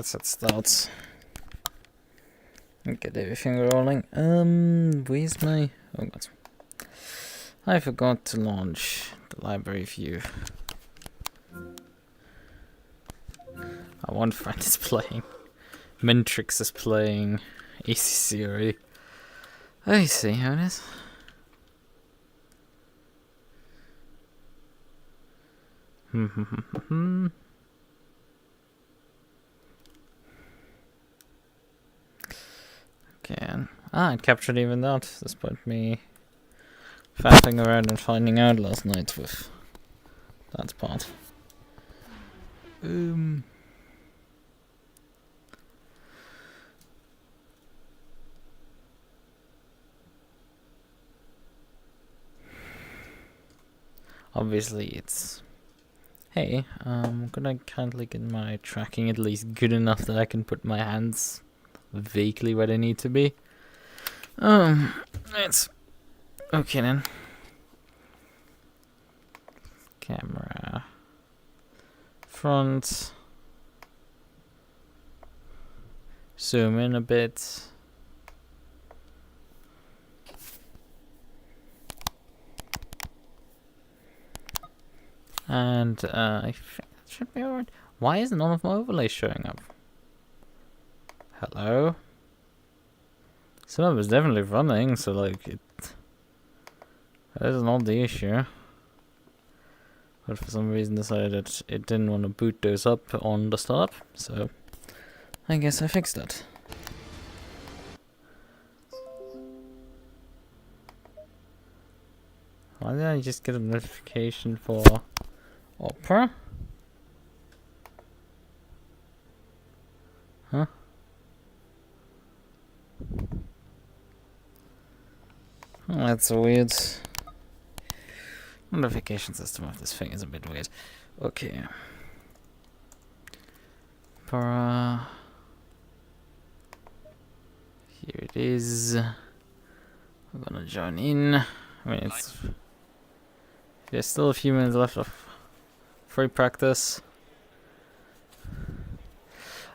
let's hit start. Get everything rolling. Where's my... Oh god. I forgot to launch the library view. One friend is playing. Mentrix is playing. ACC already. I see how it is. Okay. It captured even that, despite me faffing around and finding out last night with that part. Obviously it's... Hey, could I kindly get my tracking at least good enough that I can put my hands vaguely where they need to be? It's... Okay then. Camera. Front. Zoom in a bit. And I think that should be alright. Why is none of my overlays showing up? Hello? Some of it's definitely running, so like that is not the issue. But for some reason decided it didn't want to boot those up on the startup, so I guess I fixed that. Why did I just get a notification for Opera? Huh? Oh, that's weird. Notification system of this thing is a bit weird. Okay. Opera. Here it is. We're gonna join in. I mean, there's still a few minutes left of free practice.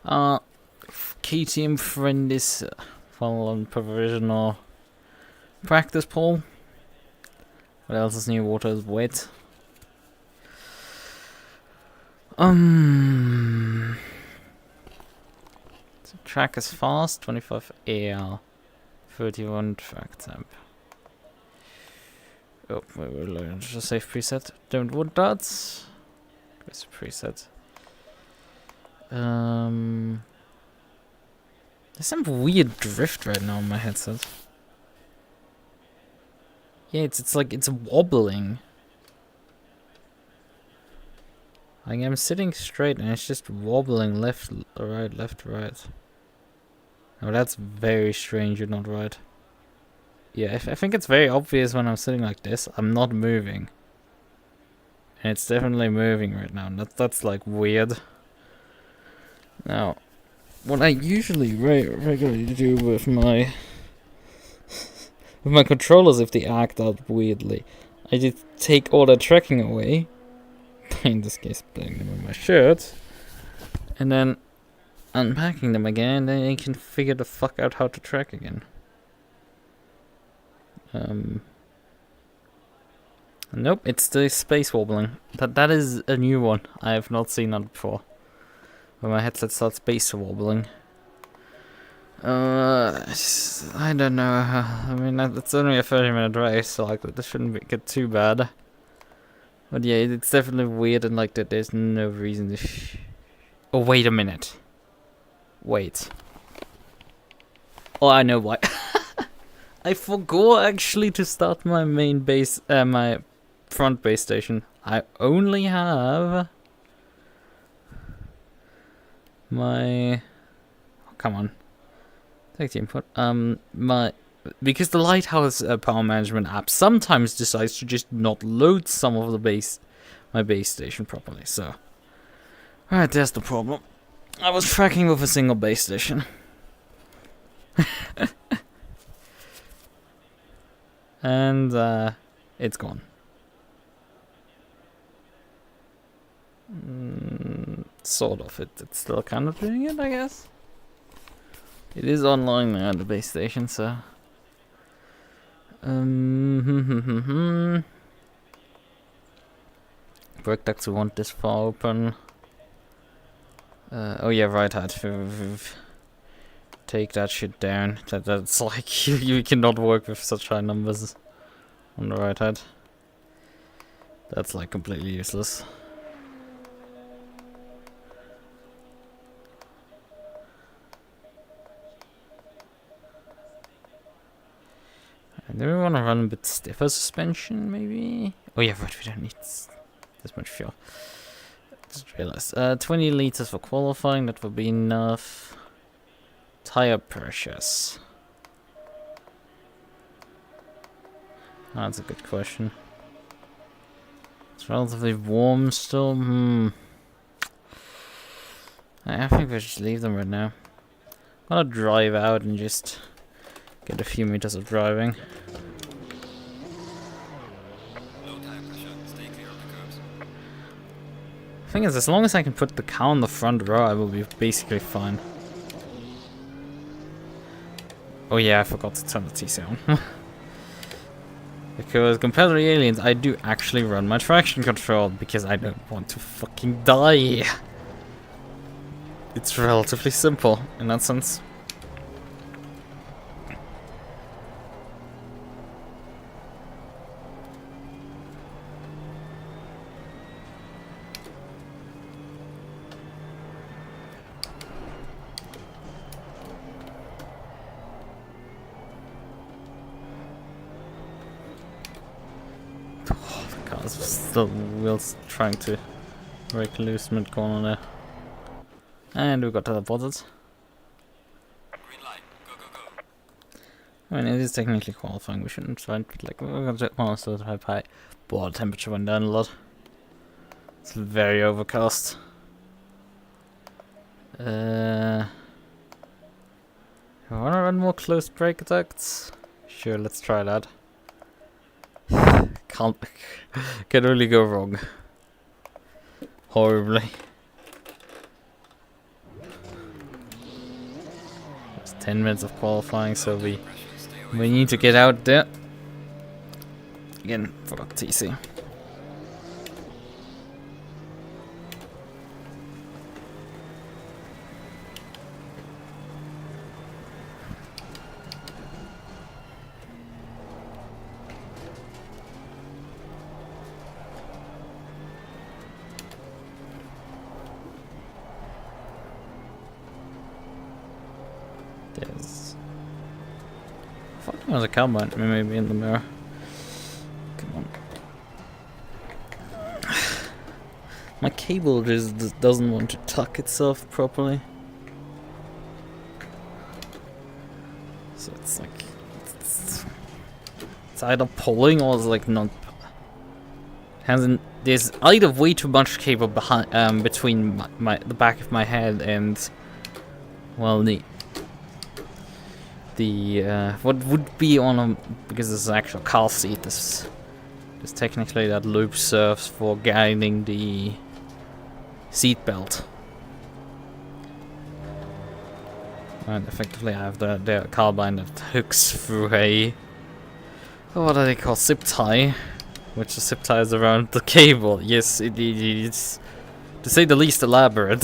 KTM friend is on provisional practice poll. What else is new? Water is wet. So track is fast, 25 AL, 31 track temp. Oh, we will learn to save preset. Don't want that. Press preset. There's some weird drift right now on my headset. Yeah, it's like it's wobbling. Like I'm sitting straight and it's just wobbling left, right, left, right. Oh, that's very strange. You're not right. Yeah, I think it's very obvious when I'm sitting like this. I'm not moving. And it's definitely moving right now. And that's like weird. Now, what I usually regularly do with my controllers, if they act out weirdly, I just take all the tracking away. In this case, putting them on my shirt, and then unpacking them again. Then I can figure the fuck out how to track again. Nope, it's the space wobbling. That is a new one. I have not seen that before. When my headset starts space wobbling. I don't know. I mean, it's only a 30-minute race, so like this shouldn't get too bad. But yeah, it's definitely weird and like that. There's no reason to. Oh, wait a minute. Wait. Oh, I know why. I forgot actually to start my main base, my front base station. I only have my. Oh, come on. Take the input. Because the Lighthouse power management app sometimes decides to just not load some of my base station properly. So, alright, there's the problem. I was tracking with a single base station. And it's gone. Sort of. It's still kind of doing it, I guess. It is online now at the base station, so. Brake ducts, we want this far open. Oh yeah, right hand. Take that shit down. That's like you cannot work with such high numbers on the right hand. That's like completely useless. And do we want to run a bit stiffer suspension, maybe? Oh yeah, right, we don't need this much fuel. Just realized. 20 liters for qualifying, that will be enough. Tire pressures. That's a good question. It's relatively warm still. I think we should just leave them right now. I'm gonna drive out and just get a few meters of driving. The thing is, as long as I can put the car on the front row, I will be basically fine. Oh yeah, I forgot to turn the TC on. Because compared to the aliens, I do actually run my traction control because I don't want to fucking die. It's relatively simple in that sense. The wheels trying to break loose mid corner there. And we got teleported. Green light. Go, go, go. I mean, it is technically qualifying, we shouldn't try it, but like, we're gonna check most of the high. Boah, temperature went down a lot. It's very overcast. I wanna run more close brake ducts? Sure, let's try that. Can really go wrong. Horribly. It's 10 minutes of qualifying, so we need to get out there. Again, forgot TC. There's... I thought there was a carbine maybe in the mirror. Come on. My cable just doesn't want to tuck itself properly. So it's like... It's either pulling or it's like not... There's either way too much cable behind, between the back of my head and... Well, what would be on a, because this is an actual car seat, this technically that loop serves for guiding the seat belt. And effectively I have the carbine that hooks through a, what do they call, zip tie, which the zip tie is around the cable. Yes, it's to say the least elaborate.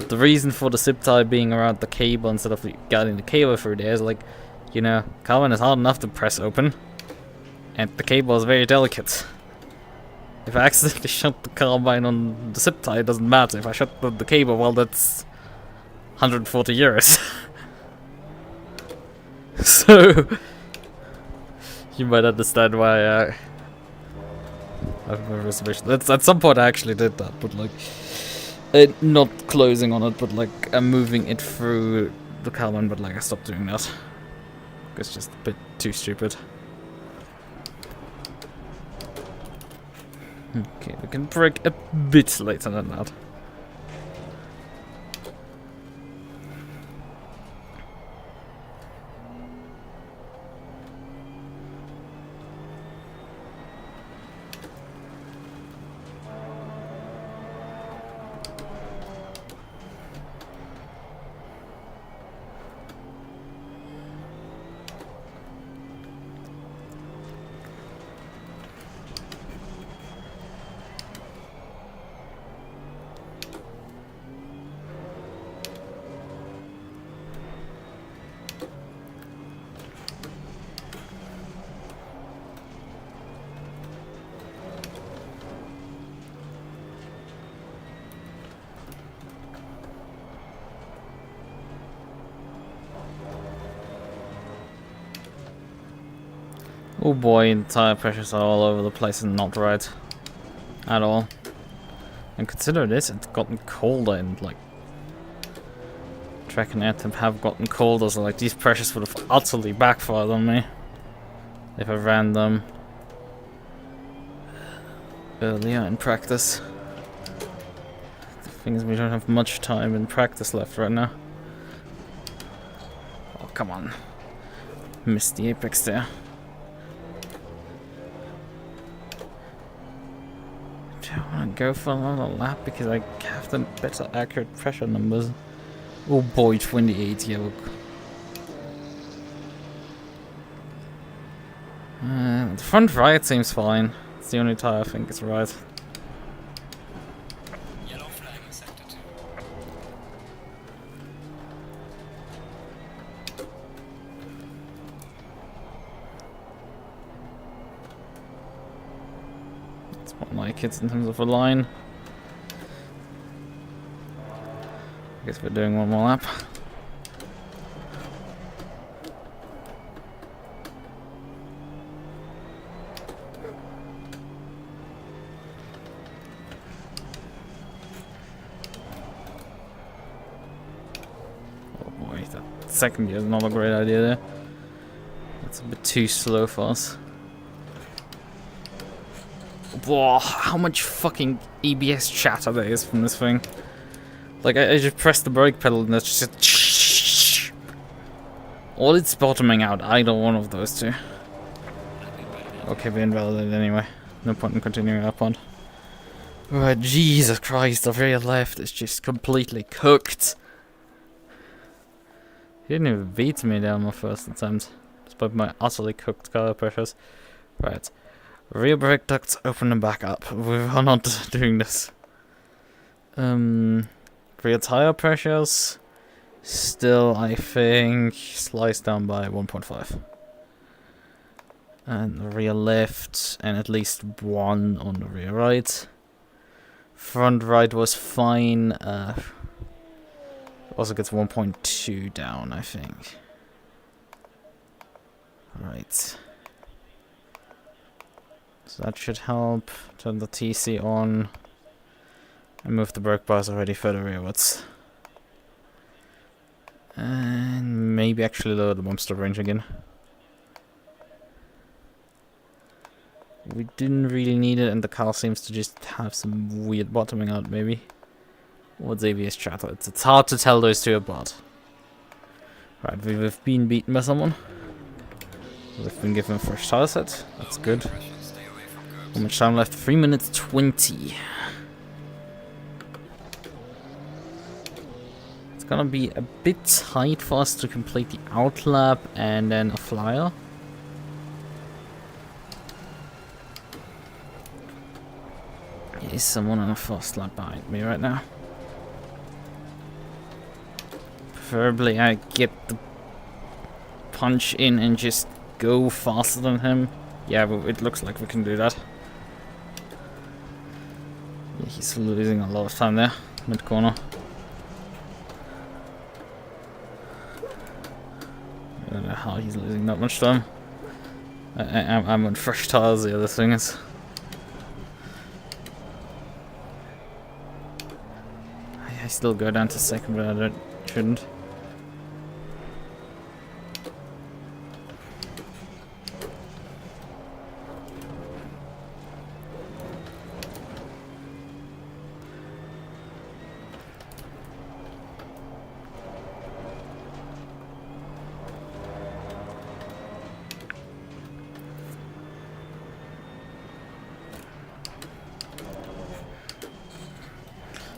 The reason for the zip tie being around the cable instead of guiding the cable through there is like, you know, carbon is hard enough to press open, and the cable is very delicate. If I accidentally shut the carbine on the zip tie, it doesn't matter. If I shut the cable, well, that's 140 euros. So, you might understand why I have a reservation. At some point I actually did that, but like... not closing on it, but like I'm moving it through the carbon, but like I stopped doing that. It's just a bit too stupid. Okay, we can brake a bit later than that. Oh boy, the tire pressures are all over the place and not right at all. And consider this, it's gotten colder and like track and air temp have gotten colder, so like these pressures would have utterly backfired on me if I ran them earlier in practice. The thing is, we don't have much time in practice left right now. Oh, come on. Missed the apex there. Do I want to go for another lap because I have the better accurate pressure numbers? Oh boy, 28, yeah. The front right seems fine. It's the only tire I think is right. Yellow flag in sector 2. That's what like it in terms of a line. I guess we're doing one more lap. Oh boy, that second gear is not a great idea there. That's a bit too slow for us. Whoa, how much fucking EBS chatter there is from this thing. Like, I just pressed the brake pedal and that's just... Or it's bottoming out, either one of those two. Okay, we invalidated anyway. No point in continuing up on. Right, Jesus Christ, the rear left is just completely cooked. He didn't even beat me there on my first attempt, despite my utterly cooked car pressures. Right, rear brake ducts open and back up. We're not doing this. Rear tire pressures still, I think, sliced down by 1.5. And the rear left, and at least one on the rear right. Front right was fine. Also gets 1.2 down, I think. Right. So that should help. Turn the TC on. And move the brake bars already further rearwards. And maybe actually lower the bump stop range again. We didn't really need it, and the car seems to just have some weird bottoming out, maybe. What's ABS chatter? It's hard to tell those two apart. Right, we've been beaten by someone. We've been given a fresh tire set. That's good. How much time left? 3 minutes 20. It's gonna be a bit tight for us to complete the outlap and then a flyer. There's someone on a fast lap behind me right now. Preferably I get the punch in and just go faster than him. Yeah, but it looks like we can do that. Yeah, he's losing a lot of time there, mid-corner. I don't know how he's losing that much time. I'm on fresh tires, the other thing is. I still go down to second, but I shouldn't.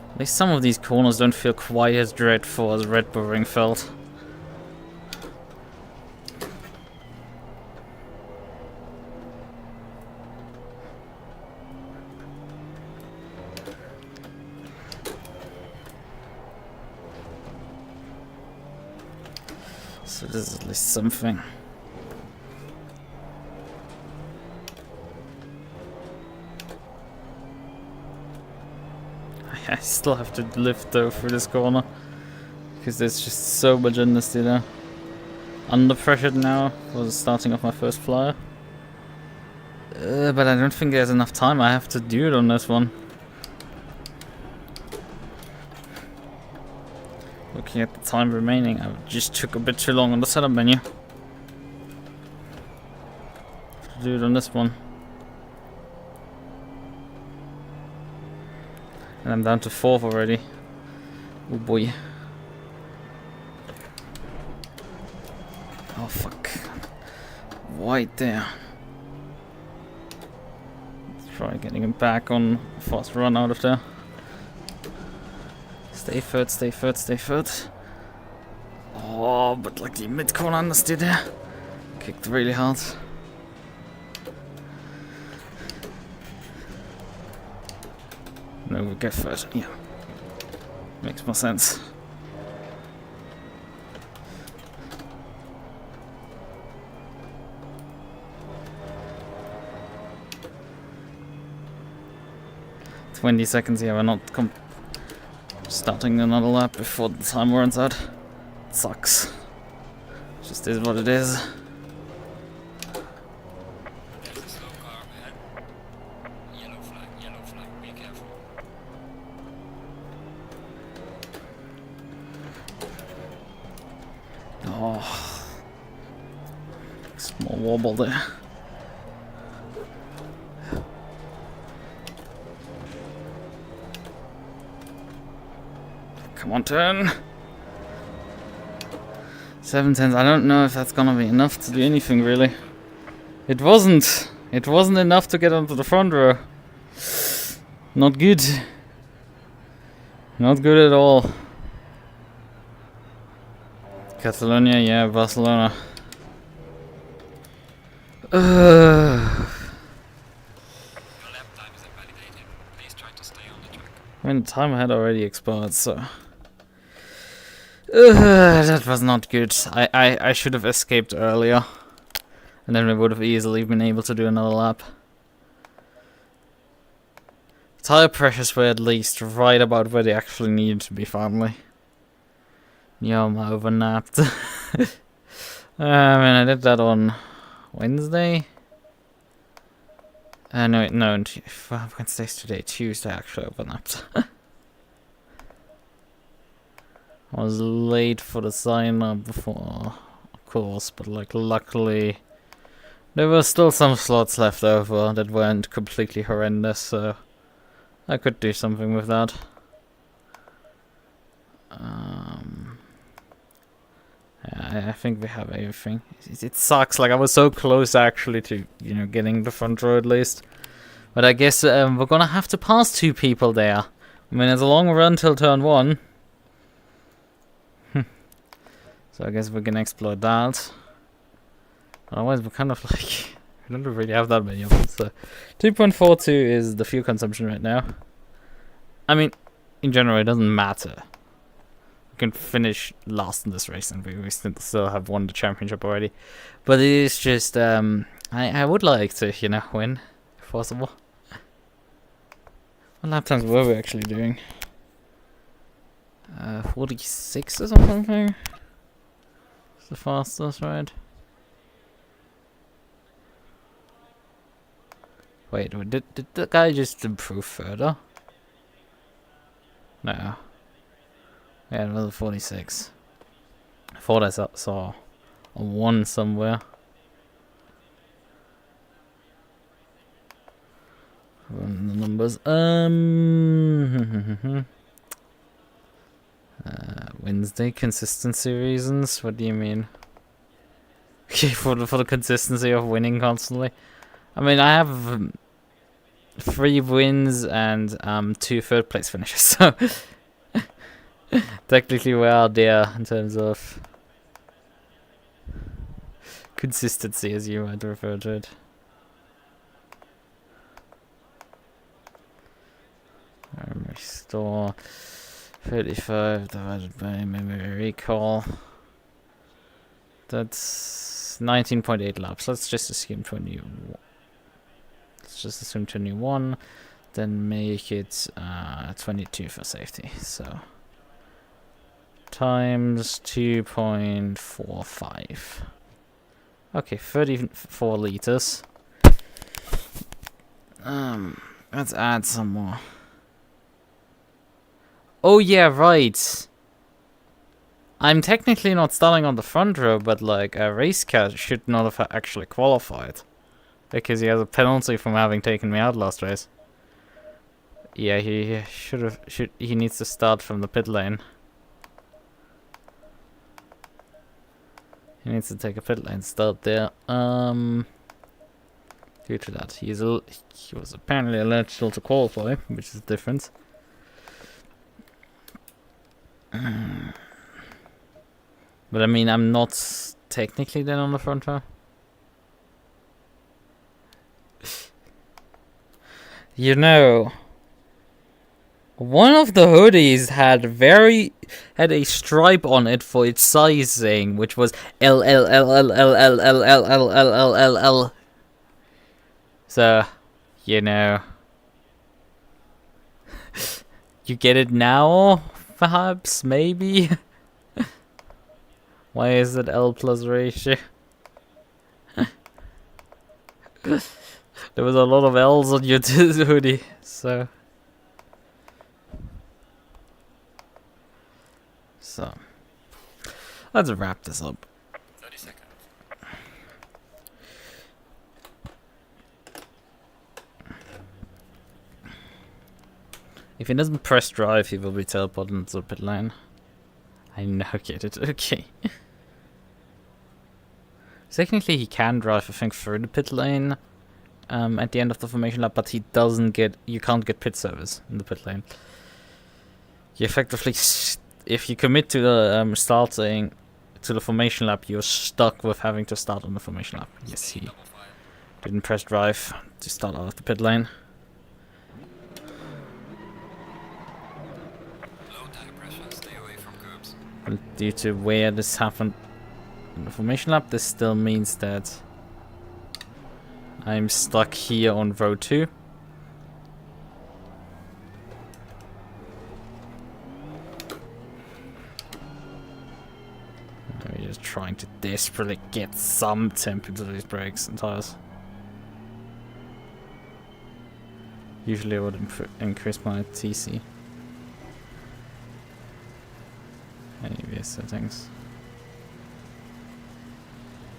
At least some of these corners don't feel quite as dreadful as Red Bull Ring felt. So this is at least something. I still have to lift though through this corner because there's just so much understeer there. Under pressured now for starting off my first flyer. But I don't think there's enough time. I have to do it on this one. Looking at the time remaining, I just took a bit too long on the setup menu. To do it on this one. And I'm down to 4th already. Oh boy. Oh fuck. Right there. Let's try getting him back on a fast run out of there. Stay third, stay third, stay third. Oh, but like the mid corner understood there. Kicked really hard. No, we get third. Yeah. Makes more sense. $20 here, we're not starting another lap before the time runs out. It sucks. Just is what it is. There's a slow car ahead. Yellow flag, be careful. Oh. Small wobble there. Come on, turn. 7/10. I don't know if that's gonna be enough to do anything really. It wasn't. It wasn't enough to get onto the front row. Not good. Not good at all. Catalonia, yeah, Barcelona. Your lap time is invalidated. Please try to stay on the track. I mean, the time had already expired, so... that was not good. I should have escaped earlier. And then we would have easily been able to do another lap. Tire pressures were at least right about where they actually needed to be finally. Yeah, I'm overnapped. I mean, I did that on Wednesday. No, Wednesday's today. Tuesday, actually, overnapped. I was late for the sign up before, of course, but like luckily there were still some slots left over that weren't completely horrendous, so I could do something with that. Yeah, I think we have everything. It sucks, like I was so close actually to, you know, getting the front row at least. But I guess we're gonna have to pass 2 people there. I mean, it's a long run till turn 1. So I guess we're gonna exploit that. Otherwise we're kind of like... we don't really have that many of them, so... 2.42 is the fuel consumption right now. I mean, in general it doesn't matter. We can finish last in this race and we still have won the championship already. But it is just... I would like to, you know, win, if possible. What lap times were we actually doing? 46 or something? The fastest, right? Wait, did the guy just improve further? No. Yeah, another 46. I thought I saw a 1 somewhere. Run the numbers. Wednesday consistency reasons. What do you mean? Okay, for the consistency of winning constantly. I mean, I have 3 wins and 2 third place finishes, so technically we are there in terms of consistency, as you might refer to it. Restore 35 divided by memory recall. That's 19.8 laps. Let's just assume 21. Let's just assume 21. Then make it 22 for safety. So times 2.45. Okay, 34 liters. Let's add some more. Oh yeah, right. I'm technically not starting on the front row, but like a race car should not have actually qualified. Because he has a penalty from having taken me out last race. Yeah, he he needs to start from the pit lane. He needs to take a pit lane start there. Due to that, he was apparently eligible to qualify, which is different. But I mean, I'm not technically then on the front row. You know, one of the hoodies had a stripe on it for its sizing, which was L L L L L L L L L L L L L. So, you know, you get it now, perhaps, maybe. Why is it L plus ratio? There was a lot of L's on your hoodie, so. Let's wrap this up. 30 seconds. If he doesn't press drive, he will be teleported into the pit lane. I now get it, okay. Technically, he can drive, I think, through the pit lane at the end of the formation lap, but he doesn't get. You can't get pit service in the pit lane. You effectively, if you commit to the starting to the formation lap, you're stuck with having to start on the formation lap. Yes, he didn't press drive to start out of the pit lane. Low tire pressure, stay away from curbs. But due to where this happened in the formation lap, this still means that I'm stuck here on row 2. We're just trying to desperately get some temp into these brakes and tires. Usually I would increase my TC. Anyway, settings.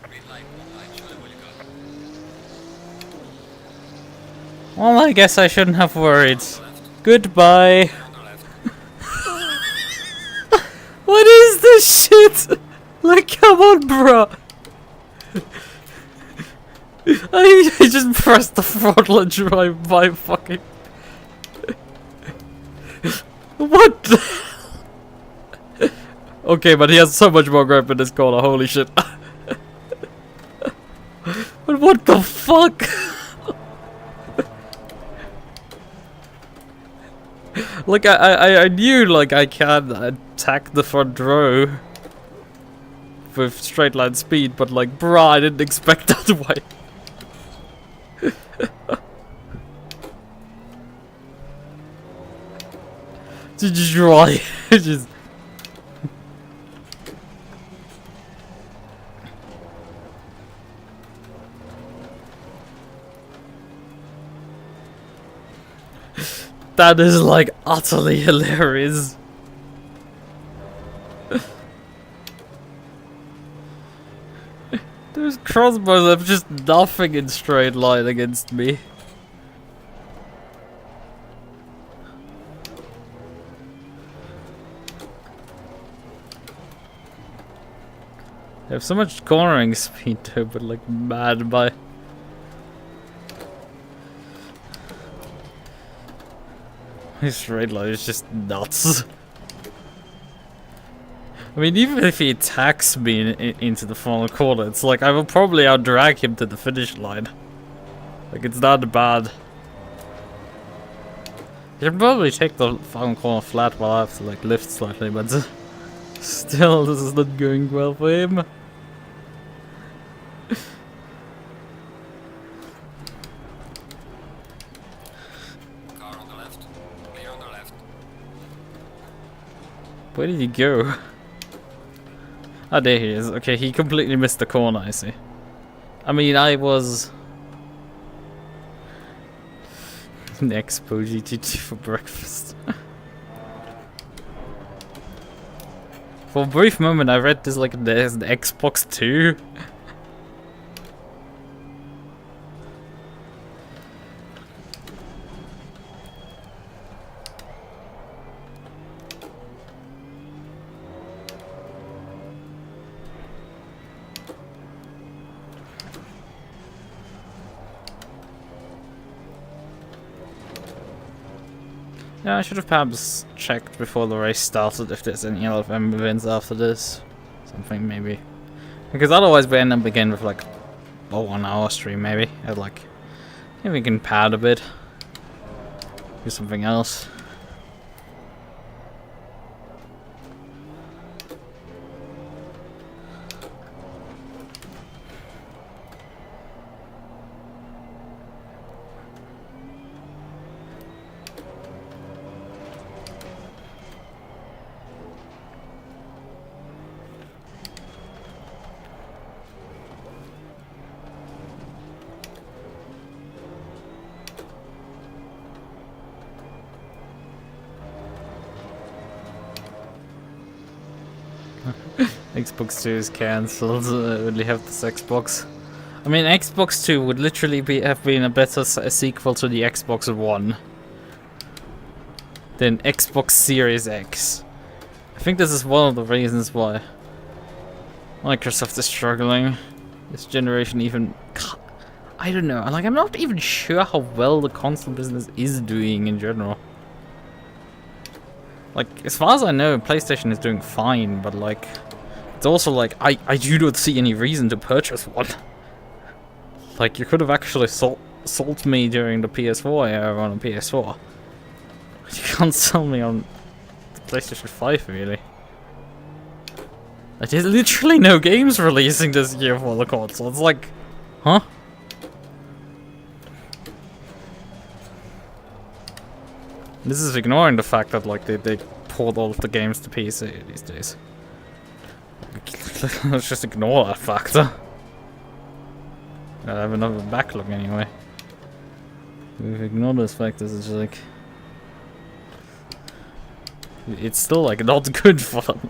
Green light, show them what you got. Well, I guess I shouldn't have worried. Goodbye. On the left. What is this shit? Like, come on, bro. I just pressed the throttle and drive by fucking. What? Okay, but he has so much more grip in this corner. Holy shit. But what the fuck? Like, I knew, like, I can attack the front row with straight line speed, but, like, bruh, I didn't expect that way. To just try. Just. That is, like, utterly hilarious. Those crossbows have just nothing in straight line against me. They have so much cornering speed too, but like mad by. His straight line is just nuts. I mean, even if he attacks me into the final corner, it's like I will probably outdrag him to the finish line. Like, it's not bad. You can probably take the final corner flat while I have to like lift slightly, but still, this is not going well for him. Car on the left. Clear on the left. Where did he go? Ah, there he is. Okay, he completely missed the corner, I see. I mean, I was... An Expo GT2 for breakfast. For a brief moment I read this like there's an Xbox 2. Yeah, I should have perhaps checked before the race started if there's any LFM events after this. Something maybe. Because otherwise we end up again with like a 1 hour stream maybe. I'd like, maybe we can pad a bit. Do something else. Xbox 2 is cancelled. I only have this Xbox. I mean, Xbox 2 would literally have been a better sequel to the Xbox One than Xbox Series X. I think this is one of the reasons why Microsoft is struggling this generation. Even I don't know. Like, I'm not even sure how well the console business is doing in general. Like, as far as I know, PlayStation is doing fine, but like, it's also like, I do not see any reason to purchase one. Like, you could have actually sold me during the PS4 era on a PS4. You can't sell me on the PlayStation 5, really. Like, there's literally no games releasing this year for the console. It's like, huh? This is ignoring the fact that like they poured all of the games to PC these days. Let's just ignore that factor. I have another backlog anyway. We've ignored those factors. It's just like it's still like not good for them.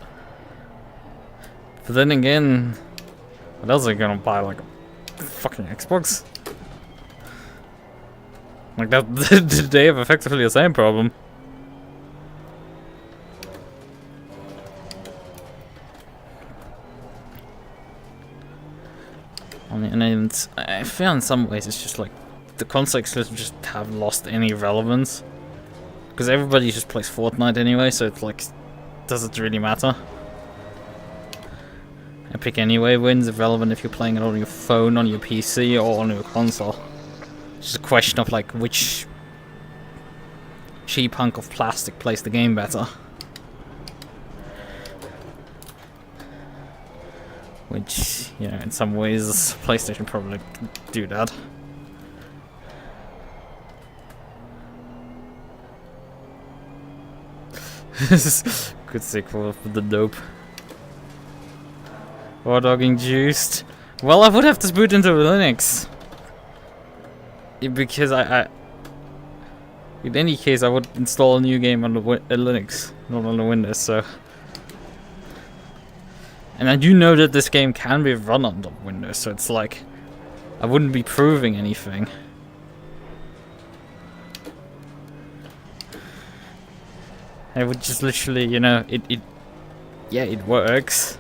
But then again, what else are you gonna buy, like a fucking Xbox? Like that, they have effectively the same problem. I mean, and I feel in some ways it's just like the console exclusives just have lost any relevance because everybody just plays Fortnite anyway, so it's like, does it really matter? Epic anyway wins irrelevant if you're playing it on your phone, on your PC, or on your console. It's just a question of like which cheap hunk of plastic plays the game better. Which, you know, in some ways PlayStation probably do that. This is good sequel for the dope. War dogging juiced. Well, I would have to boot into Linux. Because in any case, I would install a new game on the Linux, not on the Windows, so. And I do know that this game can be run on the Windows, so it's like, I wouldn't be proving anything. I would just literally, you know, yeah, it works.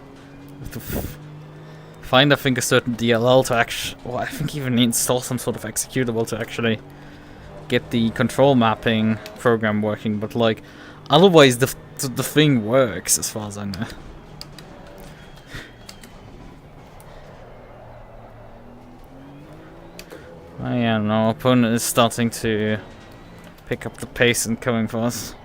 Find, I think, a certain DLL to actually, well, I think even install some sort of executable to actually get the control mapping program working, but like, otherwise the thing works as far as I know. Oh yeah, no, our opponent is starting to pick up the pace and coming for us.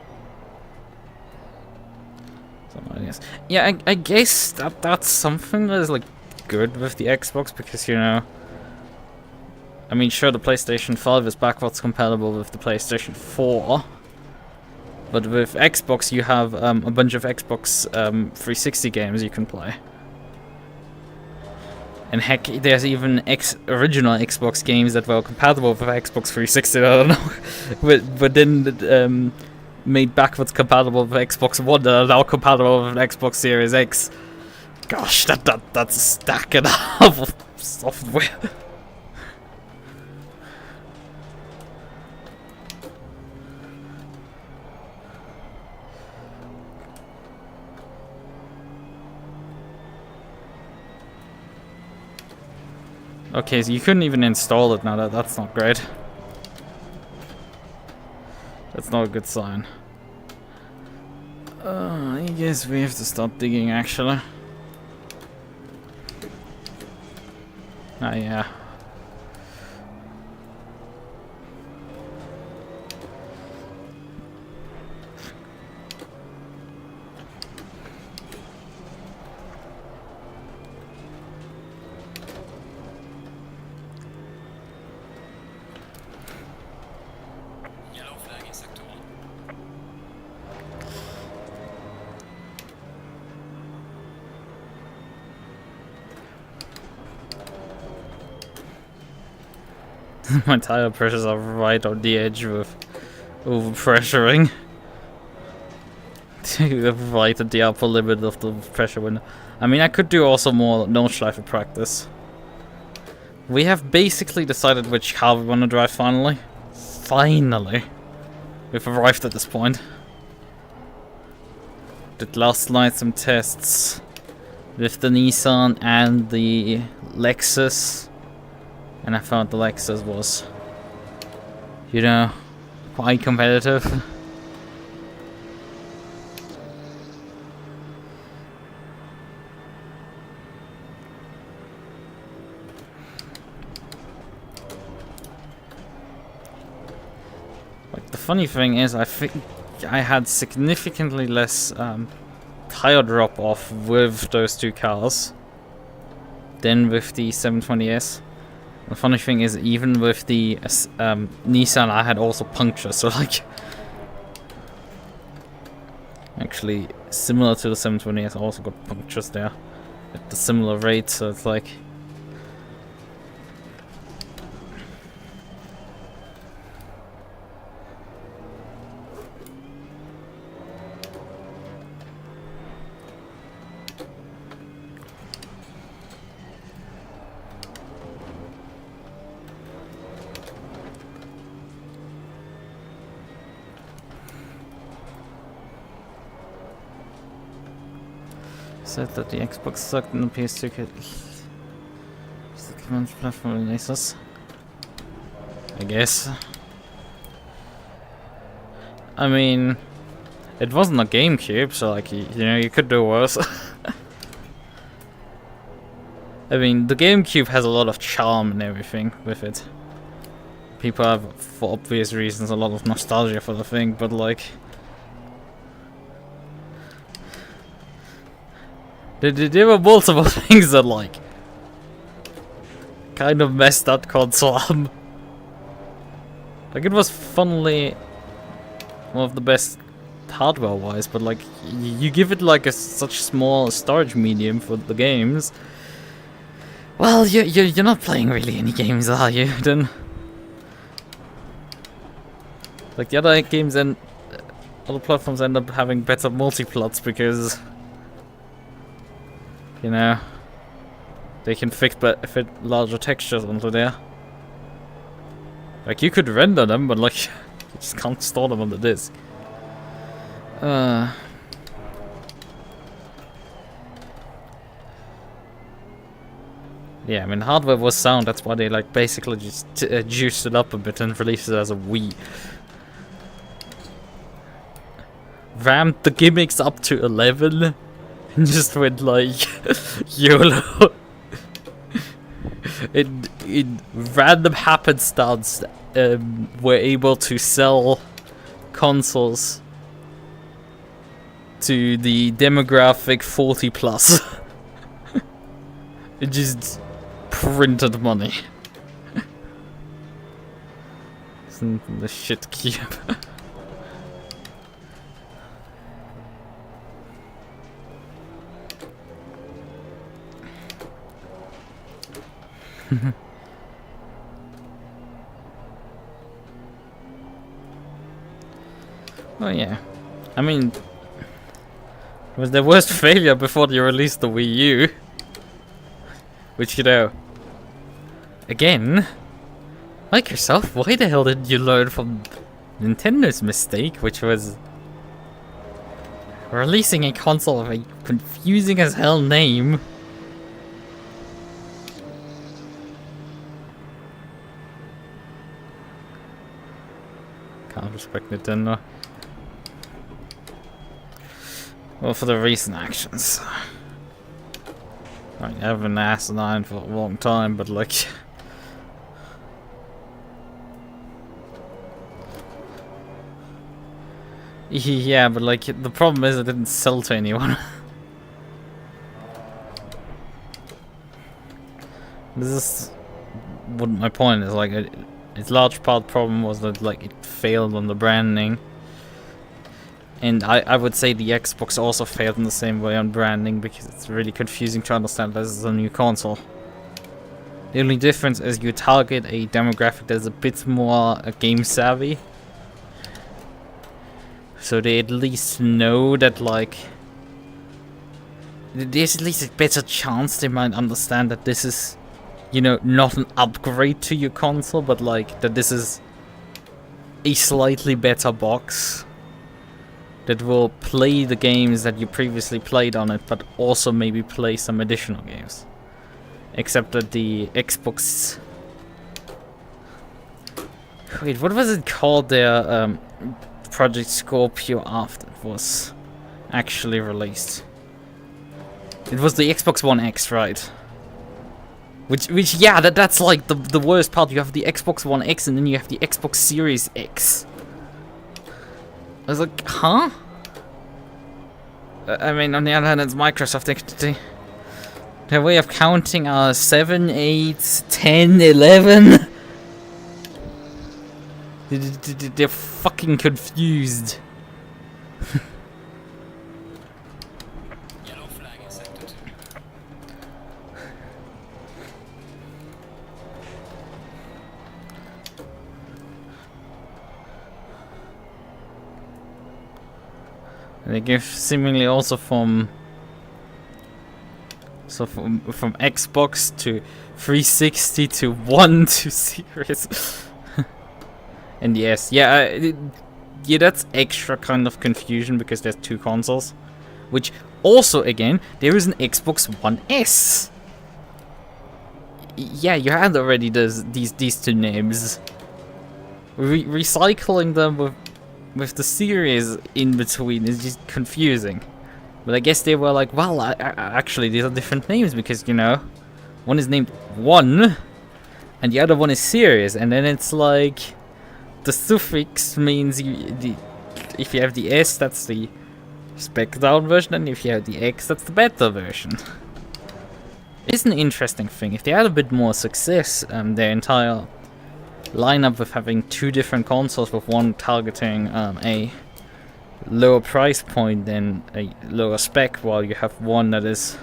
Yeah, I guess that's something that is like good with the Xbox, because, you know, I mean, sure, the PlayStation 5 is backwards compatible with the PlayStation 4, but with Xbox you have a bunch of Xbox 360 games you can play. And heck, there's even original Xbox games that were compatible with Xbox 360. I don't know, but then made backwards compatible with Xbox One that are now compatible with Xbox Series X. Gosh, that's a stack and a half of software. Okay, so you couldn't even install it now. That's not great. That's not a good sign. I guess we have to start digging, actually. Ah, yeah. Yellow flag in sector 1. My tire pressures are right on the edge with overpressuring. Right at the upper limit of the pressure window. I mean, I could do also more Nordschleife practice. We have basically decided which car we want to drive finally. Finally. We've arrived at this point. Did last night some tests with the Nissan and the Lexus. And I found the Lexus was, you know, quite competitive. Like, the funny thing is, I think I had significantly less tire drop off with those two cars than with the 720S. The funny thing is, even with the Nissan, I had also punctures, so like... Actually, similar to the 720S, I also got punctures there at the similar rate, so it's like... Said that the Xbox sucked and the PS2 could use the command platform releases. I guess. I mean, it wasn't a GameCube, so like, you know, you could do worse. I mean, the GameCube has a lot of charm and everything with it. People have, for obvious reasons, a lot of nostalgia for the thing, but like... There were multiple things that, like, kind of messed that console up. Like, it was funnily one of the best hardware-wise, but, like, you give it, like, such small storage medium for the games. Well, you're not playing really any games, are you? Then, like, the other games and other platforms end up having better multi-plots because... You know, they can fit larger textures onto there. Like, you could render them, but like, you just can't store them on the disk. Yeah, I mean, hardware was sound, that's why they like basically just juiced it up a bit and released it as a Wii. Ramped the gimmicks up to 11. And just went like YOLO. in random happenstance, we're able to sell consoles to the demographic 40 plus. It just printed money. Isn't the shit cube? Oh yeah. I mean, it was the worst failure before they released the Wii U. Which, you know, again, Microsoft, why the hell did you learn from Nintendo's mistake, which was releasing a console with a confusing as hell name? Can't respect Nintendo. Well, for the recent actions. I have been asinine for a long time, but like... yeah, but like, the problem is it didn't sell to anyone. This is what my point is, like, its large part problem was that like it failed on the branding. And I would say the Xbox also failed in the same way on branding, because it's really confusing to understand this is a new console. The only difference is you target a demographic that's a bit more game savvy. So they at least know that, like, there's at least a better chance they might understand that this is, you know, not an upgrade to your console, but like that this is a slightly better box that will play the games that you previously played on it, but also maybe play some additional games. Except that the Xbox... Wait, what was it called there? Project Scorpio after it was actually released. It was the Xbox One X, right? Which yeah, that's like the worst part. You have the Xbox One X and then you have the Xbox Series X. I was like, huh? I mean, on the other hand, it's Microsoft. Their way of counting are 7, 8, 10, 11. They're fucking confused. Yellow flag in sector 2. They give seemingly also from Xbox to 360 to 1 to Series. And yes, yeah, yeah, that's extra kind of confusion because there's two consoles. Which also, again, there is an Xbox One S. Yeah, you had already these two names. Recycling them with the series in between is just confusing. But I guess they were like, well, actually these are different names because, you know, one is named One and the other one is Series, and then it's like the suffix means if you have the S, that's the spec down version, and if you have the X, that's the better version. It's an interesting thing. If they had a bit more success, their entire lineup with having two different consoles with one targeting a lower price point than a lower spec, while you have one that is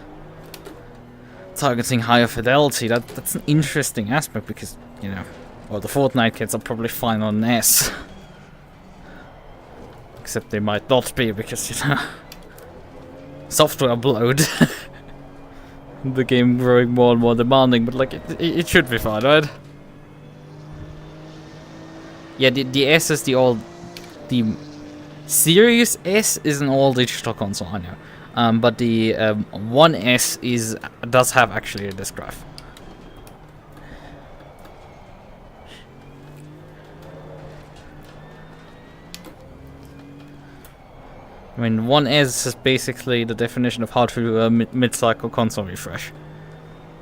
targeting higher fidelity, that's an interesting aspect because, you know, well, the Fortnite kids are probably fine on S. Except they might not be because, you know, software upload. The game growing more and more demanding, but like it should be fine, right? Yeah, the S is the Series S is an all digital console, I know. But the 1S does have actually a disk drive. I mean, 1S is basically the definition of how to do a mid-cycle console refresh.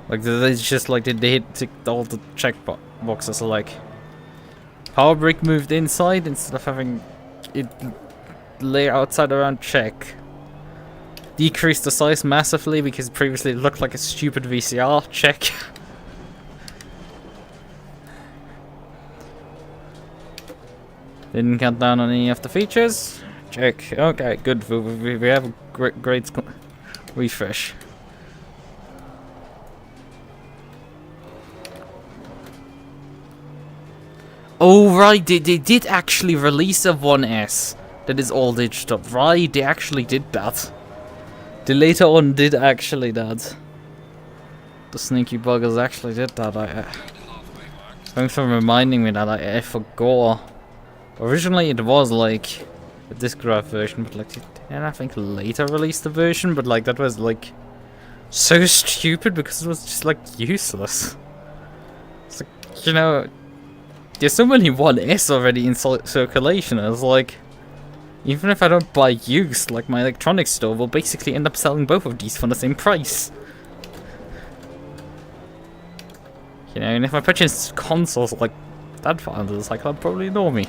Like, it's just like they ticked all the check boxes, like power brick moved inside instead of having it lay outside around check. Decreased the size massively because previously it looked like a stupid VCR, check. Didn't cut down on any of the features. Check. Okay, good. We have a great refresh. Oh right, they did actually release a 1S that is all digital. Right, they actually did that. They later on did actually that. The sneaky buggers actually did that. Thanks for reminding me that. I forgot. Originally it was like a disk drive version, but like and I think later released the version, but like that was like so stupid because it was just like useless. It's like, you know, there's so many 1S already in circulation. It's like, even if I don't buy used, like my electronics store will basically end up selling both of these for the same price. You know, and if I purchase consoles like that founders, like, I'd probably ignore me.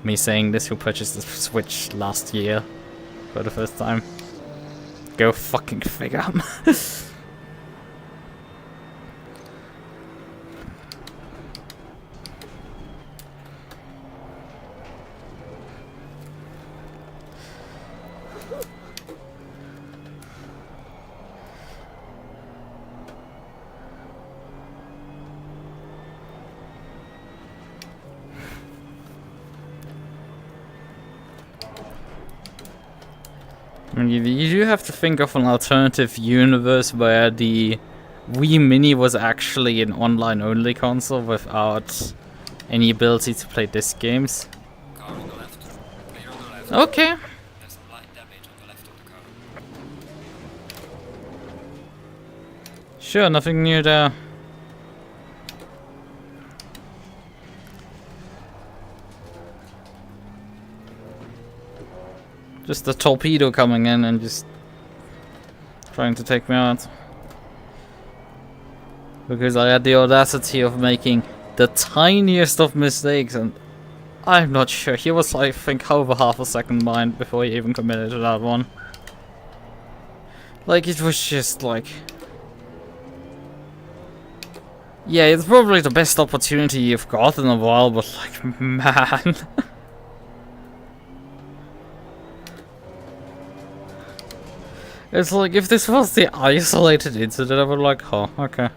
Me saying this, who purchased the Switch last year for the first time. Go fucking figure. I mean, you do have to think of an alternative universe where the Wii Mini was actually an online-only console without any ability to play disc games. Car on the left. Player on the left. Okay. There's some light damage on the left of the car. Sure, nothing new there. Just a torpedo coming in and just trying to take me out. Because I had the audacity of making the tiniest of mistakes, and I'm not sure. He was, I think, over half a second behind before he even committed to that one. Like, it was just like... Yeah, it's probably the best opportunity you've got in a while, but like, man... It's like, if this was the isolated incident, I would like, oh, okay.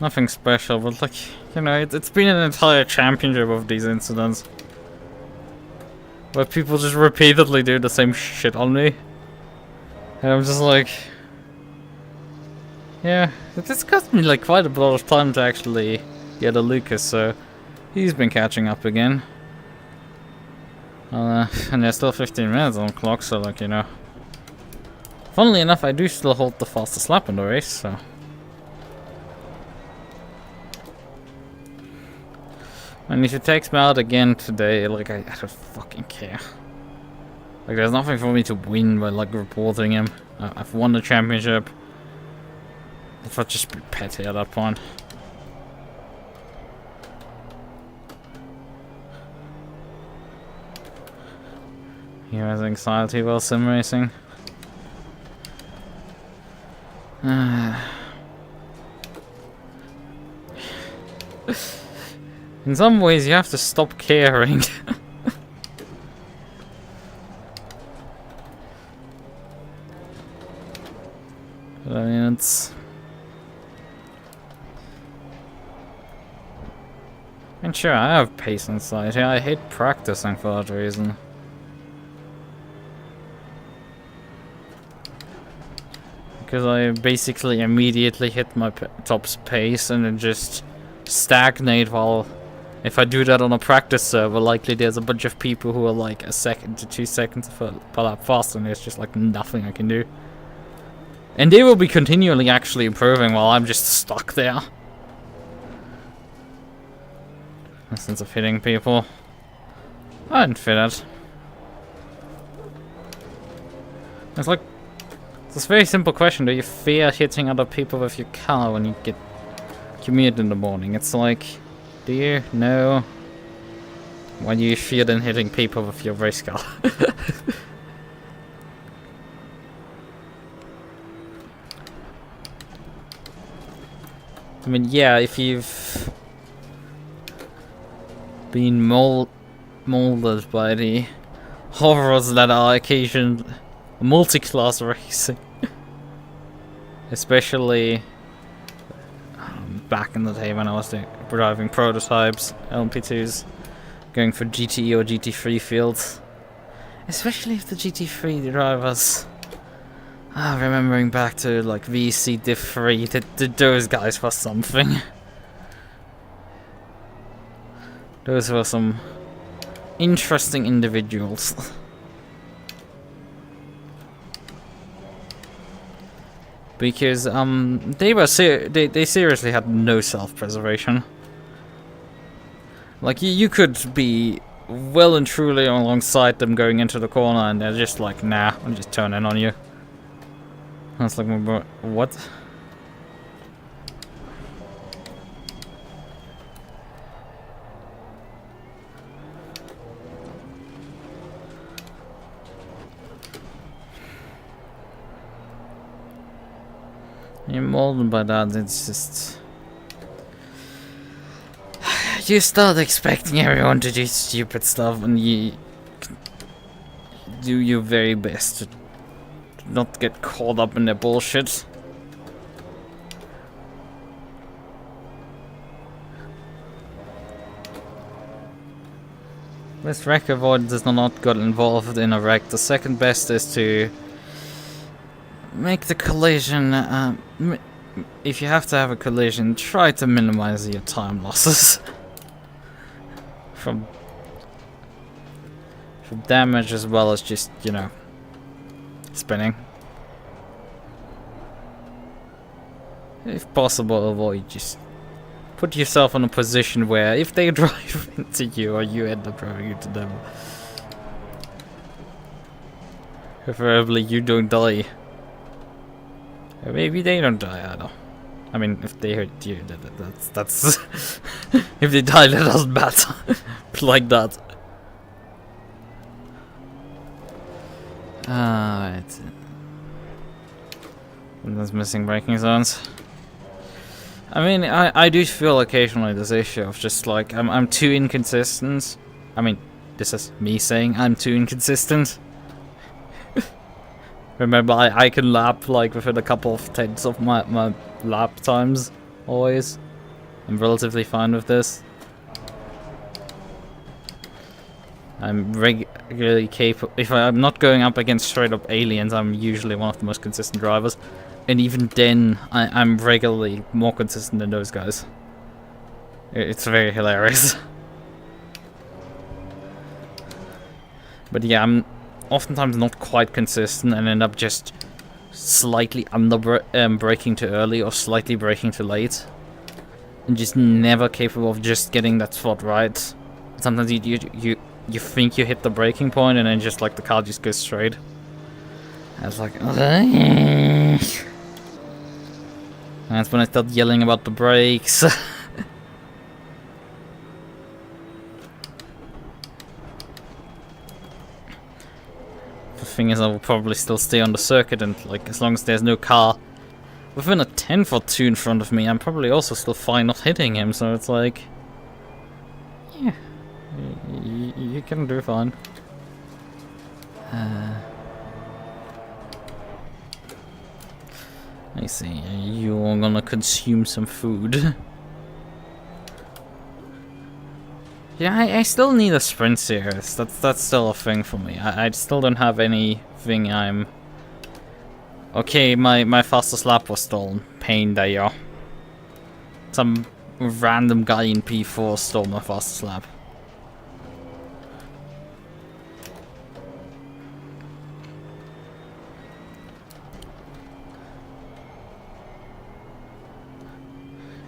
Nothing special, but like, you know, it's been an entire championship of these incidents. Where people just repeatedly do the same shit on me. And I'm just like... Yeah, it's cost me like quite a lot of time to actually get a Lukas, so... He's been catching up again. And there's still 15 minutes on the clock, so like, you know... Funnily enough, I do still hold the fastest lap in the race, so... And if it takes me out again today, like, I don't fucking care. Like, there's nothing for me to win by, like, reporting him. I've won the championship. If I'd just be petty at that point. He has anxiety while sim racing. In some ways, you have to stop caring. But I mean, it's... And sure, I have pace anxiety. I hate practicing for that reason. Because I basically immediately hit my top pace and then just stagnate while... If I do that on a practice server, likely there's a bunch of people who are like a second to 2 seconds per lap faster, and there's just like nothing I can do. And they will be continually actually improving while I'm just stuck there. A sense of hitting people. I didn't fit it. It's like... It's a very simple question. Do you fear hitting other people with your car when you commute in the morning? It's like... Do you? No. Why do you fear then hitting people with your race car? I mean, yeah, if you've been molded by the horrors that are occasioned multi-class racing, especially back in the day when I was driving prototypes, LMP2s, going for GT or GT3 fields. Especially if the GT3 drivers... remembering back to like VC Diff 3, those guys were something. Those were some interesting individuals. Because they seriously had no self-preservation. Like you could be well and truly alongside them going into the corner, and they're just like, nah, I'm just turning on you. I was like, what? You're molded by that, it's just... You start expecting everyone to do stupid stuff, and you do your very best to not get caught up in their bullshit. This wreck avoid does not get involved in a wreck. The second best is to make the collision, if you have to have a collision, try to minimize your time losses. from damage as well as just, you know, spinning. If possible, avoid, just put yourself in a position where if they drive into you or you end up driving into them, preferably you don't die. Or maybe they don't die either. I mean, if they hurt you, that's if they die, that doesn't matter. Like that. Right. There's missing braking zones. I mean, I do feel occasionally this issue of just like I'm too inconsistent. I mean, this is me saying I'm too inconsistent. Remember, I can lap like within a couple of tenths of my lap times, always. I'm relatively fine with this. I'm regularly capable. If I'm not going up against straight up aliens, I'm usually one of the most consistent drivers. And even then, I'm regularly more consistent than those guys. It's very hilarious. But yeah, I'm oftentimes not quite consistent and end up just slightly braking too early or slightly braking too late. And just never capable of just getting that spot right. Sometimes you think you hit the braking point and then just like the car just goes straight. I was like, okay. And that's when I start yelling about the brakes. The thing is, I will probably still stay on the circuit, and like as long as there's no car within a 10th or 2 in front of me, I'm probably also still fine not hitting him. So it's like, yeah, you can do fine. I see, you're gonna consume some food. Yeah, I still need a sprint series. That's still a thing for me. I still don't have anything I'm... Okay, my fastest lap was stolen. Pain there. Some random guy in P4 stole my fastest lap.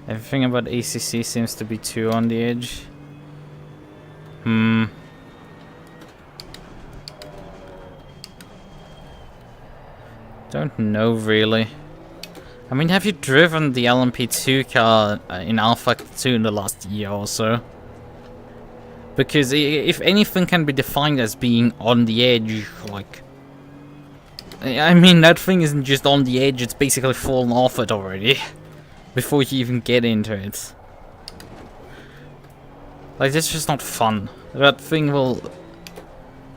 Everything about ACC seems to be too on the edge. Don't know really. I mean, have you driven the LMP2 car in Alpha 2 in the last year or so? Because if anything can be defined as being on the edge, like... I mean, that thing isn't just on the edge, it's basically fallen off it already. Before you even get into it. Like, that's just not fun. That thing will...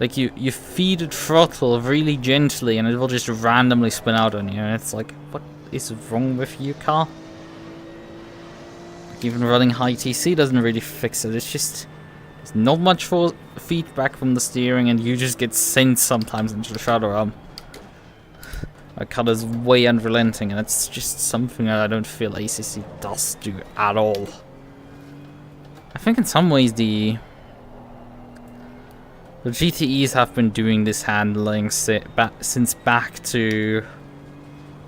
Like, you feed it throttle really gently and it will just randomly spin out on you. And it's like, what is wrong with you, car? Even running high TC doesn't really fix it. It's just there's not much for feedback from the steering, and you just get sent sometimes into the shadow realm. My cut is way unrelenting, and it's just something that I don't feel ACC does do at all. I think in some ways the GTEs have been doing this handling since back to,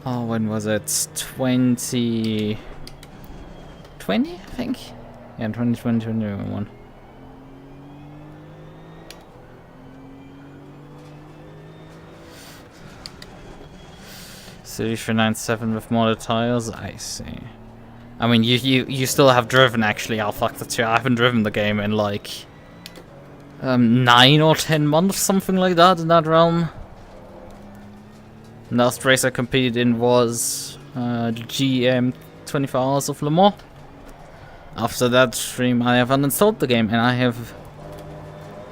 oh, when was it? 2020, I think? Yeah, 2020, 2021. Series 397 with modded tires, I see. I mean, you still have driven actually Factor 2. I haven't driven the game in like 9 or 10 months, something like that, in that realm. The last race I competed in was the GM 24 Hours of Le Mans. After that stream, I have uninstalled the game, and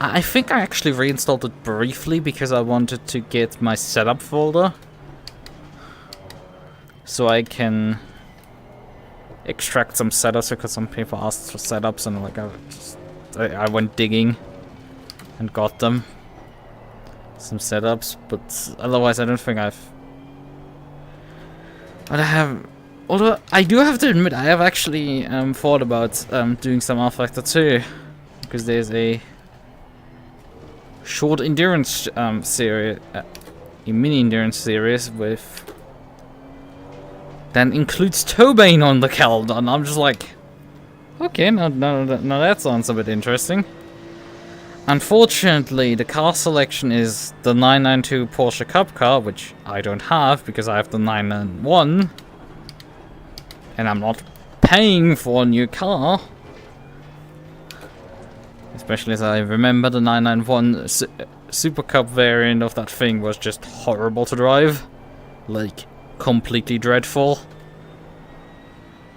I think I actually reinstalled it briefly because I wanted to get my setup folder, so I can extract some setups, because some people asked for setups, and like I went digging and got them. Some setups, but otherwise I don't think although I do have to admit, I have actually thought about doing some R-Factor 2, because there's a short endurance series, a mini endurance series with that includes Tobane on the calendar, and I'm just like, okay, now that sounds a bit interesting. Unfortunately, the car selection is the 992 Porsche Cup car, which I don't have because I have the 991, and I'm not paying for a new car. Especially as I remember the 991 Super Cup variant of that thing was just horrible to drive. Like, completely dreadful.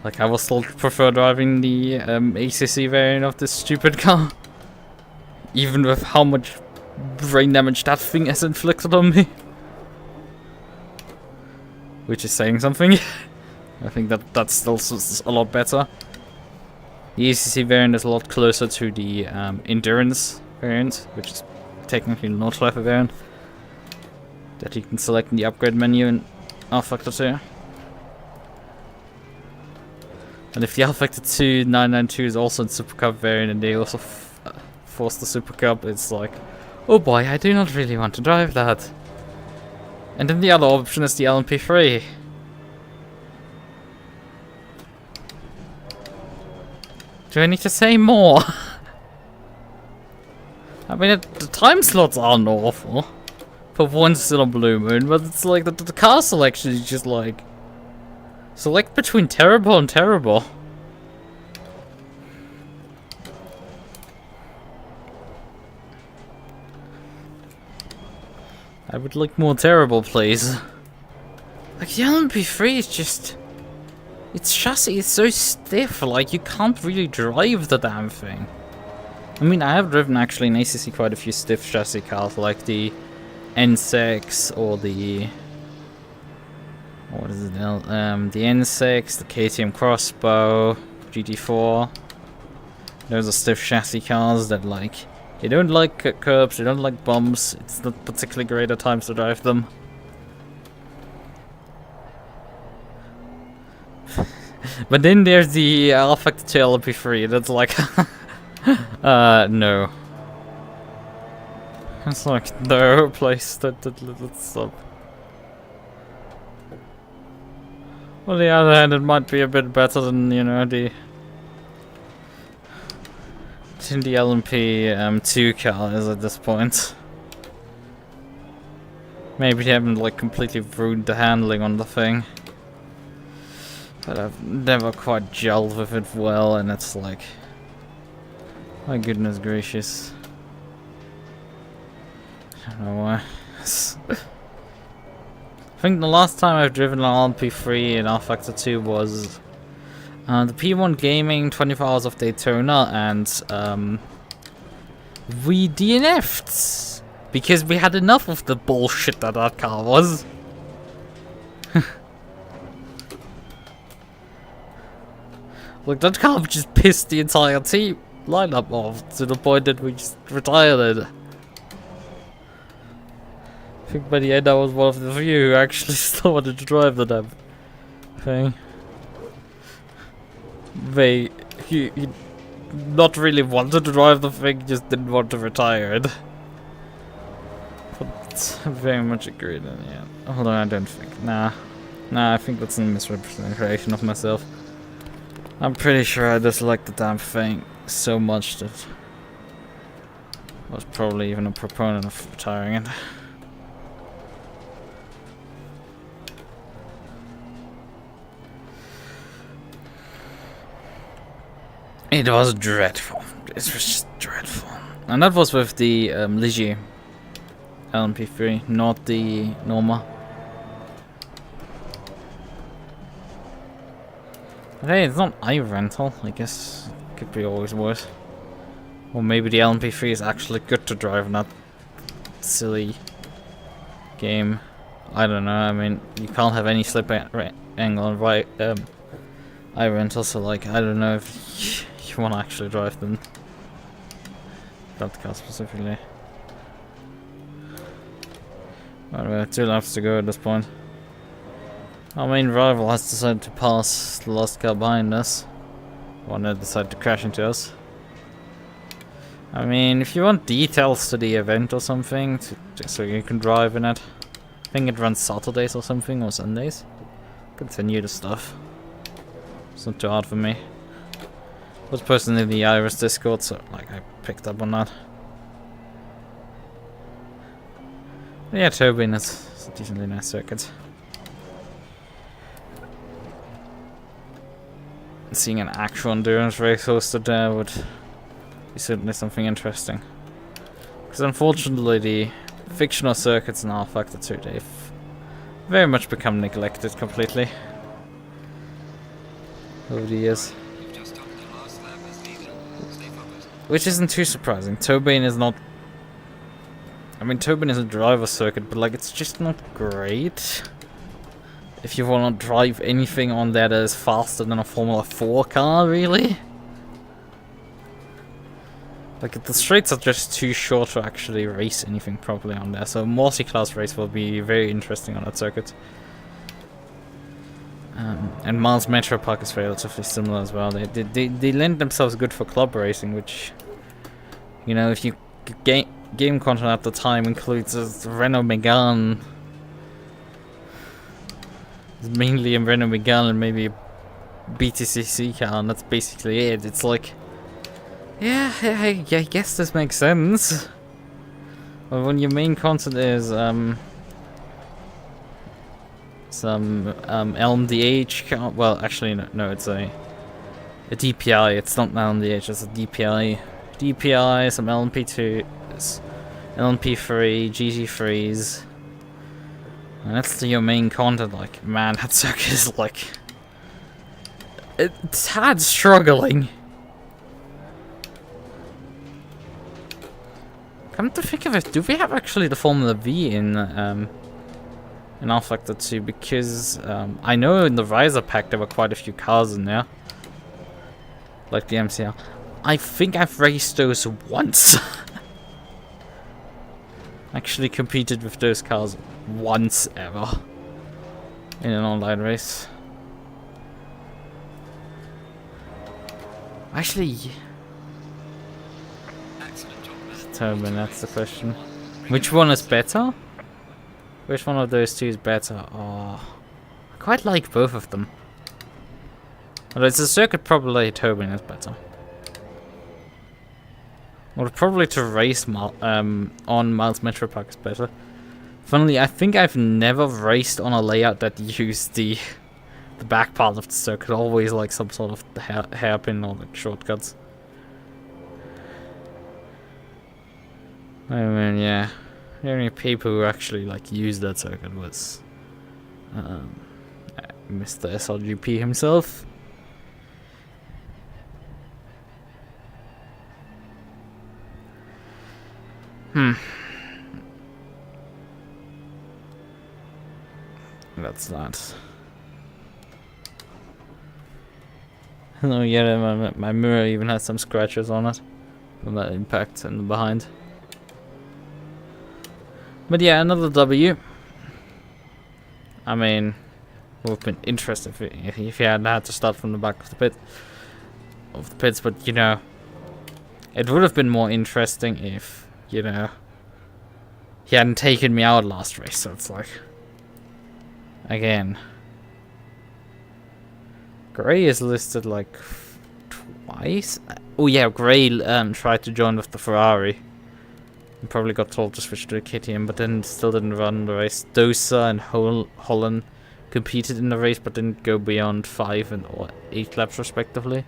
Like, I will still prefer driving the ACC variant of this stupid car. Even with how much brain damage that thing has inflicted on me. Which is saying something. I think that's still a lot better. The ACC variant is a lot closer to the endurance variant, which is technically not like a variant that you can select in the upgrade menu in R-Factor 2. And if the R-Factor 2 992 is also in Super Cup variant, and they also force the Super Cup, it's like, oh boy, I do not really want to drive that. And then the other option is the LMP3. Do I need to say more? I mean, the time slots aren't awful. For once in a blue moon, but it's like the car selection is just like, select between terrible and terrible. I would like more terrible, please. Like, the LMP3 is just, its chassis is so stiff, like you can't really drive the damn thing. I mean, I have driven actually in ACC quite a few stiff chassis cars, like the N6 or the, what is it now? The N6, the KTM Crossbow, GT4. Those are stiff chassis cars that, like, they don't like curbs, they don't like bumps. It's not particularly great at times to drive them. But then there's the R-Factor 2 LMP3. That's like, no. It's like, no, place let's stop. On the other hand, it might be a bit better than, you know, the LMP 2 car is at this point. Maybe they haven't like completely ruined the handling on the thing, but I've never quite gelled with it well, and it's like, my goodness gracious. I don't know why. I think the last time I've driven an LMP3 in R-Factor 2 was the P1 Gaming 24 Hours of Daytona, and we DNF'd because we had enough of the bullshit that car was. Like, that car just pissed the entire team lineup off to the point that we just retired it. I think by the end I was one of the few who actually still wanted to drive the damn thing. He not really wanted to drive the thing, just didn't want to retire it. But I very much agreed on, yeah. Although I don't think, nah, I think that's a misrepresentation of myself. I'm pretty sure I disliked the damn thing so much that I was probably even a proponent of retiring it. It was dreadful. It was just dreadful. And that was with the Ligier LMP3, not the Norma. But hey, it's not iRental. I guess it could be always worse. Or maybe the LMP3 is actually good to drive in that silly game. I don't know. I mean, you can't have any slip angle on right iRental, so like, I don't know if you want to actually drive them. That car specifically. Right, we have 2 laps to go at this point. Our main rival has decided to pass the last car behind us. One that decided to crash into us. I mean, if you want details to the event or something, just so you can drive in it. I think it runs Saturdays or something, or Sundays. Continue the stuff. It's not too hard for me. I was personally in the Iris Discord, so like I picked up on that. But yeah, Tobin is a decently nice circuit. Seeing an actual endurance race hosted there would be certainly something interesting. Because unfortunately the fictional circuits in R-Factor 2, they've very much become neglected completely over the years. Which isn't too surprising. Tobin is not... I mean, Tobin is a driver circuit, but like, it's just not great. If you want to drive anything on there that is faster than a Formula 4 car, really? Like, the straights are just too short to actually race anything properly on there, so a multi-class race will be very interesting on that circuit. And Miles Metro Park is relatively similar as well. They lend themselves good for club racing, which, you know, if you game content at the time includes a Renault Megane, it's mainly a Renault Megane and maybe a BTCC car, and that's basically it. It's like, yeah, I guess this makes sense. But when your main content is some LMDH car, well, actually no, it's a DPI. It's not LMDH, it's a DPI. DPI, some LMP2s, LMP3, GT3s. And that's your main content. Like, man, that circuit is like, it's hard struggling. Come to think of it, do we have actually the Formula V in R-Factor 2? Because I know in the Riser pack there were quite a few cars in there, like the MCL. I think I've raced those once. Actually competed with those cars once ever in an online race. Actually, Tobin, that's the question. Which one is better? Which one of those two is better? Oh, I quite like both of them. Although it's a circuit, probably Tobin is better. Or probably to race on Miles Metro Park is better. Funnily, I think I've never raced on a layout that used the back part of the circuit. Always like some sort of hairpin or like shortcuts. I mean, yeah, the only people who actually like used that circuit was Mr. SRGP himself. That's that. No, yeah, my mirror even has some scratches on it from that impact in the behind. But yeah, another W. I mean, would have been interesting if you hadn't had to start from the back of the pits, but you know, it would have been more interesting if, you know, he hadn't taken me out last race. So it's like, again, Gray is listed like twice. Oh yeah, Gray tried to join with the Ferrari. And probably got told to switch to the KTM, but then still didn't run the race. Dosa and Holland competed in the race, but didn't go beyond 5 and 8 laps respectively.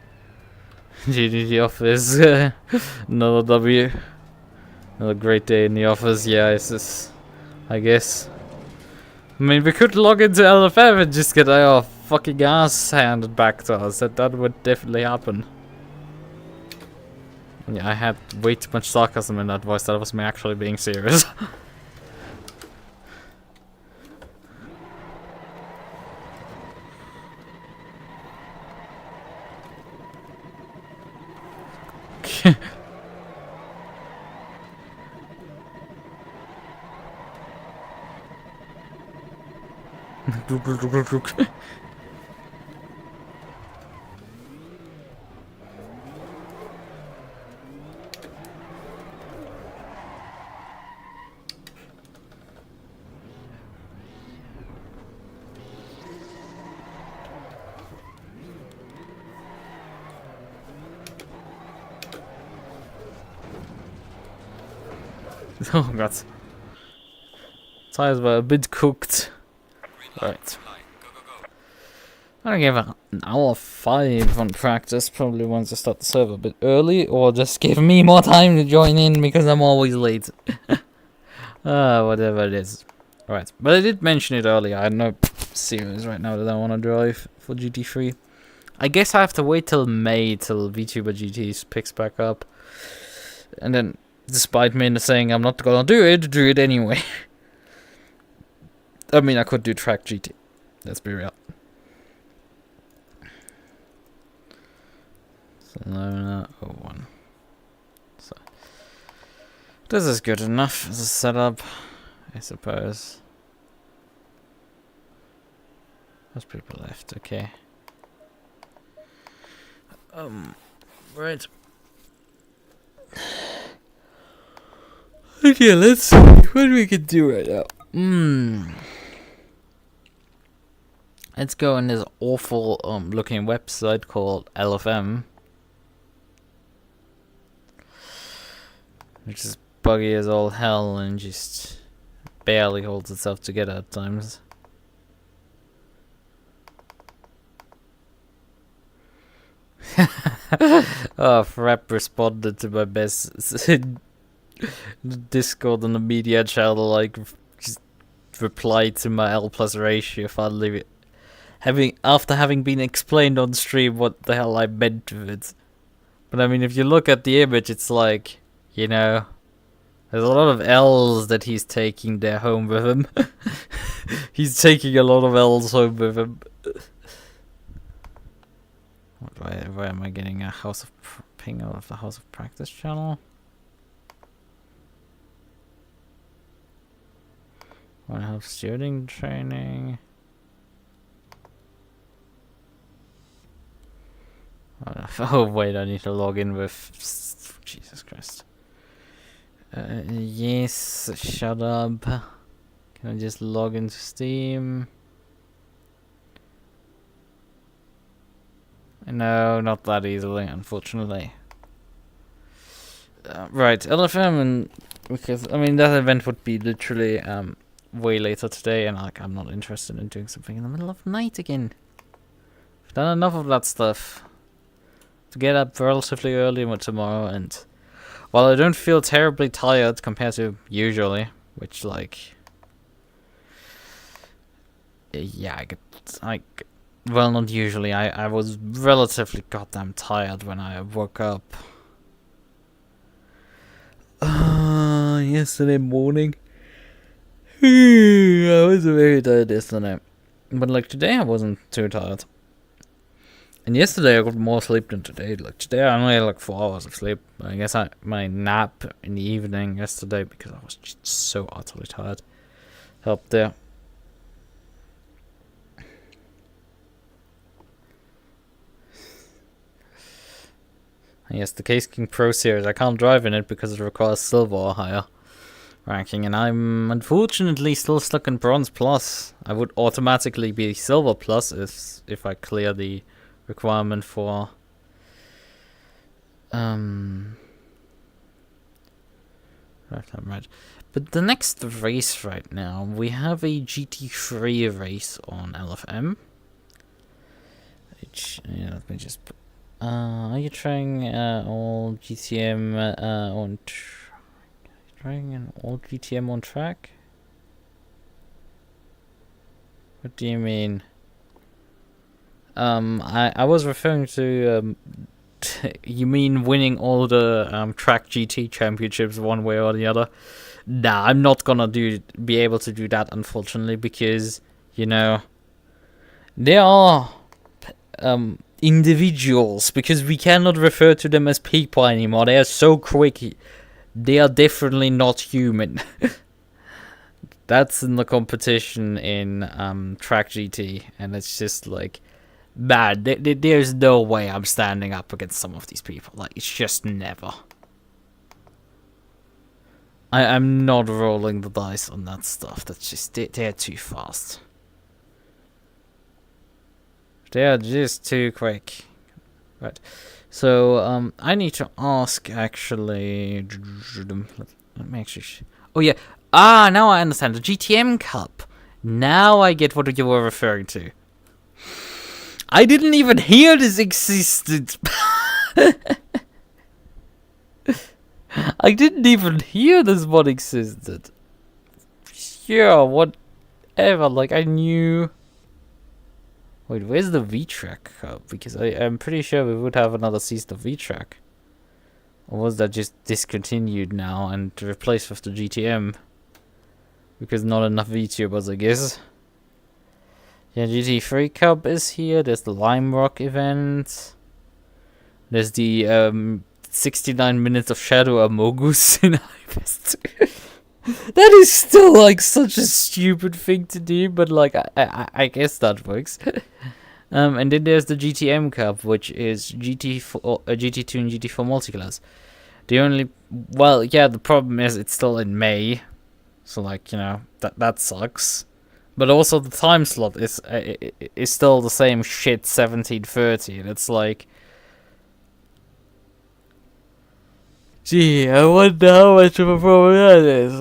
GT office, another W. Another great day in the office. Yeah, it's just, I guess. I mean, we could log into LFM and just get our fucking ass handed back to us. That would definitely happen. Yeah, I had way too much sarcasm in that voice. That was me actually being serious. Oh god. Tires were a bit cooked. Right. I give an hour 5 on practice. Probably wants to start the server a bit early, or just give me more time to join in because I'm always late. Whatever it is. Alright, but I did mention it earlier. I have no series right now that I want to drive for GT3. I guess I have to wait till May till VTuber GTs picks back up. And then, despite me saying I'm not gonna do it anyway. I mean, I could do track GT. Let's be real. Barcelona 01. So this is good enough as a setup, I suppose. There's people left, okay. Right. Okay, let's see what we can do right now. Let's go on this awful looking website called LFM, which is buggy as all hell and just barely holds itself together at times. Oh, Frap responded to my best Discord on the media channel, like, just replied to my L plus ratio finally, after having been explained on stream what the hell I meant with it. But I mean, if you look at the image, it's like, you know, there's a lot of L's that he's taking there home with him. He's taking a lot of L's home with him. Why am I getting a ping out of the House of Practice channel? Want to have steering training? Oh wait, I need to log in with Jesus Christ. Yes, shut up. Can I just log into Steam? No, not that easily, unfortunately. Right, LFM, and because I mean that event would be literally way later today, and like I'm not interested in doing something in the middle of the night again. I've done enough of that stuff to get up relatively early tomorrow, and while I don't feel terribly tired compared to usually, which like, yeah, well, not usually. I was relatively goddamn tired when I woke up. Yesterday morning. I was very tired yesterday. But like today I wasn't too tired. And yesterday I got more sleep than today. Like today I only had like 4 hours of sleep. I guess my nap in the evening yesterday, because I was just so utterly tired, helped there. Yes, the Case King Pro series. I can't drive in it because it requires silver or higher ranking, and I'm unfortunately still stuck in Bronze Plus. I would automatically be Silver Plus if I clear the requirement for lifetime right. But the next race right now, we have a GT3 race on LFM. Which, yeah, let me just. Are you trying all GTM on? Trying an all GTM on track? What do you mean? I was referring to you mean winning all the track GT championships one way or the other? Nah, I'm not gonna be able to do that, unfortunately, because you know there are individuals, because we cannot refer to them as people anymore. They are so quick. They are definitely not human. That's in the competition in Track GT, and it's just like, man, there's no way I'm standing up against some of these people. Like, it's just never. I'm not rolling the dice on that stuff. That's just, they're too fast. They are just too quick. Right. So, I need to ask, actually. Let me actually. Oh, yeah. Ah, now I understand. The GTM Cup. Now I get what you were referring to. I didn't even hear this existed. I didn't even hear this one existed. Yeah, whatever. Like, I knew. Wait, where's the V-Track Cup? Because I'm pretty sure we would have another season of V-Track. Or was that just discontinued now and replaced with the GTM? Because not enough VTubers, I guess. Yeah, GT3 Cup is here. There's the Lime Rock event. There's the 69 minutes of Shadow Amogus in Hypest. That is still like such a stupid thing to do, but like I guess that works. And then there's the GTM Cup, which is GT2 and GT4 multiclass. The only, well, yeah, the problem is it's still in May, so like, you know, that sucks. But also the time slot is still the same shit, 17:30, and it's like, gee, I wonder how much of a problem that is.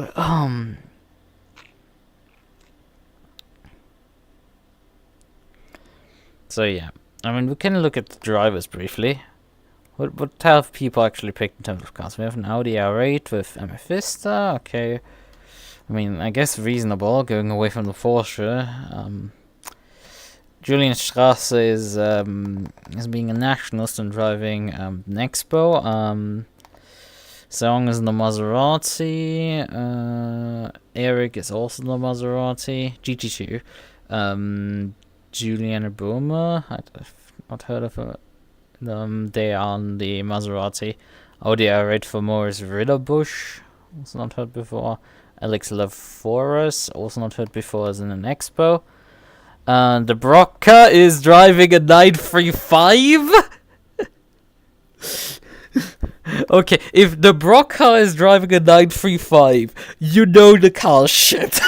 So yeah, I mean, we can look at the drivers briefly. What have people actually picked in terms of cars? We have an Audi R8 with Amethysta, okay. I mean, I guess reasonable, going away from the Porsche. Julian Strasse is being a nationalist and driving an Expo. Song is in the Maserati. Eric is also in the Maserati. GT2. Juliana Boomer, I've not heard of her. They are on the Maserati. Audi R8 for Morris Ritterbusch, also not heard before. Alex Laforas, also not heard before, as in an Expo. The Brocca is driving a 935. Okay, if the Brocca is driving a 935, you know the car's shit.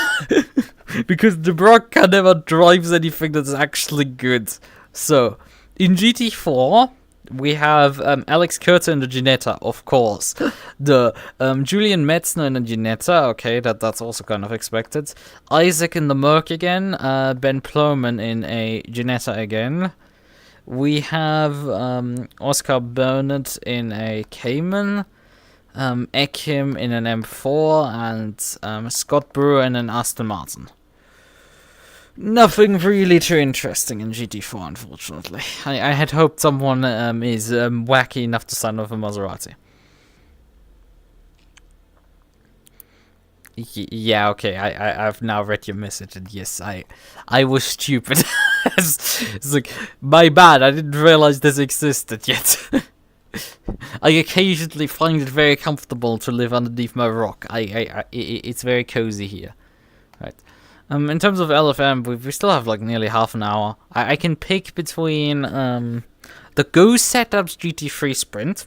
Because the Brocca never drives anything that's actually good. So, in GT4, we have Alex Kurter in the Ginetta, of course. The Julian Metzner in the Ginetta, okay, that's also kind of expected. Isaac in the Merc again. Ben Plowman in a Ginetta again. We have Oscar Burnett in a Cayman. Ekim in an M4. And Scott Brewer in an Aston Martin. Nothing really too interesting in GT4, unfortunately. I had hoped someone is wacky enough to sign off a Maserati. Yeah, okay, I've now read your message, and yes, I was stupid. It's like, my bad, I didn't realize this existed yet. I occasionally find it very comfortable to live underneath my rock. It's very cozy here. Right. In terms of LFM, we still have like nearly half an hour. I can pick between the Go Setups GT3 Sprint.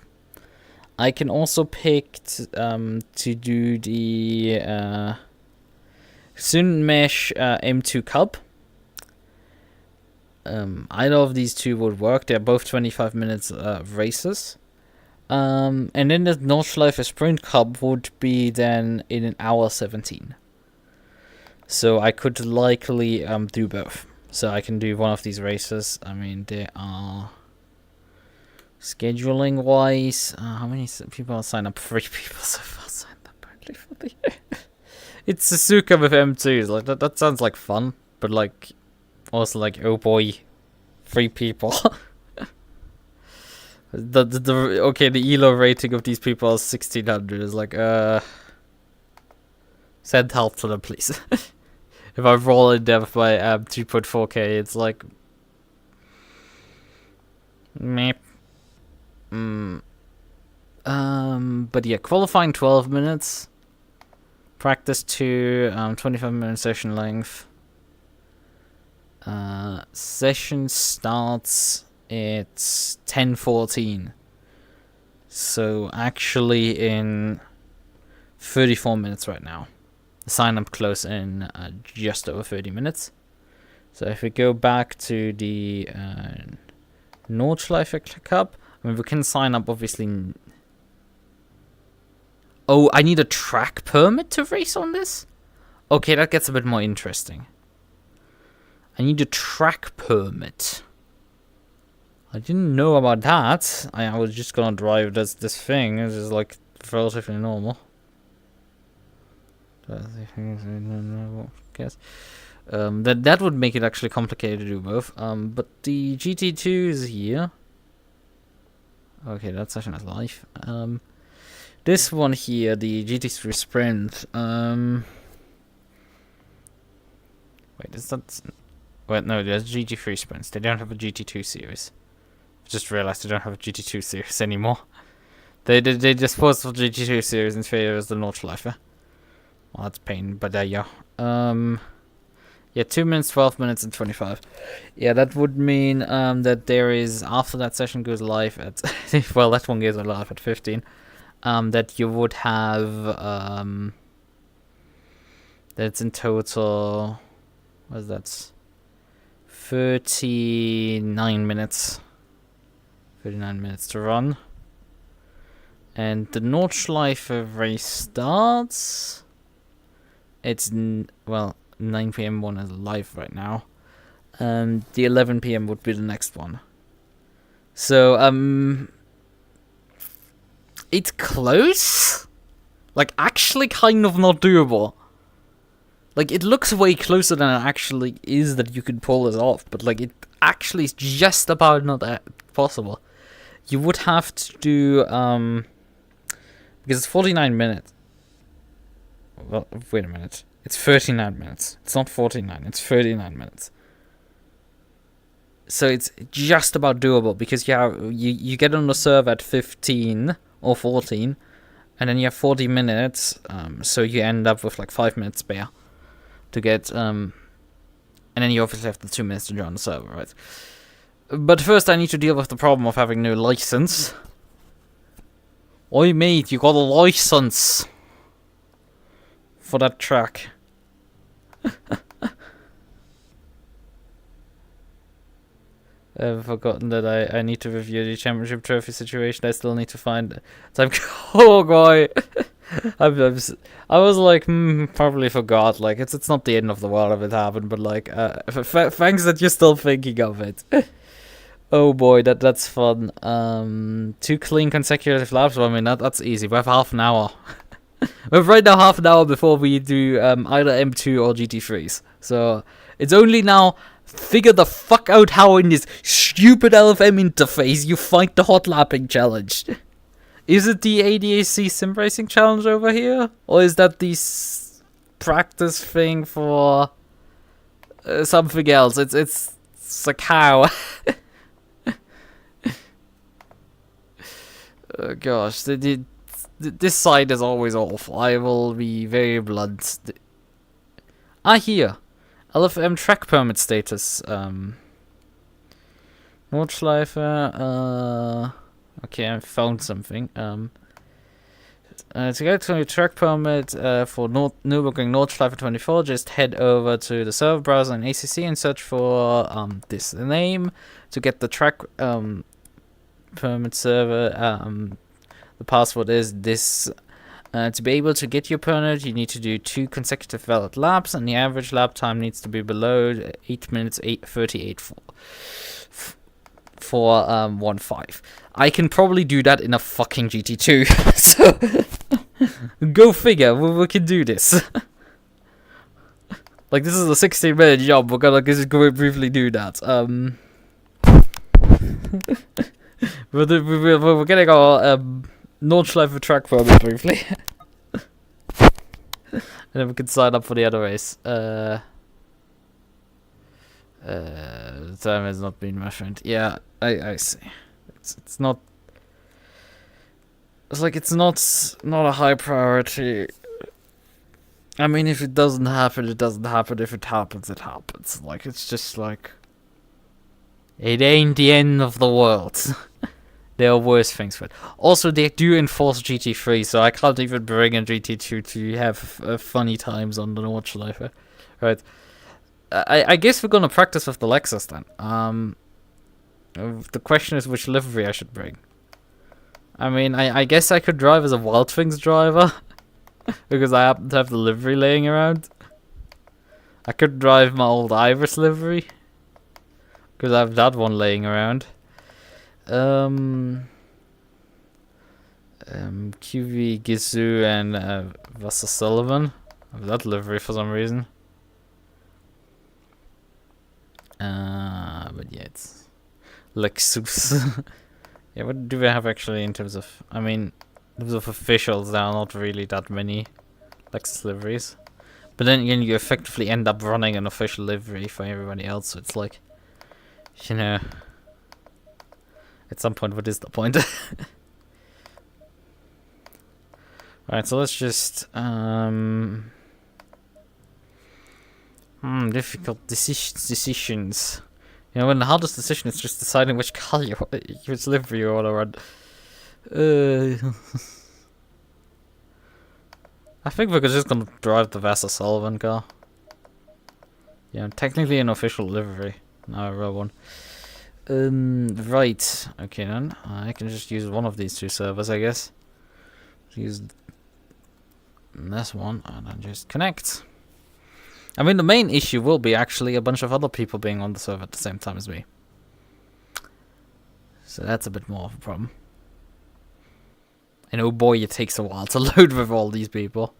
I can also pick to do the SynMesh M2 Cub. Either of these two would work. They're both 25 minutes races. And then the Nordschleife Sprint Cub would be then in an hour 17. So I could likely do both. So I can do one of these races. I mean, they are scheduling wise. How many people signed up? 3 people so far signed up apparently for the year. It's Suzuka with M2s. Like that sounds like fun, but like also like, oh boy, 3 people. Okay, the ELO rating of these people is 1600. Is like send help to them, please. If I roll in there with my 2.4K, it's like meh. But yeah, qualifying 12 minutes. Practice 2, 25-minute session length. Session starts at 10:14. So actually in 34 minutes right now. The sign up close in just over 30 minutes. So if we go back to the Nordschleife Cup, I mean, we can sign up obviously. Oh, I need a track permit to race on this? Okay, that gets a bit more interesting. I need a track permit. I didn't know about that. I was just gonna drive this thing. It's just like relatively normal. Guess. That would make it actually complicated to do both. But the GT2 is here. Okay, that session is live. This one here, the GT3 Sprint. Wait, is that? Wait, no, there's GT3 Sprints. They don't have a GT2 series. I just realized they don't have a GT2 series anymore. They just paused for GT2 series in favor of the Nordschleife. Well, that's pain, but there you go. Yeah, 2 minutes, 12 minutes, and 25. Yeah, that would mean that there is, after that session goes live at, well, that one goes live at 15, that you would have, that's in total, what is that, 39 minutes. 39 minutes to run. And the Nordschleife race starts. It's, well, 9 PM one is live right now. The 11 PM would be the next one. So, it's close. Like, actually kind of not doable. Like, it looks way closer than it actually is that you could pull this off. But, like, it actually is just about not possible. You would have to do, because it's 49 minutes. Well, wait a minute. It's 39 minutes. It's not 49. It's 39 minutes. So it's just about doable because you get on the server at 15 or 14, and then you have 40 minutes. So you end up with like 5 minutes spare to get. And then you obviously have the 2 minutes to join the server, right? But first, I need to deal with the problem of having no license. Oi, mate, you got a license for that track. I've forgotten that I need to review the championship trophy situation. I still need to find time. Oh boy, I was like, probably forgot. Like it's not the end of the world if it happened, but like, thanks that you're still thinking of it. Oh boy, that's fun. 2 clean consecutive laps. Well, I mean that's easy. We have half an hour. We have right now half an hour before we do either M2 or GT3s. So it's only now. Figure the fuck out how in this stupid LFM interface you fight the hot lapping challenge. Is it the ADAC sim racing challenge over here? Or is that the practice thing for something else? It's It's like how? Oh gosh, this side is always awful. I will be very blunt. Here. LFM track permit status. Nordschleife. Okay, I found something. To get to a track permit for Nürburgring Nordschleife 24, just head over to the server browser in ACC and search for this name to get the track permit server. The password is this. To be able to get your permit, you need to do 2 consecutive valid laps, and the average lap time needs to be below 8 minutes 38 for 1.5. I can probably do that in a fucking GT2. So go figure. We can do this. Like, this is a 16-minute job. We're gonna just go briefly do that. We're getting our Nordschleife track permit briefly. And then we can sign up for the other race. The time has not been measured. Yeah, I see. It's not. It's like it's not a high priority. I mean, if it doesn't happen, it doesn't happen. If it happens, it happens. Like, it's just like, it ain't the end of the world. There are worse things for it. Also, they do enforce GT3, so I can't even bring a GT2 to have funny times on the Nordschleife. Right. I guess we're gonna practice with the Lexus then. The question is which livery I should bring. I mean, I guess I could drive as a Wild Things driver. Because I happen to have the livery laying around. I could drive my old Iris livery. Because I have that one laying around. QV Gizu and Wasser Sullivan. I have that livery for some reason. But yeah, it's Lexus. Yeah, what do we have actually in terms of? I mean, in terms of officials, there are not really that many Lexus liveries. But then again, you effectively end up running an official livery for everybody else. So it's like, you know, at some point, what is the point? Right, so let's just difficult decisions. You know, when the hardest decision is just deciding which car which livery you want to run. I think we're just gonna drive the Vasser Sullivan car. Yeah, technically an official livery. Now a real one. Right. Okay then. I can just use one of these 2 servers, I guess. Use this one and then just connect. I mean, the main issue will be actually a bunch of other people being on the server at the same time as me. So that's a bit more of a problem. And oh boy, it takes a while to load with all these people.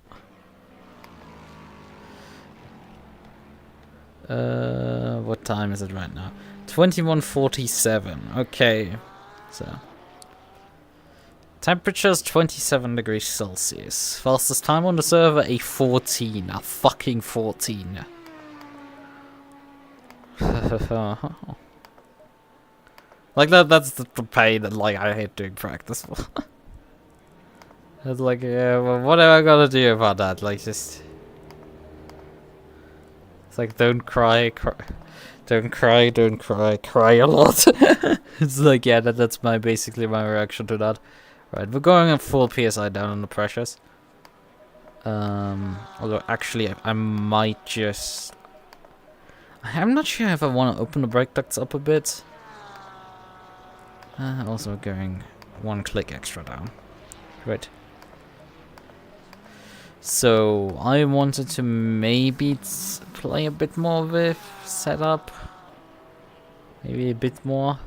What time is it right now? 21:47. Okay. So temperature's 27 degrees Celsius. Fastest time on the server, a 14. A fucking 14. Like that's the pain that like I hate doing practice for. It's like, yeah, well, what am I gonna do about that? Like, just, it's like, don't cry, don't cry a lot. It's like, yeah, that's basically my reaction to that. Right, we're going at full PSI down on the pressures. Although actually I might just, I'm not sure if I want to open the brake ducts up a bit. Also going 1 click extra down. Right. So I wanted to maybe play a bit more with setup. Maybe a bit more.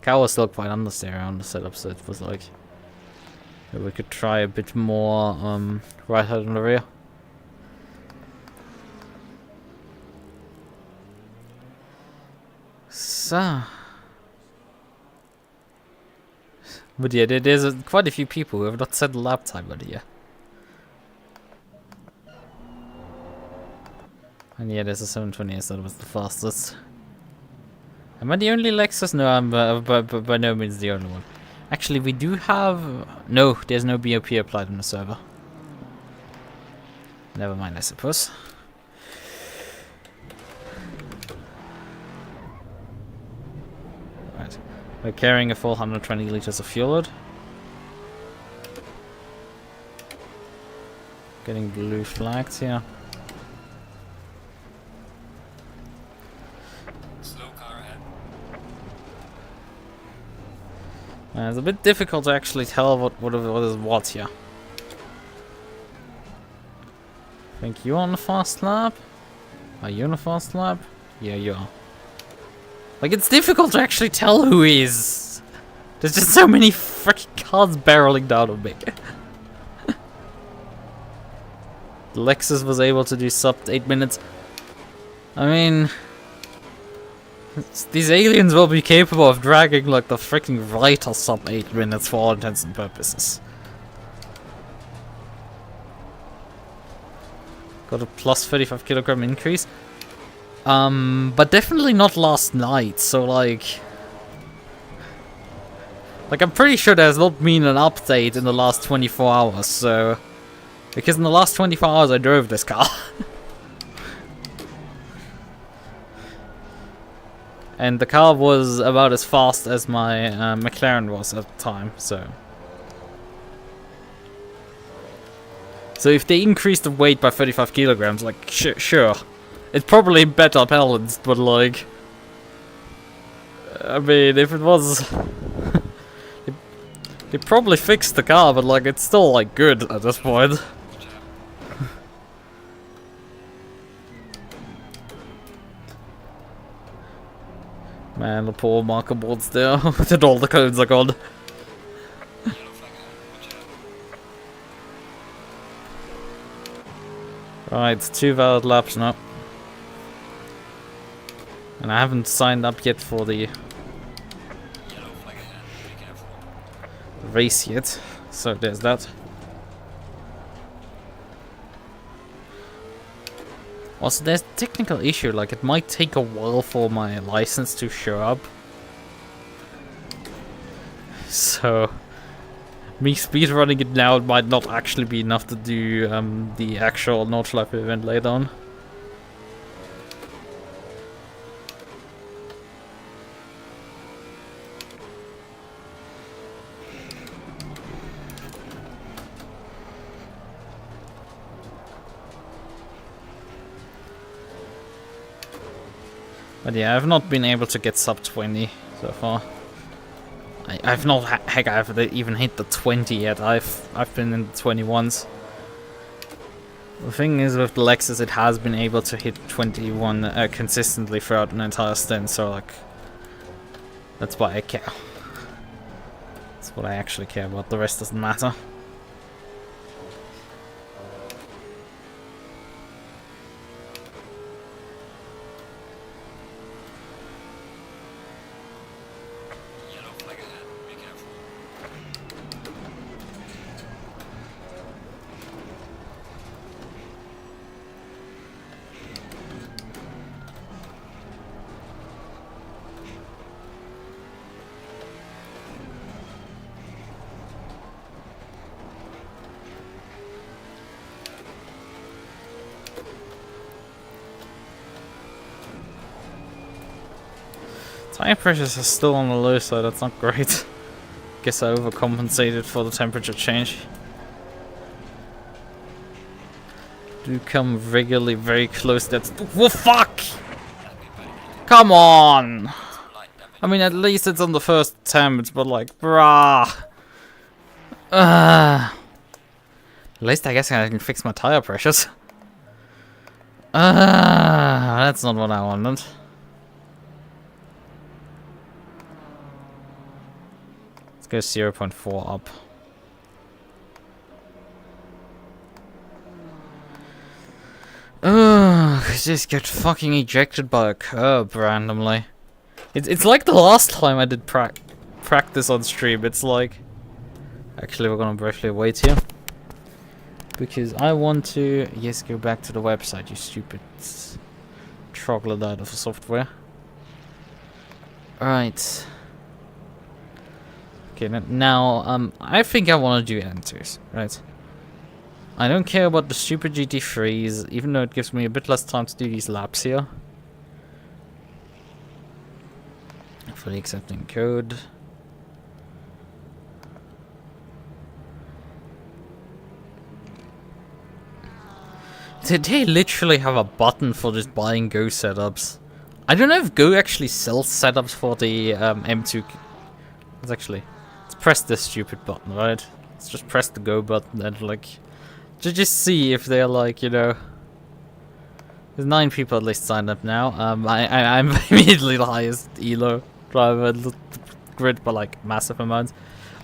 Car was still quite understeer on the setup, so it was like we could try a bit more right out in the rear. So, but yeah, there's quite a few people who have not set the lap time on here. And yeah, there's a 720S that was the fastest. Am I the only Lexus? No, I'm by no means the only one. Actually, we do have... No, there's no BOP applied on the server. Never mind, I suppose. Right. We're carrying a full 120 liters of fuel load. Getting blue flagged here. Slow car ahead. It's a bit difficult to actually tell what is what here. I think you're on the fast lap. Are you on a fast lap? Yeah, you are. Like, it's difficult to actually tell who is. There's just so many freaking cars barreling down on me. The Lexus was able to do sub 8 minutes. I mean, these aliens will be capable of dragging like the freaking right or sub 8 minutes for all intents and purposes. Got a plus 35 kilogram increase. But definitely not last night, so like I'm pretty sure there's not been an update in the last 24 hours, so... Because in the last 24 hours I drove this car. And the car was about as fast as my McLaren was at the time, so... So if they increase the weight by 35 kilograms, like, sure. It's probably better balanced, but like... I mean, if it was... They probably fixed the car, but like, it's still like good at this point. Man, the poor marker boards there, that all the codes are gone. Right, 2 valid laps now. And I haven't signed up yet for the race yet, so there's that. Also, there's a technical issue, like it might take a while for my license to show up. So, me speedrunning it now might not actually be enough to do the actual Nordschleife event later on. But yeah, I've not been able to get sub 20 so far. I've not, heck, I haven't even hit the 20 yet. I've been in the 21s. The thing is with the Lexus, it has been able to hit 21 consistently throughout an entire stint, so like, that's why I care. That's what I actually care about, the rest doesn't matter. Tire pressures are still on the low side, that's not great. Guess I overcompensated for the temperature change. Do come regularly very close, that's... Whoa, fuck! Come on! I mean, at least it's on the first attempt, but like, brah! At least I guess I can fix my tire pressures. That's not what I wanted. Go 0.4 up. I just get fucking ejected by a curb randomly. It's like the last time I did practice on stream. It's like... Actually, we're gonna briefly wait here. Because I want to... Yes, go back to the website, you stupid troglodyte of a software. Right. Okay, now, I think I want to do enters, right? I don't care about the stupid GT3s, even though it gives me a bit less time to do these laps here. Fully accepting code. Did they literally have a button for just buying Go setups? I don't know if Go actually sells setups for the M2. Let's press this stupid button, right? Let's just press the Go button and like, just see if they're like, you know. There's 9 people at least signed up now. I'm immediately the highest ELO driver in the grid by like massive amounts.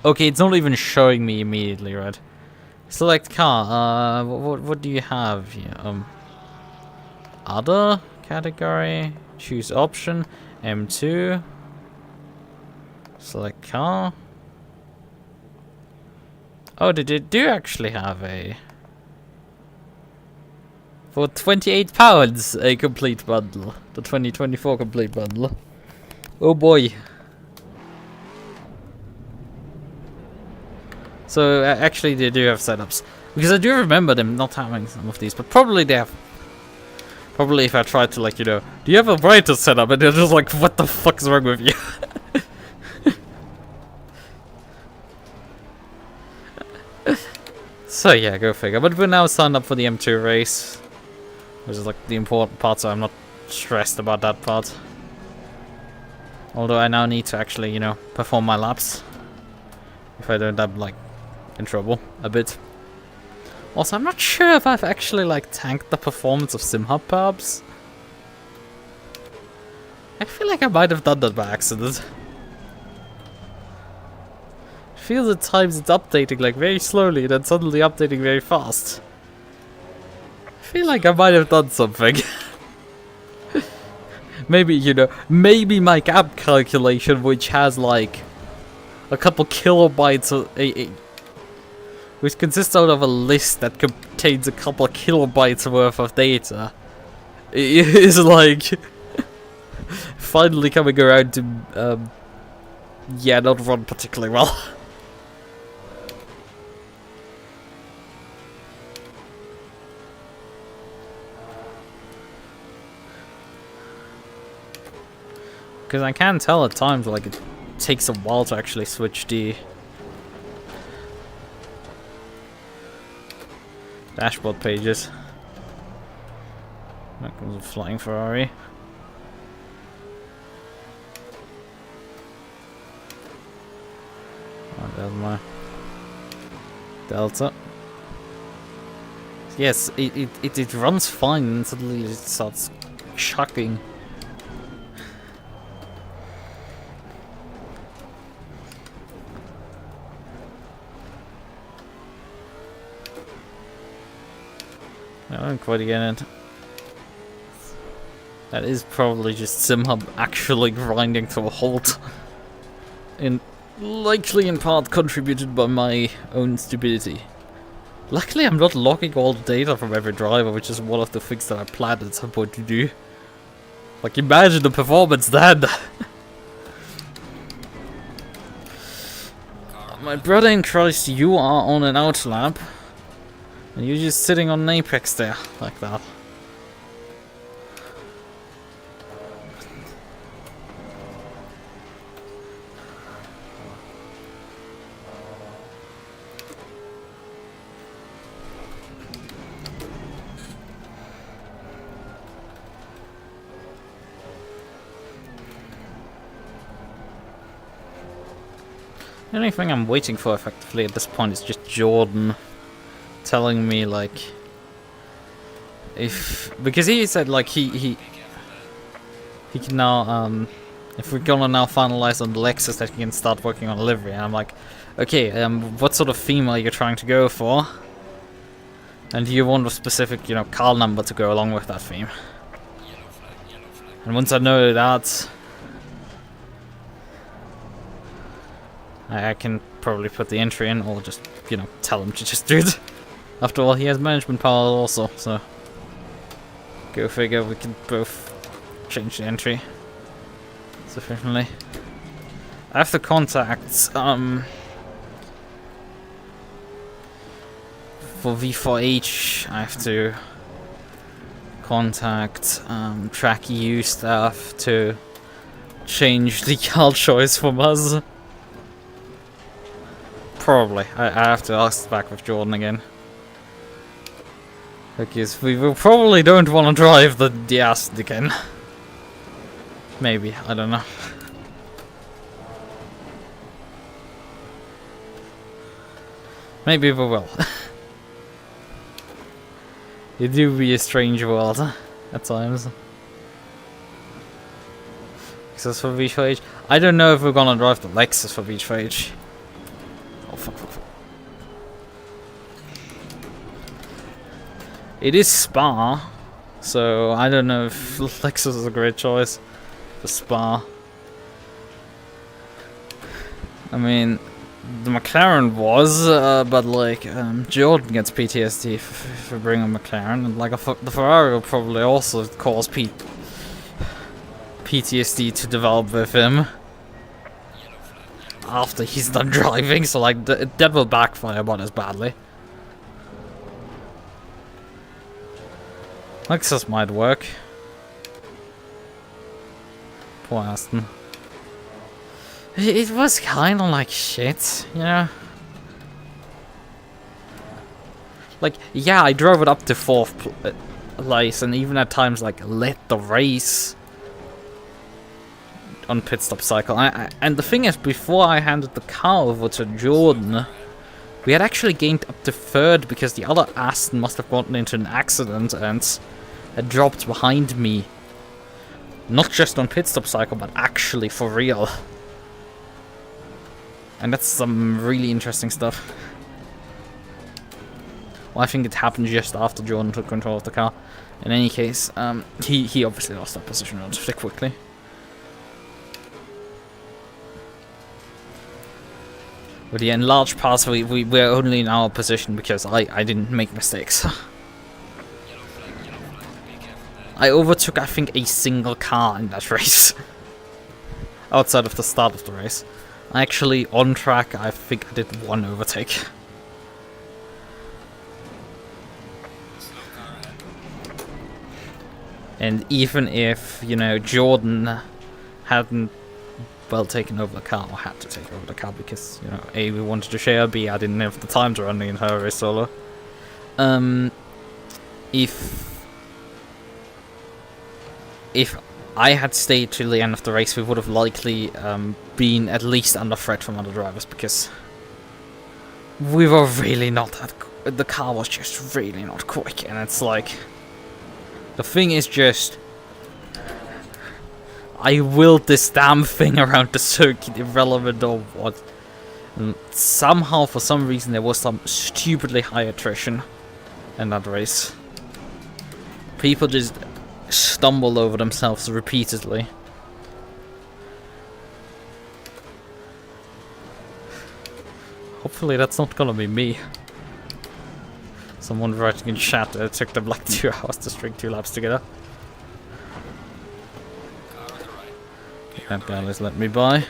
Okay, it's not even showing me immediately, right? Select car. What do you have here? Other category. Choose option. M2. Select car. Oh, they do actually have a. For £28, a complete bundle. The 2024 complete bundle. Oh boy. So actually they do have setups. Because I do remember them not having some of these, but probably they have. Probably if I tried to like, you know, do you have a writer setup? And they're just like, what the fuck's wrong with you? So yeah, go figure. But we're now signed up for the M2 race. Which is like the important part, so I'm not stressed about that part. Although I now need to actually, you know, perform my laps. If I don't, I'm like in trouble a bit. Also, I'm not sure if I've actually like tanked the performance of SimHub perhaps. I feel like I might have done that by accident. It feels at times it's updating like very slowly and then suddenly updating very fast. I feel like I might have done something. Maybe, you know, maybe my gap calculation, which has like a couple kilobytes of which consists out of a list that contains a couple kilobytes worth of data, is like finally coming around to yeah, not run particularly well. Because I can tell at times like it takes a while to actually switch the dashboard pages. That comes a flying Ferrari. Oh, there's my Delta. Yes, it runs fine and suddenly it starts chucking. I don't quite get it. That is probably just SimHub actually grinding to a halt. And likely in part contributed by my own stupidity. Luckily I'm not logging all the data from every driver, which is one of the things that I planned at some point to do. Like imagine the performance then! My brother in Christ, you are on an out lap. And you're just sitting on an apex there, like that. The only thing I'm waiting for effectively at this point is just Jordan telling me like if, because he said like he can now if we're gonna now finalize on the Lexus that he can start working on livery, and I'm like, okay, what sort of theme are you trying to go for, and do you want a specific, you know, car number to go along with that theme? And once I know that, I can probably put the entry in, or just, you know, tell him to just do it. After all, he has management power also, so go figure, we can both change the entry. sufficiently. I have to contact for V4H. I have to contact track EU staff to change the car choice from us. Probably. I have to ask back with Jordan again. Because we will probably don't want to drive the Aston again. Maybe, I don't know. Maybe we will. It do be a strange world at times. Lexus for V4H. I don't know if we're gonna drive the Lexus for V4H. Oh fuck. It is Spa, so I don't know if Lexus is a great choice for Spa. I mean, the McLaren was, but like, Jordan gets PTSD for bringing a McLaren, and like the Ferrari will probably also cause PTSD to develop with him after he's done driving, so like that will backfire about as badly. Lexus might work. Poor Aston. It was kind of like shit, you know? Like, yeah, I drove it up to 4th place and even at times, like, led the race on pit stop cycle. And the thing is, before I handed the car over to Jordan, we had actually gained up to 3rd because the other Aston must have gotten into an accident and had dropped behind me. Not just on pit stop cycle, but actually for real. And that's some really interesting stuff. Well, I think it happened just after Jordan took control of the car. In any case, he obviously lost that position relatively quickly. But yeah, in large parts we're only in our position because I didn't make mistakes. I overtook, I think, a single car in that race. Outside of the start of the race. Actually, on track, I think I did 1 overtake. And even if, you know, Jordan hadn't, well, taken over the car, or had to take over the car because, you know, A, we wanted to share, B, I didn't have the time to run the entire race solo. If I had stayed till the end of the race, we would have likely been at least under threat from other drivers, because we were really not that... The car was just really not quick, and it's like... The thing is just... I willed this damn thing around the circuit, irrelevant or what. And somehow, for some reason, there was some stupidly high attrition in that race. People just stumbled over themselves repeatedly. Hopefully that's not gonna be me. Someone writing in chat that it took them like 2 hours to string 2 laps together. That guy has let me by.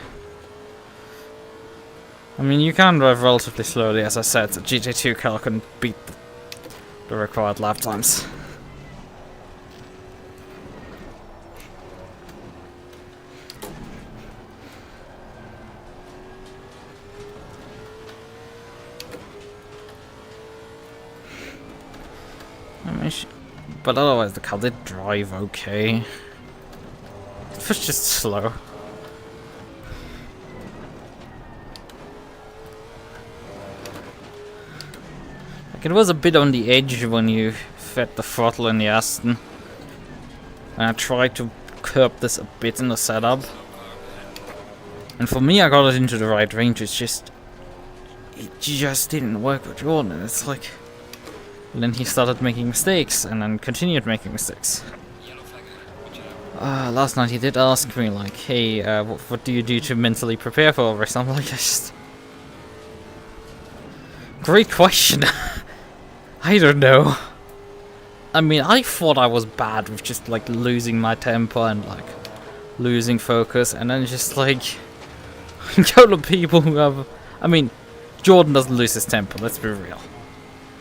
I mean, you can drive relatively slowly, as I said. The GT2 car can beat the required lap times. But otherwise the car did drive okay. It was just slow. Like, it was a bit on the edge when you fed the throttle in the Aston. And I tried to curb this a bit in the setup. And for me, I got it into the right range. It just didn't work with Jordan. It's like... And then he started making mistakes, and then continued making mistakes. Last night he did ask me, like, hey, what do you do to mentally prepare for a race? I'm like, great question. I don't know. I mean, I thought I was bad with just, like, losing my temper and, like, losing focus, and then just like a couple of people who have. I mean, Jordan doesn't lose his temper. Let's be real.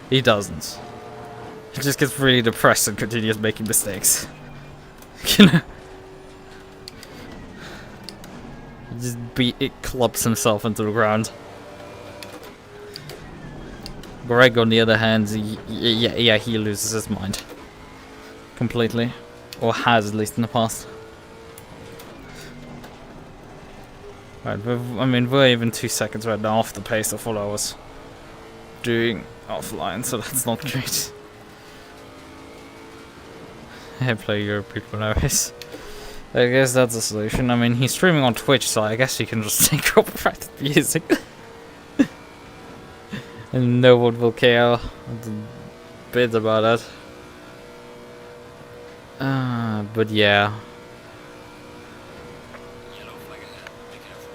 He doesn't. He just gets really depressed and continues making mistakes. You know. It clubs himself into the ground. Greg, on the other hand, he loses his mind completely, or has at least in the past. Right, I mean, we're even 2 seconds right now off the pace of what I was doing offline, so that's not great. I play your people nowadays. I guess that's the solution. I mean, he's streaming on Twitch, so I guess he can just take copyrighted music. And no one will care a bit about it. But yeah. Yellow flag ahead. Be careful.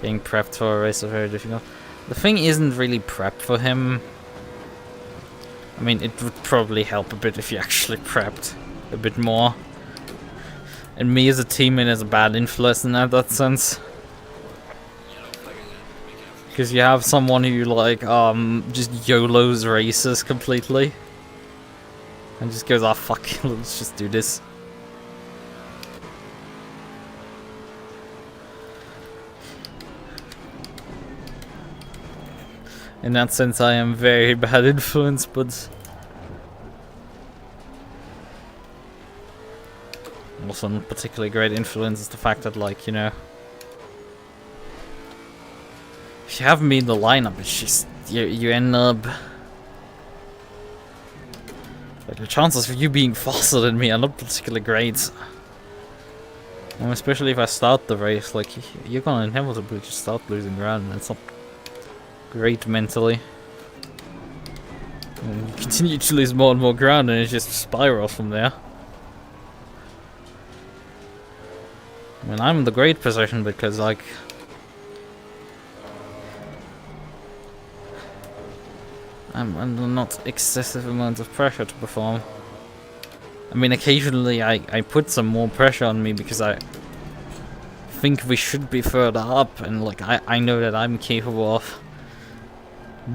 Being prepped for a race is very difficult. The thing isn't really prep for him. I mean, it would probably help a bit if you actually prepped a bit more. And me as a teammate is a bad influence in that sense. Because you have someone who like just YOLOs races completely. And just goes, ah, fuck, let's just do this. In that sense, I am very bad influence, but also not particularly great influence is the fact that, like, you know, if you have me in the lineup, it's just you end up like the chances of you being faster than me are not particularly great. And especially if I start the race, like you're gonna inevitably just start losing ground, and that's not great mentally. And you continue to lose more and more ground, and it just spirals from there. I mean, I'm in the great position because, like, I'm under not excessive amounts of pressure to perform. I mean, occasionally I put some more pressure on me because I think we should be further up, and like I know that I'm capable of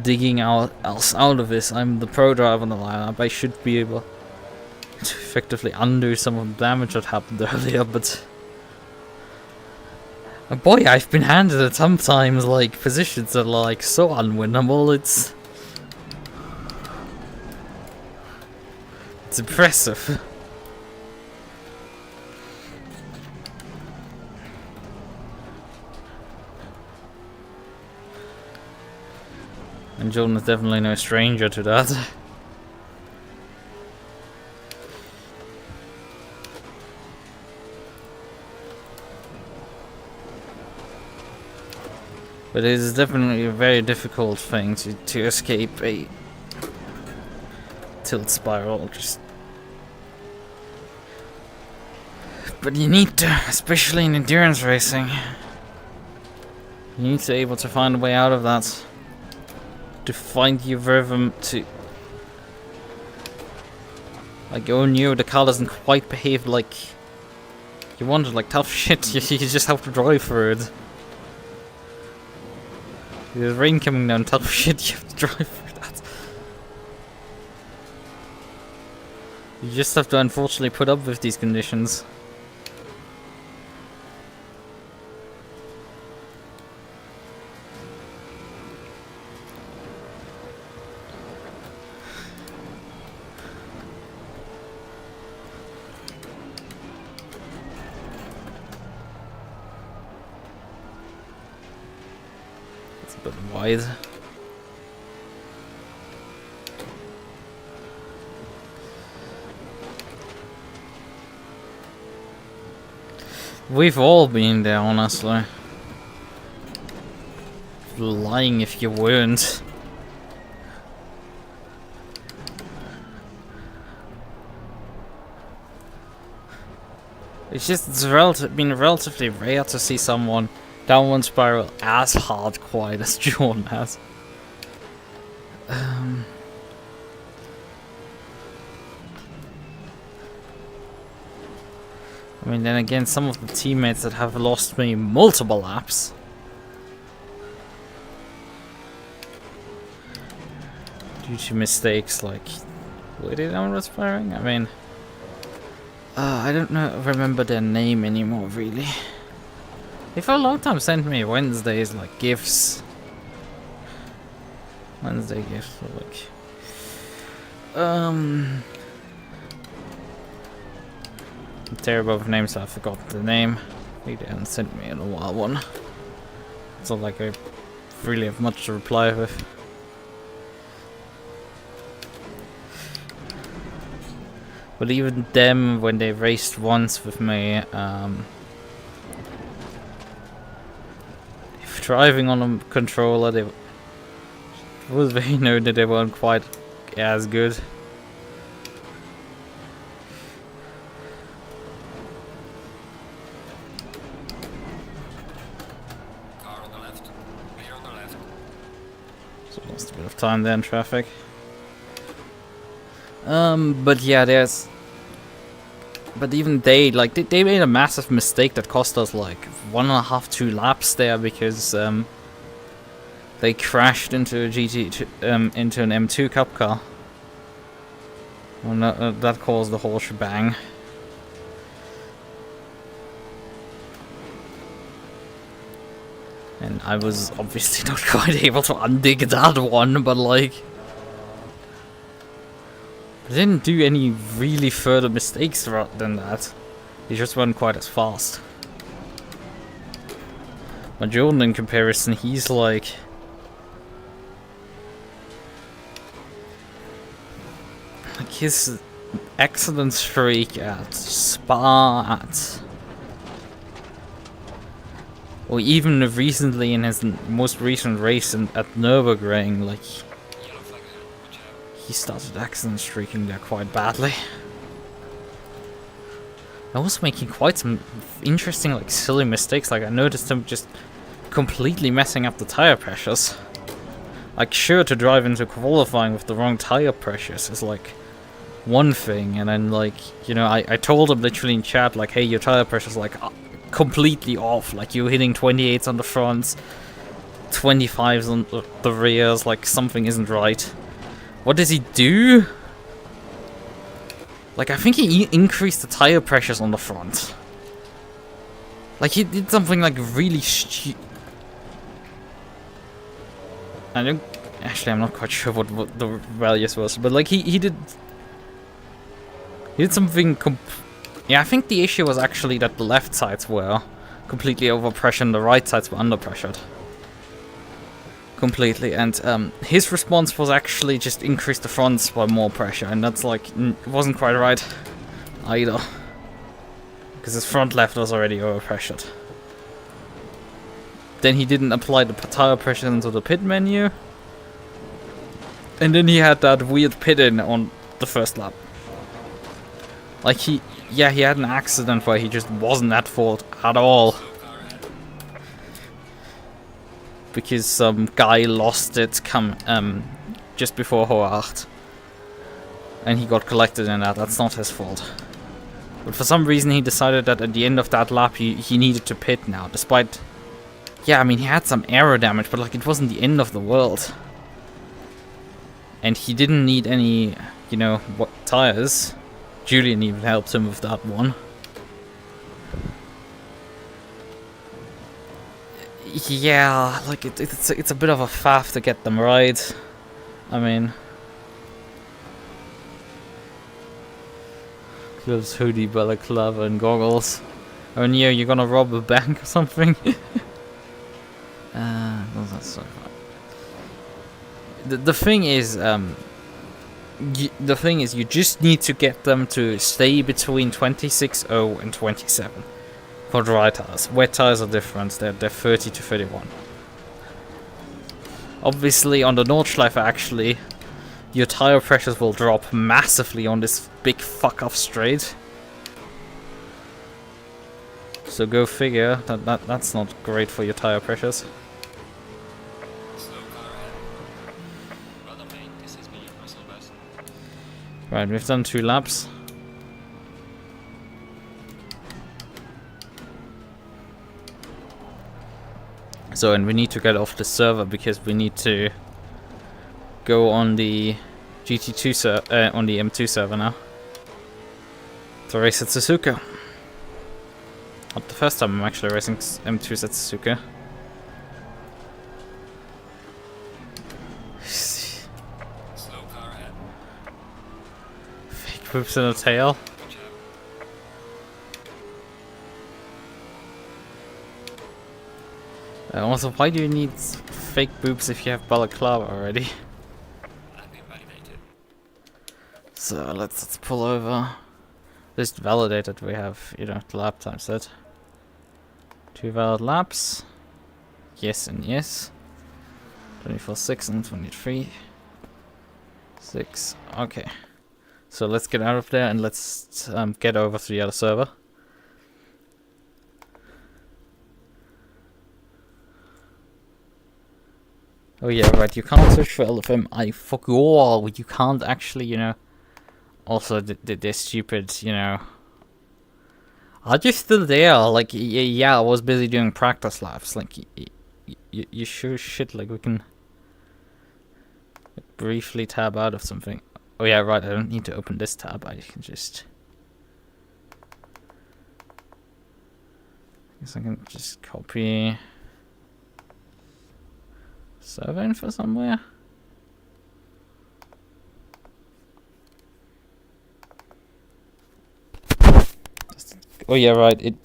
digging us out of this. I'm the pro driver in the lineup. I should be able to effectively undo some of the damage that happened earlier, but boy, I've been handed at sometimes like positions that are like so unwinnable. It's impressive. And Jordan is definitely no stranger to that. But it is definitely a very difficult thing to escape a tilt spiral. But you need to, especially in endurance racing, you need to be able to find a way out of that. To find your rhythm, to like, oh no, the car doesn't quite behave like you wanted, like tough shit. You just have to drive through it. There's rain coming down, tough shit, you have to drive through that. You just have to unfortunately put up with these conditions. But wide. We've all been there, honestly. Lying if you weren't. It's been relatively rare to see someone downward spiral as hard quite as Jordan has. I mean, then again, some of the teammates that have lost me multiple laps. Due to mistakes like... Were they not respiring? I mean... I don't remember their name anymore, really. They for a long time sent me Wednesdays, like, gifts. Wednesday gifts, like... I'm terrible with names, so I forgot the name. They haven't sent me in a while one. It's not like I really have much to reply with. But even them, when they raced once with me, driving on a controller, it was very known that they weren't quite as good. Car on the left. Clear on the left. So lost a bit of time there in traffic. But yeah, there's... But even they made a massive mistake that cost us like 1.5, 2 laps there because they crashed into a GT2, into an M2 Cup car. And that caused the whole shebang. And I was obviously not quite able to undig that one, but like... I didn't do any really further mistakes than that. He just weren't quite as fast. But Jordan, in comparison, he's like... his excellent streak at Spa, or even recently in his most recent race at Nürburgring, like... He started accident streaking there quite badly. I was making quite some interesting, like, silly mistakes. Like, I noticed him just completely messing up the tire pressures. Like, sure, to drive into qualifying with the wrong tire pressures is, like, one thing. And then, like, you know, I told him literally in chat, like, hey, your tire pressure's, like, completely off. Like, you're hitting 28s on the fronts, 25s on the rears. Like, something isn't right. What does he do? Like, I think he increased the tire pressures on the front. Like, he did something, like, really I don't... Actually, I'm not quite sure what the values was. But, like, he did... He did something... Yeah, I think the issue was actually that the left sides were completely overpressured and the right sides were underpressured. Completely, and his response was actually just increase the fronts by more pressure, and that's like wasn't quite right either, because his front left was already overpressured. Then he didn't apply the tire pressure into the pit menu, and then he had that weird pit in on the first lap. Like he had an accident where he just wasn't at fault at all. Because some guy lost it just before Hoart. And he got collected in that. That's not his fault. But for some reason he decided that at the end of that lap he needed to pit now. Despite... Yeah, I mean, he had some aero damage, but like it wasn't the end of the world. And he didn't need any, you know, tires. Julian even helped him with that one. Yeah, like it's a bit of a faff to get them right. I mean, gloves, hoodie, balaclava, and goggles. Oh, Neo, you're gonna rob a bank or something? Well, that's so fun. The thing is, you just need to get them to stay between 26.0 and 27. For dry tires. Wet tires are different, they're 30 to 31. Obviously on the Nordschleife actually, your tire pressures will drop massively on this big fuck off straight. So go figure, that's not great for your tire pressures. Right, we've done 2 laps. So, and we need to get off the server because we need to go on the GT2 on the M2 server now to race at Suzuka. Not the first time I'm actually racing M2s at Suzuka. Slow car ahead. Fake poops in the tail. Watch out. Also, why do you need fake boobs if you have balaclava already? I've been validated. So let's pull over. Just validate that we have, you know, the lap time set. 2 valid laps. Yes and yes. 24.6 and 23.6. Okay. So let's get out of there and let's get over to the other server. Oh yeah, right, you can't search for LFM. I forgot. You can't actually, you know... Also, the stupid, you know... Are you still there? Like, yeah, I was busy doing practice laps. Like, you sure shit, like, we can... briefly tab out of something. Oh yeah, right, I don't need to open this tab. I can just... I guess I can just copy... server info somewhere. Oh yeah, right. It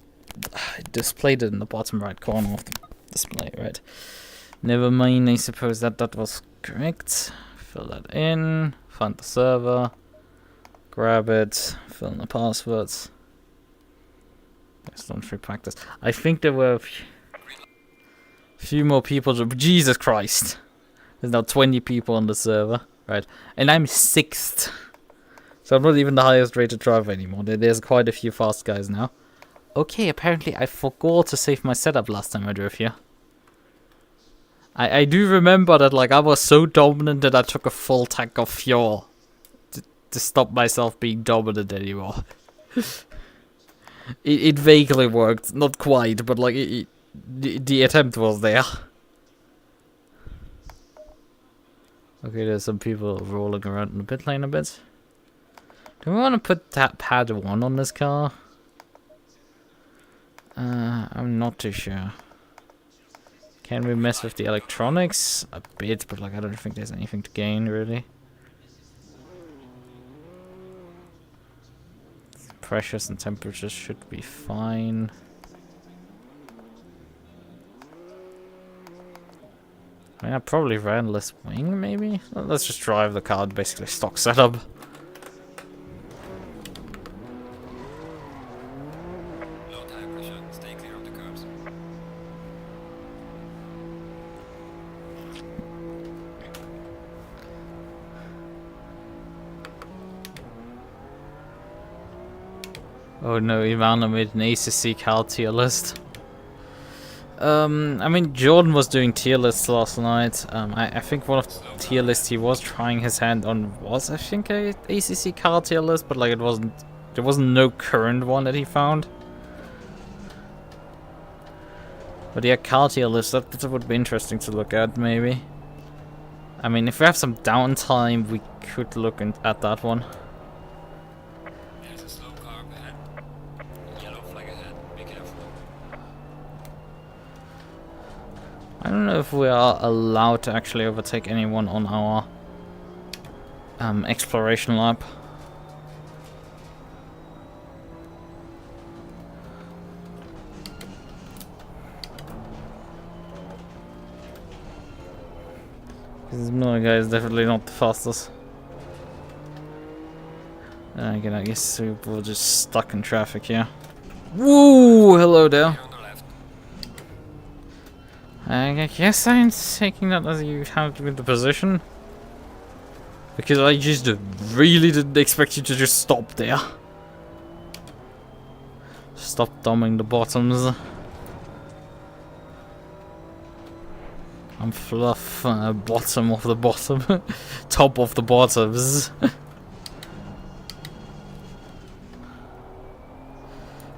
displayed it in the bottom right corner of the display, right? Never mind. I suppose that was correct. Fill that in. Find the server. Grab it. Fill in the passwords. Just don't free practice. I think there were a few more people. Jesus Christ! There's now 20 people on the server, right? And I'm 6th. So I'm not even the highest rated driver anymore. There's quite a few fast guys now. Okay, apparently I forgot to save my setup last time I drove here. I do remember that, like, I was so dominant that I took a full tank of fuel to stop myself being dominant anymore. it vaguely worked, not quite, but like the attempt was there. Okay, there's some people rolling around in the pit lane a bit. Do we want to put that pad 1 on this car? I'm not too sure. Can we mess with the electronics? A bit, but like I don't think there's anything to gain really. Pressures and temperatures should be fine. I mean, I probably ran less wing, maybe? Let's just drive the car, basically stock setup. Low tire pressure. Stay clear of the curbs. Oh no, Ivana made an ACC Cal tier list. I mean, Jordan was doing tier lists last night. I think one of the tier lists he was trying his hand on was, I think, a ACC car tier list, but like it wasn't, there wasn't no current one that he found. But yeah, car tier list, that would be interesting to look at, maybe. I mean, if we have some downtime, we could look at that one. There's a slow car up ahead. Yellow flag ahead. Be careful. I don't know if we are allowed to actually overtake anyone on our exploration lap. This Miller guy is definitely not the fastest. Again, I guess we're just stuck in traffic here. Woo! Hello there. Here on the left. I guess I'm taking that as you have with the position. Because I just really didn't expect you to just stop there. Stop dumbing the bottoms. I'm fluff, bottom of the bottom. Top of the bottoms.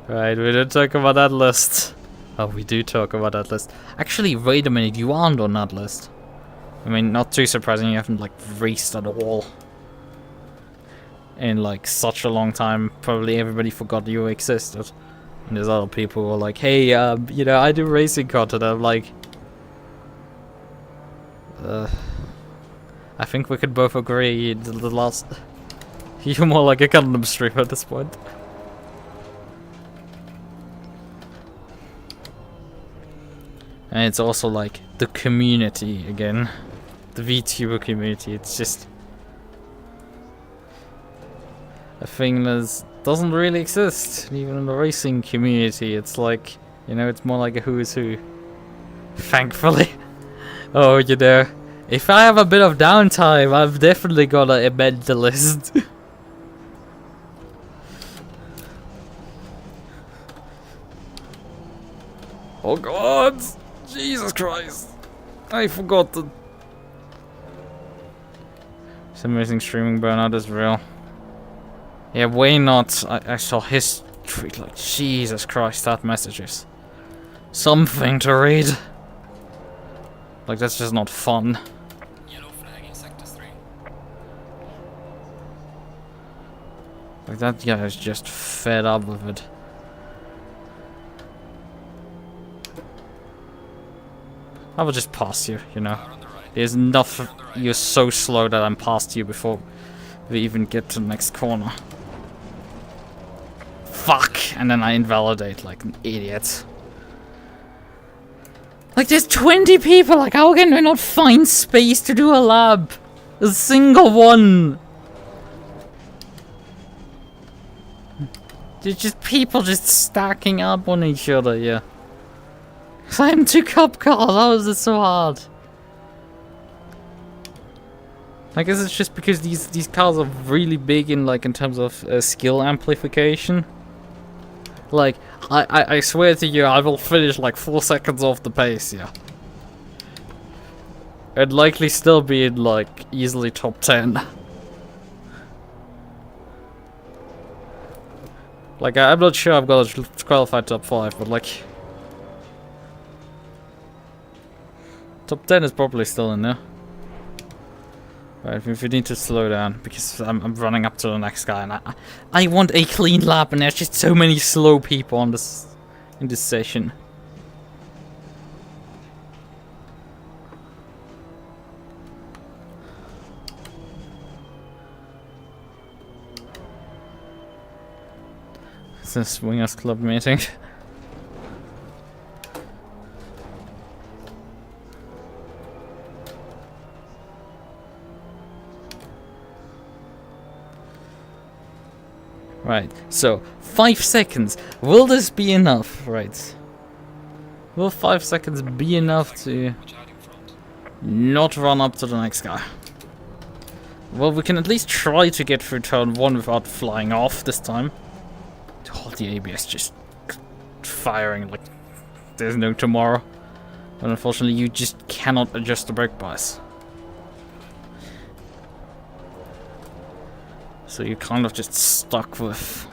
Right, we didn't talk about that list. Oh, we do talk about that list. Actually, wait a minute, you aren't on that list. I mean, not too surprising, you haven't, like, raced at all. In, like, such a long time. Probably everybody forgot you existed. And there's other people who are like, hey, you know, I do racing content. I'm like... I think we could both agree the last... You're more like a Gundam streamer at this point. And it's also like the community again. The VTuber community. It's just a thing that doesn't really exist. Even in the racing community, it's like, you know, it's more like a who is who. Thankfully. Oh, you know, if I have a bit of downtime, I've definitely got to amend the list. Oh god! Jesus Christ! I forgot that. It's amazing streaming burnout is real. Yeah, way not. I saw history, like, Jesus Christ, that messages. Something to read. Like, that's just not fun. Yellow flag in sector 3. Like, that guy is just fed up with it. I will just pass you, you know. Car on the right. There's nothing. You're so slow that I'm past you before we even get to the next corner. Fuck! And then I invalidate like an idiot. Like, there's 20 people! Like, how can we not find space to do a lab? A single one! There's just people just stacking up on each other, yeah. I'm 2 cup cars, how is it so hard? I guess it's just because these cars are really big in, like, in terms of skill amplification. Like, I swear to you, I will finish like 4 seconds off the pace, yeah. I'd likely still be in, like, easily top 10. Like, I'm not sure I've got a qualified top 5, but like... Top 10 is probably still in there. Right, we need to slow down, because I'm running up to the next guy, and I want a clean lap, and there's just so many slow people on this... in this session. It's a swingers club meeting. Right, so 5 seconds. Will this be enough? Right. Will 5 seconds be enough to not run up to the next guy? Well, we can at least try to get through turn 1 without flying off this time. Oh, the ABS just firing like there's no tomorrow. But unfortunately, you just cannot adjust the brake bias. So you're kind of just stuck with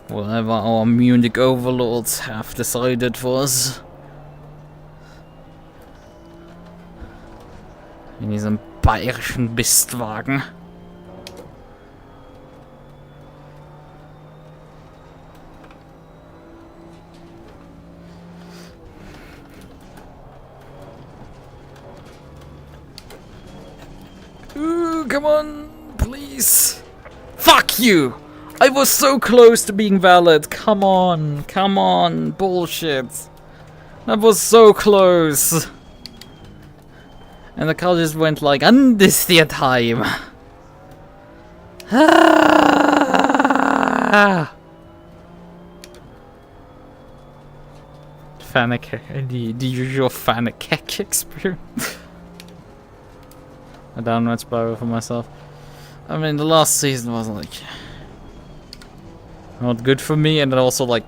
whatever our Munich overlords have decided for us. In diesem bayerischen Bistwagen. Ooh, come on, please. Fuck you! I was so close to being valid. Come on, bullshit. That was so close. And the car just went like, and this the time. Fanic, the usual Fanic experience. A downward spiral for myself. I mean, the last season was like not good for me, and then also like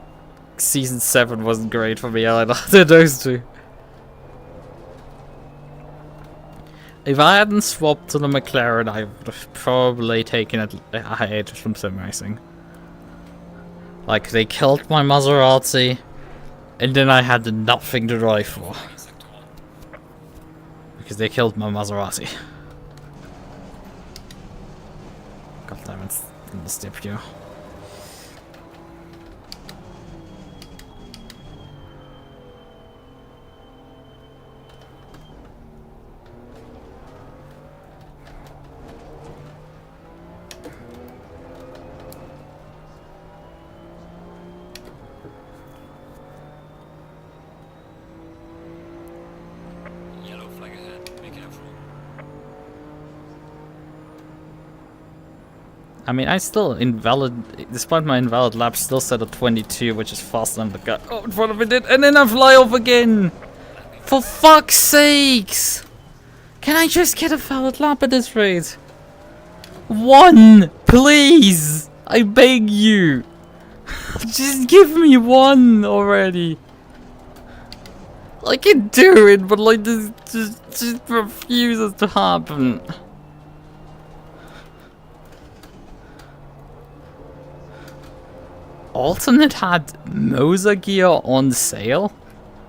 season 7 wasn't great for me either. Those two. If I hadn't swapped to the McLaren, I would have probably taken a hiatus from sim racing. Like, they killed my Maserati, and then I had nothing to drive for. Because they killed my Maserati. God damn it, in the step here. I mean, I still despite my invalid lap, still set at 22, which is faster than the guy in front of it, and then I fly off again! For fuck's sakes! Can I just get a valid lap at this rate? One! Please! I beg you! Just give me one already! I can do it, but like, this just refuses to happen. Alternate had Moser gear on sale?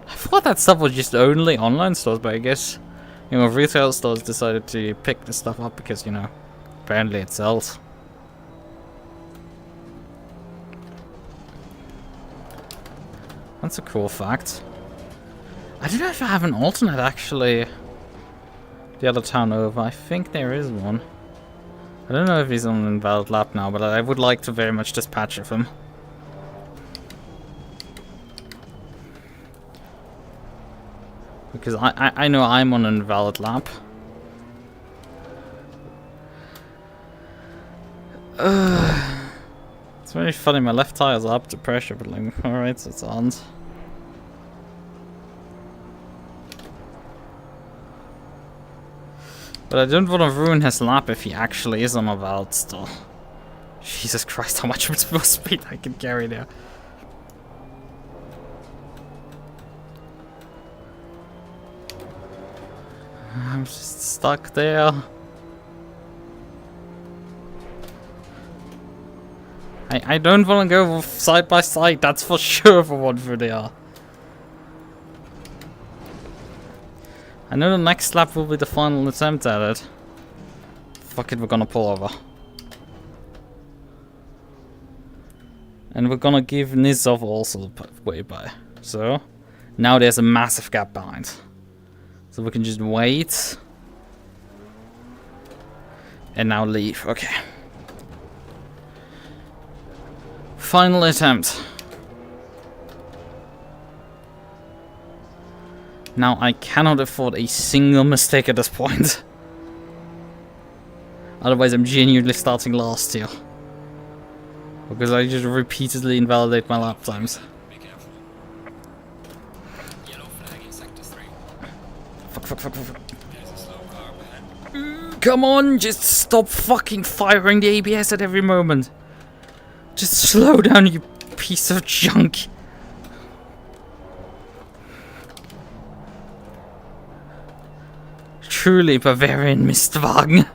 I thought that stuff was just only online stores, but I guess, you know, retail stores decided to pick this stuff up because, you know, apparently it sells. That's a cool fact. I don't know if I have an alternate actually the other town over. I think there is one. I don't know if he's on an invalid lap now, but I would like to very much dispatch of him. Because I know I'm on an invalid lap. It's very funny, my left tire's up to pressure, but like, alright, so it's on. But I don't want to ruin his lap if he actually is on a valid still. Jesus Christ, how much speed I can carry there. I'm just stuck there. I don't want to go side by side, that's for sure for one for there. I know the next lap will be the final attempt at it. Fuck it, we're gonna pull over. And we're gonna give Nizov also the way by. So, now there's a massive gap behind. So we can just wait. And now leave. Okay. Final attempt. Now I cannot afford a single mistake at this point. Otherwise I'm genuinely starting last here. Because I just repeatedly invalidate my lap times. Fuck. Come on, just stop fucking firing the ABS at every moment. Just slow down, you piece of junk. Truly Bavarian Mistwagen.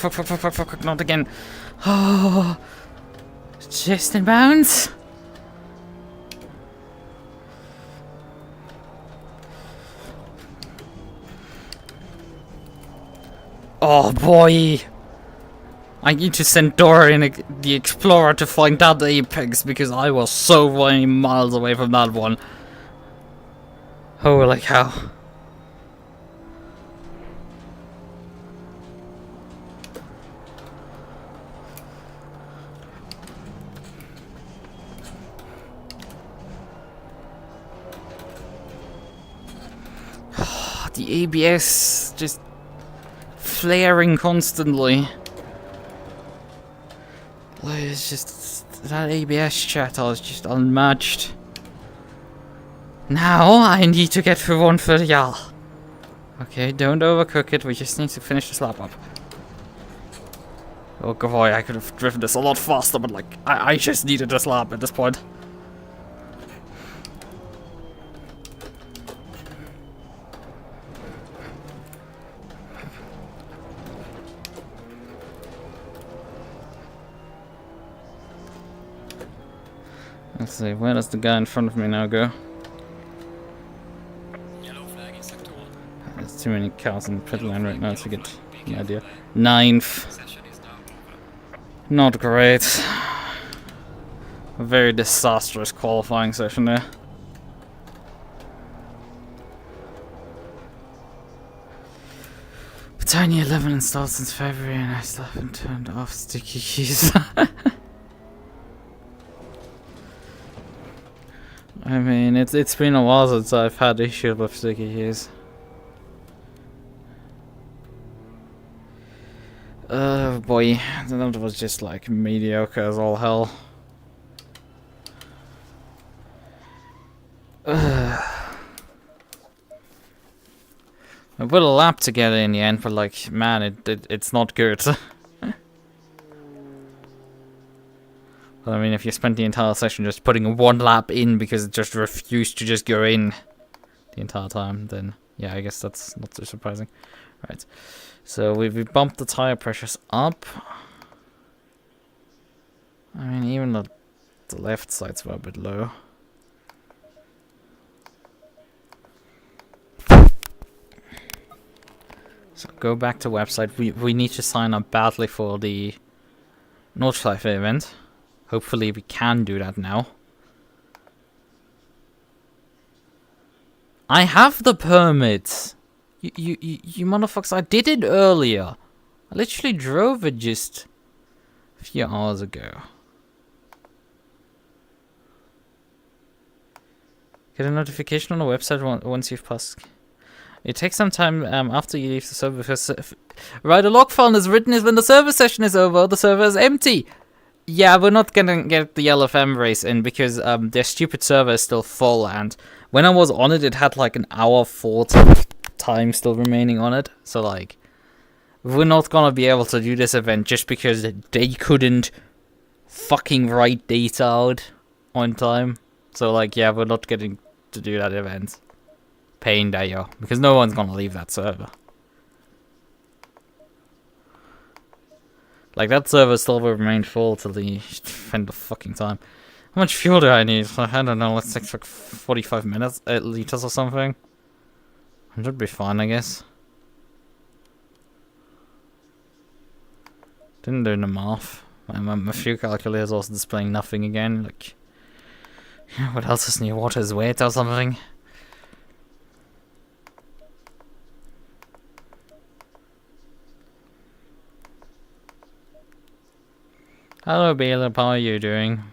Fuck, not again. Oh, just in bounds. Oh boy. I need to send Dora in the Explorer to find that apex because I was so many miles away from that one. Holy cow. The ABS just flaring constantly. Like, it's just that ABS chatter is just unmatched. Now I need to get through 130R. Okay, don't overcook it. We just need to finish this lap up. Oh boy, I could have driven this a lot faster, but like, I just needed this lap at this point. Let's see, where does the guy in front of me now go? Yellow flag in sector 1. There's too many cars in the pit lane right now to get an idea. 9th. Session is now over. Not great. A very disastrous qualifying session there. Tiny 11 installed since February and I still haven't turned off sticky keys. I mean, it's been a while since I've had issues with sticky keys. Oh boy, that was just like mediocre as all hell. I put a lap together in the end, but like, man, it's not good. Well, I mean, if you spent the entire session just putting one lap in because it just refused to just go in the entire time, then yeah, I guess that's not too surprising. Right, so we bumped the tire pressures up. I mean, even the left sides were a bit low. So go back to website. We need to sign up badly for the Nordschleife event. Hopefully we can do that now. I have the permit. You motherfuckers, I did it earlier. I literally drove it just a few hours ago. Get a notification on the website once you've passed. It takes some time after you leave the server because right, a log file is written is when the server session is over, the server is empty. Yeah, we're not gonna get the LFM race in because their stupid server is still full, and when I was on it, it had like an hour 40 time still remaining on it. So like, we're not gonna be able to do this event just because they couldn't fucking write data out on time. So like, yeah, we're not getting to do that event. Pain there, yo, because no one's gonna leave that server. Like, that server still will remain full till the end of fucking time. How much fuel do I need? I don't know, let's take like 45 minutes, liters or something. It should be fine, I guess. Didn't do the math. My fuel calculator is also displaying nothing again. Like, what else is new? Water is wet or something? Hello, Baleb, how are you doing?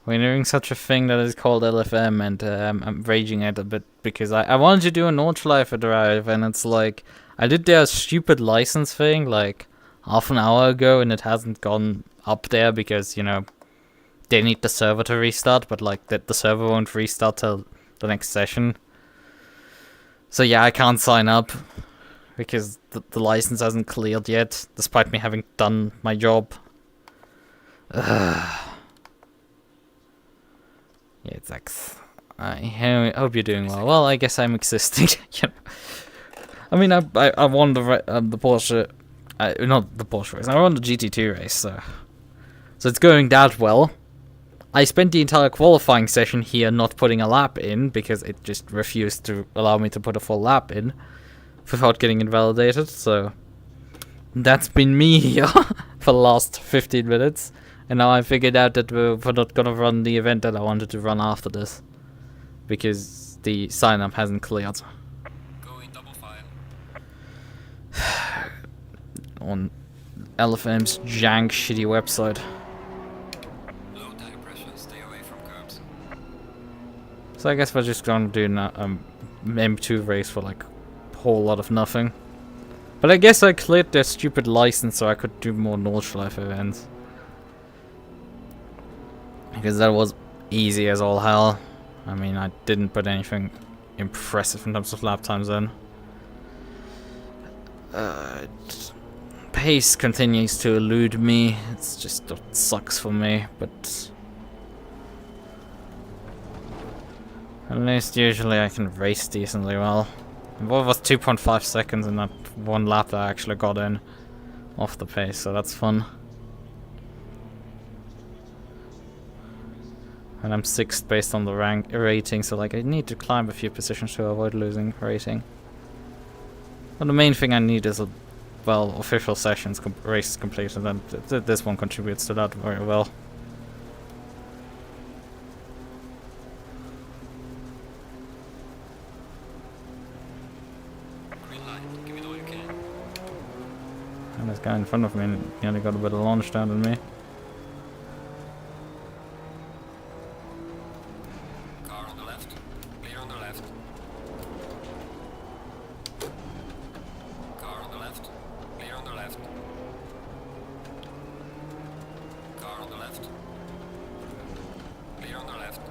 We're doing such a thing that is called LFM, and I'm raging at it a bit because I wanted to do a Nordschleife drive, and it's like, I did their stupid license thing like half an hour ago, and it hasn't gone up there because, you know, they need the server to restart, but like the server won't restart till the next session. So yeah, I can't sign up because the license hasn't cleared yet, despite me having done my job. Yeah, it sucks. I hope you're doing well. Well, I guess I'm existing. You know? I mean, I won the Porsche, not the Porsche race. I won the GT2 race, so it's going that well. I spent the entire qualifying session here not putting a lap in because it just refused to allow me to put a full lap in without getting invalidated. So that's been me here for the last 15 minutes. And now I figured out that we're not gonna run the event that I wanted to run after this because the sign-up hasn't cleared. Go in double file. On LFM's jank shitty website. Low tire pressure, stay away from curbs. So I guess we're just gonna do an M2 race for like a whole lot of nothing. But I guess I cleared their stupid license so I could do more Nordschleife events. Because that was easy as all hell. I mean, I didn't put anything impressive in terms of lap times then. Pace continues to elude me. It's just it sucks for me, but at least usually I can race decently well. What was 2.5 seconds in that one lap that I actually got in off the pace, so that's fun. And I'm 6th based on the rating, so like I need to climb a few positions to avoid losing rating. But the main thing I need is a, well, official sessions races completed, and this one contributes to that very well. Green light. Give it all you can. And this guy in front of me nearly got a bit of launch down than me. Car on the left. Clear on the left. Car on the left. Clear on the left. Car on the left. Clear on the left.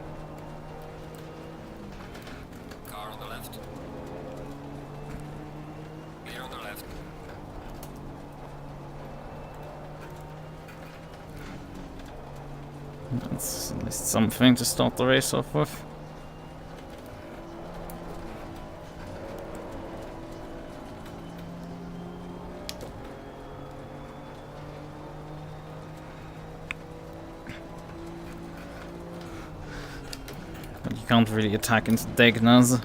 Car on the left. Clear on the left. That's at least something to start the race off with. But you can't really attack into diagonals.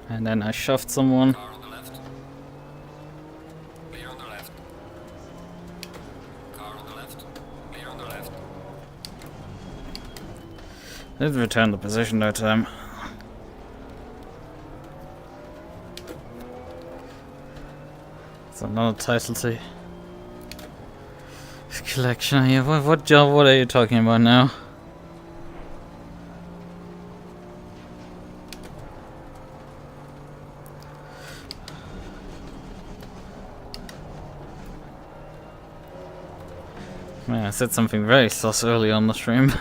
And then I shoved someone. Car on the left. Clear on the left. Car on the left. Clear on the left. Did return the position that time. It's another title to collection here. What job? What are you talking about now? Man, I said something very sus early on the stream.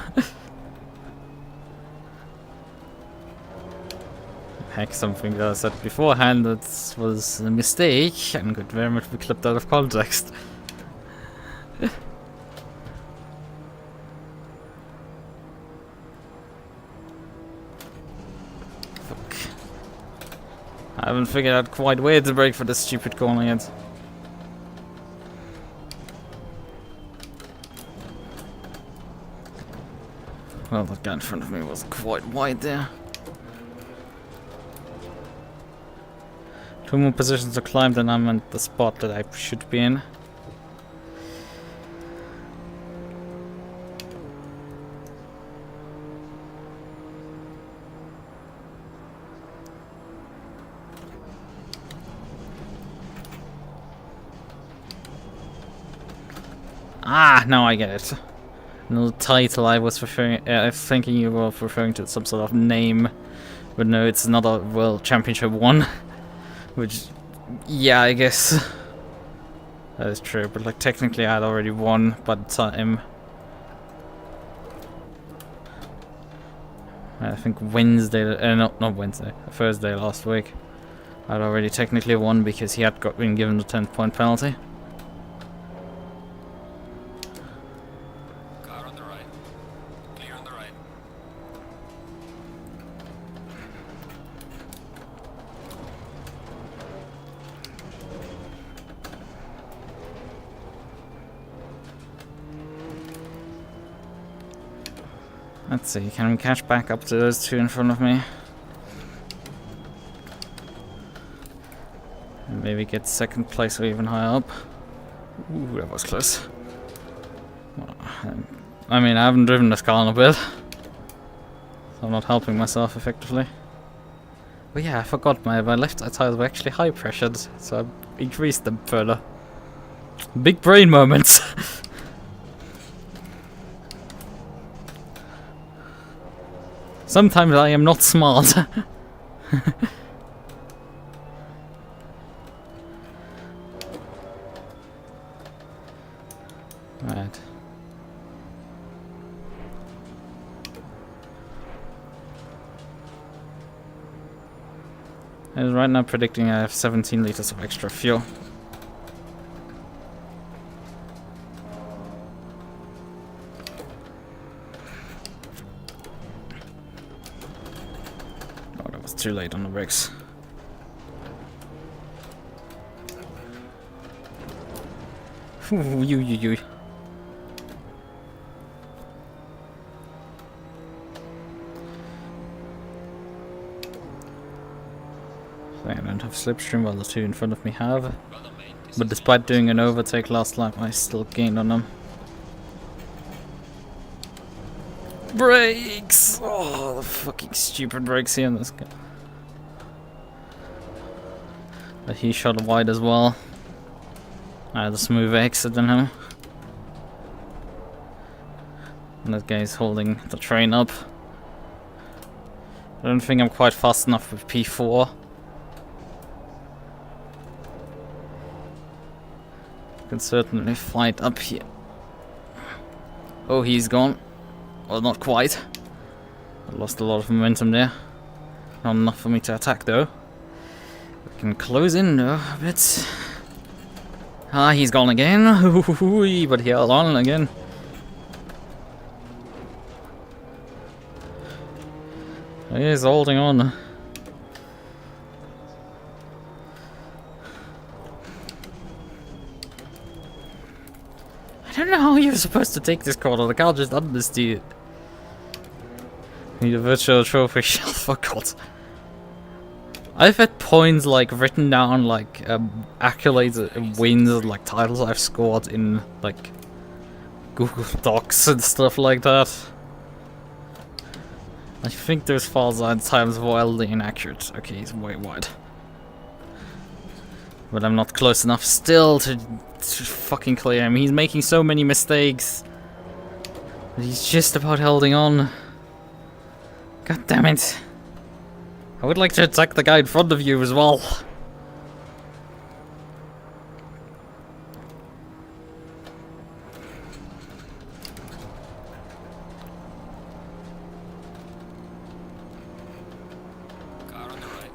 Heck, something that I said beforehand that was a mistake and could very much be clipped out of context. Fuck. I haven't figured out quite where to brake for this stupid corner yet. Well, that guy in front of me was quite wide there. 2 more positions to climb, then I'm in the spot that I should be in. Ah, now I get it. No title, I was referring, thinking you were referring to some sort of name, but no, it's not a World Championship one. Which, yeah, I guess that is true, but like technically I had already won by the time. I think Wednesday, not Wednesday, Thursday last week. I'd already technically won because he had been given the 10-point penalty. Car on the right. Clear on the right. Let's see, can we catch back up to those 2 in front of me? And maybe get 2nd place or even higher up. Ooh, that was close. I mean, I haven't driven this car in a bit, so I'm not helping myself effectively. But yeah, I forgot my left side tires were actually high pressured, so I increased them further. Big brain moments! Sometimes I am not smart. Right. And right now predicting I have 17 liters of extra fuel. Oh, that was too late on the brakes. Ooh, you. I don't have slipstream while the two in front of me have. But despite doing an overtake last lap, I still gained on them. Brakes! Oh, the fucking stupid brakes here in this guy. But he shot wide as well. I had a smooth exit than him. And that guy's holding the train up. I don't think I'm quite fast enough with P4. Can certainly fight up here. Oh, he's gone. Well, not quite. I lost a lot of momentum there. Not enough for me to attack though. We can close in though a bit. Ah, he's gone again. But he held on again. He's holding on. I don't know how you're supposed to take this corner. The car just understeered. Need a virtual trophy shelf, oh god. I've had points like written down like accolades, wins, like titles I've scored in like Google Docs and stuff like that. I think those files are at times wildly inaccurate. Okay, he's way wide. But I'm not close enough still to fucking clear him. He's making so many mistakes. But he's just about holding on. God damn it. I would like to attack the guy in front of you as well. Car on the right.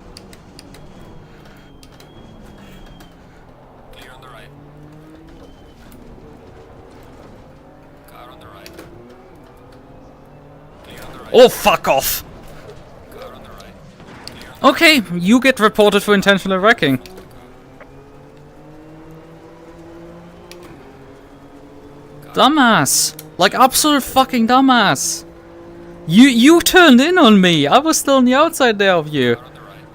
Clear on the right. Car on the right. Clear on the right. Oh, fuck off! Car on the right. Okay, you get reported for intentional wrecking. Dumbass! Like absolute fucking dumbass! You turned in on me! I was still on the outside there of you!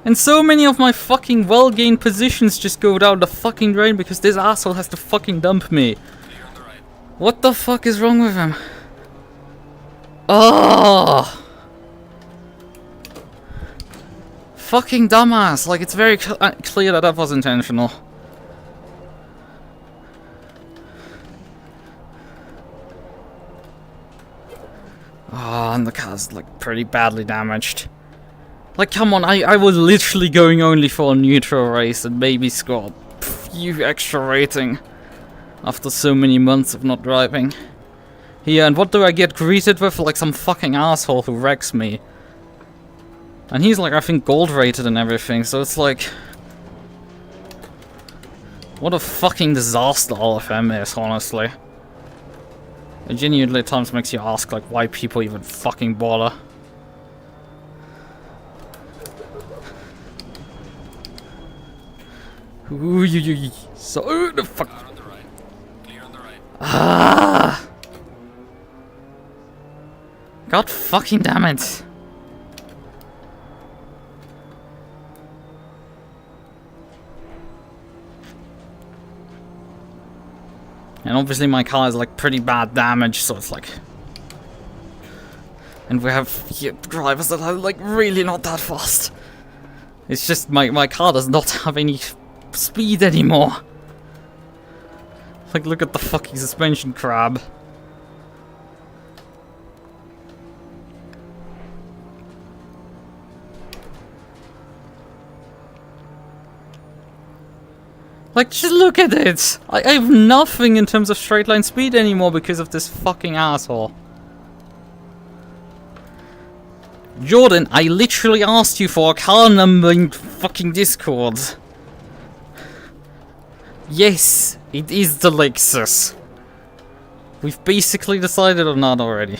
And so many of my fucking well-gained positions just go down the fucking drain because this asshole has to fucking dump me. What the fuck is wrong with him? Oh! Fucking dumbass! Like, it's very clear that that was intentional. Oh, and the car's, like, pretty badly damaged. Like, come on, I was literally going only for a neutral race and maybe score a few extra rating after so many months of not driving. Yeah, and what do I get greeted with? Like, some fucking asshole who wrecks me. And he's like, I think, gold rated and everything, so it's like... What a fucking disaster all of them is, honestly. It genuinely at times makes you ask, like, why people even fucking bother. Ooh, so the fuck... Car on the right. Clear on the right. Ah! God fucking damn it. And obviously my car is like pretty bad damage, so it's like... And we have drivers that are like really not that fast. It's just my car does not have any speed anymore. Like, look at the fucking suspension crab. Like, just look at it! I have nothing in terms of straight line speed anymore because of this fucking asshole. Jordan, I literally asked you for a car number in fucking Discord. Yes, it is the Lexus. We've basically decided on that already.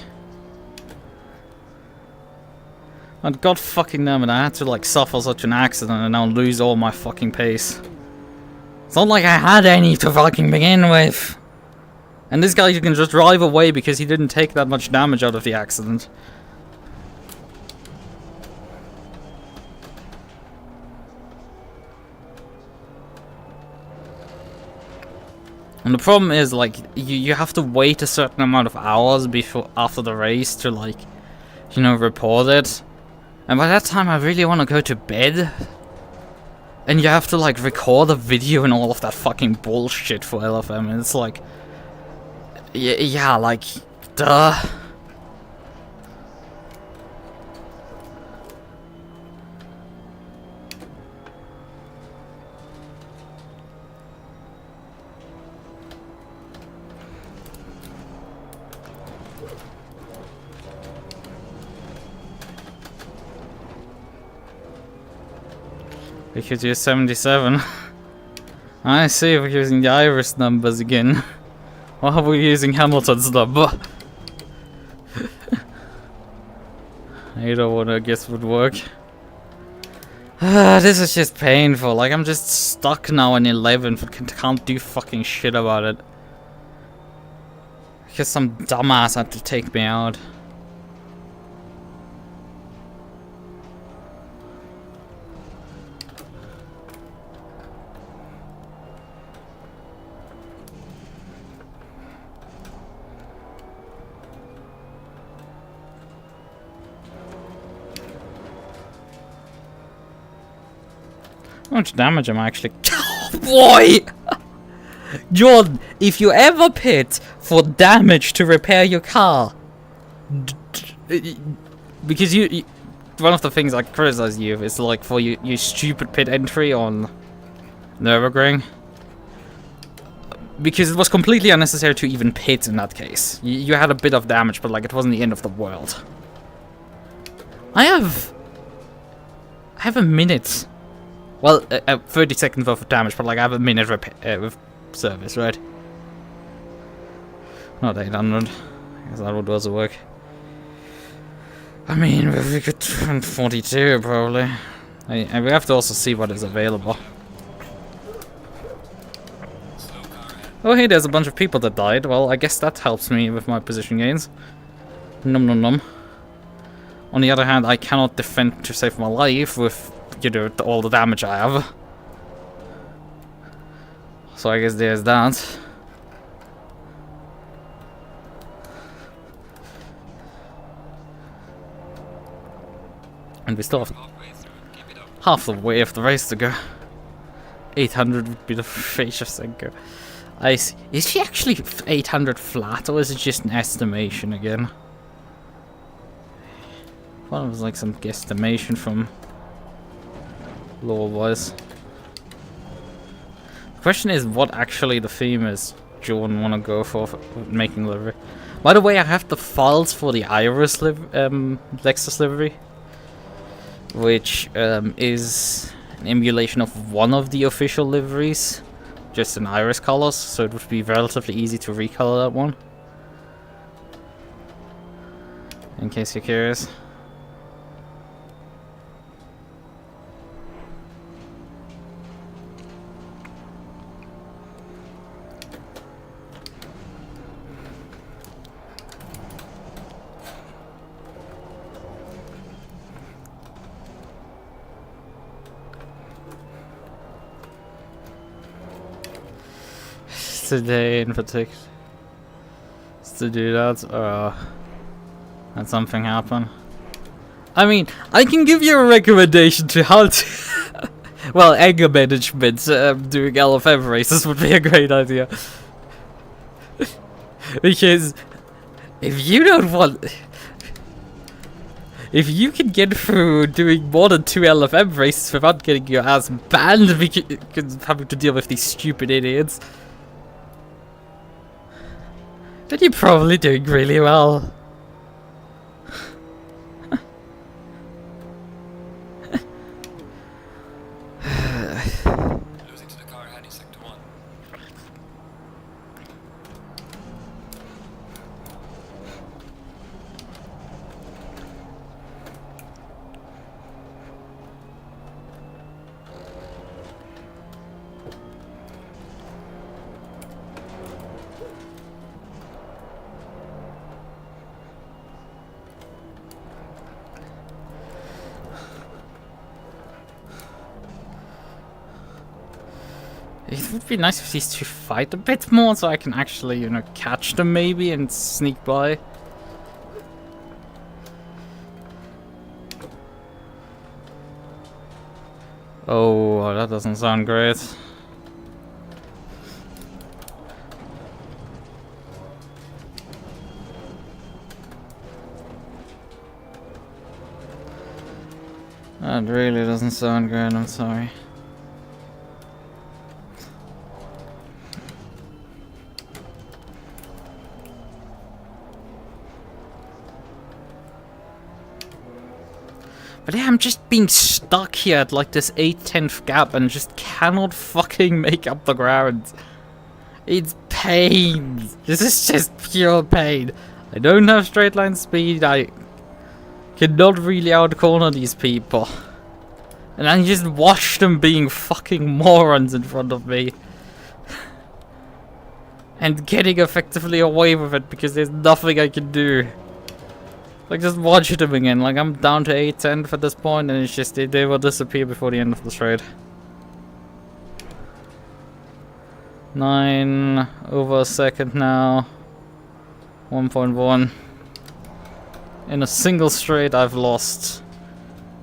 And god fucking damn it, I had to like suffer such an accident and now lose all my fucking pace. It's not like I had any to fucking begin with. And this guy can just drive away because he didn't take that much damage out of the accident. And the problem is, like, you have to wait a certain amount of hours after the race to, like, you know, report it. And by that time, I really want to go to bed. And you have to, like, record a video and all of that fucking bullshit for LFM. And it's like, yeah, like, duh. Because you're 77. I see, we're using the iris numbers again. Or are we using Hamilton's number? Either one, I guess, would work. This is just painful. Like, I'm just stuck now in 11th and can't do fucking shit about it. Because some dumbass had to take me out. How much damage am I actually? Boy! Jordan, if you ever pit for damage to repair your car, because you one of the things I criticize you is like for your stupid pit entry on Nürburgring, because it was completely unnecessary to even pit in that case. You had a bit of damage, but like it wasn't the end of the world. I have a minute. Well, 30 seconds worth of damage, but like I have a minute with service, right? Not 800. I guess that would also work. I mean, we could run 42 probably. And we have to also see what is available. Oh hey, there's a bunch of people that died. Well, I guess that helps me with my position gains. Num num num. On the other hand, I cannot defend to save my life with, you know, all the damage I have. So I guess there's that. And we still have half the way of the race to go. 800 would be the safest thing. I see. Is she actually 800 flat, or is it just an estimation again? I thought it was like some guesstimation from lore-wise. The question is what actually the theme is Jordan want to go for making livery. By the way, I have the files for the Iris Lexus livery, which is an emulation of one of the official liveries, just in Iris colors, so it would be relatively easy to recolor that one. In case you're curious. Today in particular to do that, or had something happen. I mean, I can give you a recommendation to how to well, anger management doing LFM races would be a great idea. Because if you don't want, if you can get through doing more than 2 LFM races without getting your ass banned because having to deal with these stupid idiots, then you're probably doing really well. It would be nice if these two fight a bit more so I can actually, you know, catch them maybe and sneak by. Oh, that doesn't sound great. That really doesn't sound good, I'm sorry. But yeah, I'm just being stuck here at like this 8/10 gap and just cannot fucking make up the ground. It's pain. This is just pure pain. I don't have straight line speed. I cannot really outcorner these people. And I just watch them being fucking morons in front of me. And getting effectively away with it because there's nothing I can do. Like, just watch them again. Like, I'm down to 8/10 at this point, and it's just, they will disappear before the end of the straight. 9 over a second now. 1.1. In a single straight, I've lost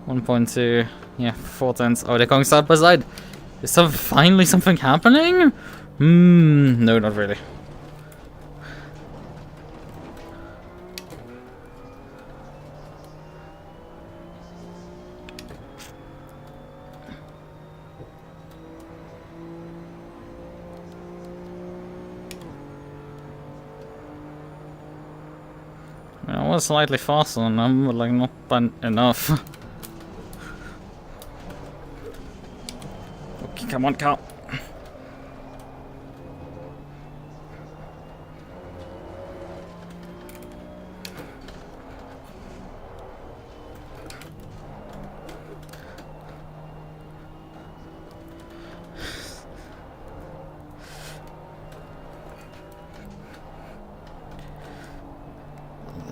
1.2. Yeah, 4/10. Oh, they're going side by side. Is finally something happening? No, not really. I was slightly faster than them, but like not enough. Okay, come on, car.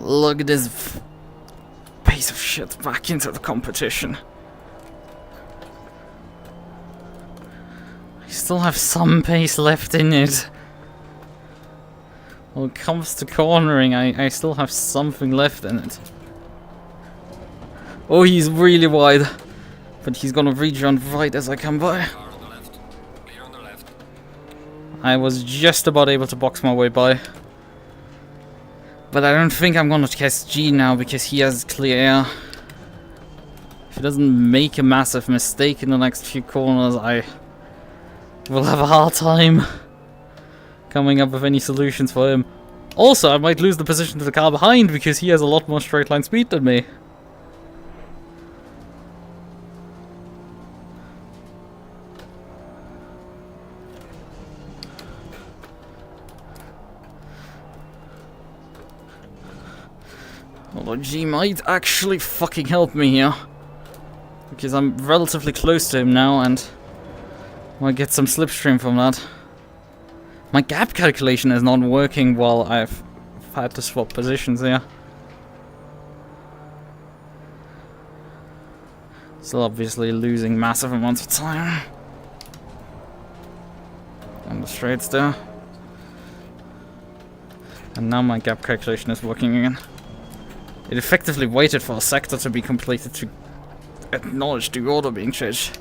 Look at this piece of shit back into the competition. I still have some pace left in it. When it comes to cornering, I still have something left in it. Oh, he's really wide. But he's gonna rejump right as I come by. Car on the left. Clear on the left. I was just about able to box my way by. But I don't think I'm gonna catch G now because he has clear air. If he doesn't make a massive mistake in the next few corners, I will have a hard time coming up with any solutions for him. Also, I might lose the position to the car behind because he has a lot more straight line speed than me. Although G might actually fucking help me here. Because I'm relatively close to him now and might get some slipstream from that. My gap calculation is not working while I've had to swap positions here. Still obviously losing massive amounts of time. On the straights there. And now my gap calculation is working again. It effectively waited for a sector to be completed to acknowledge the order being changed.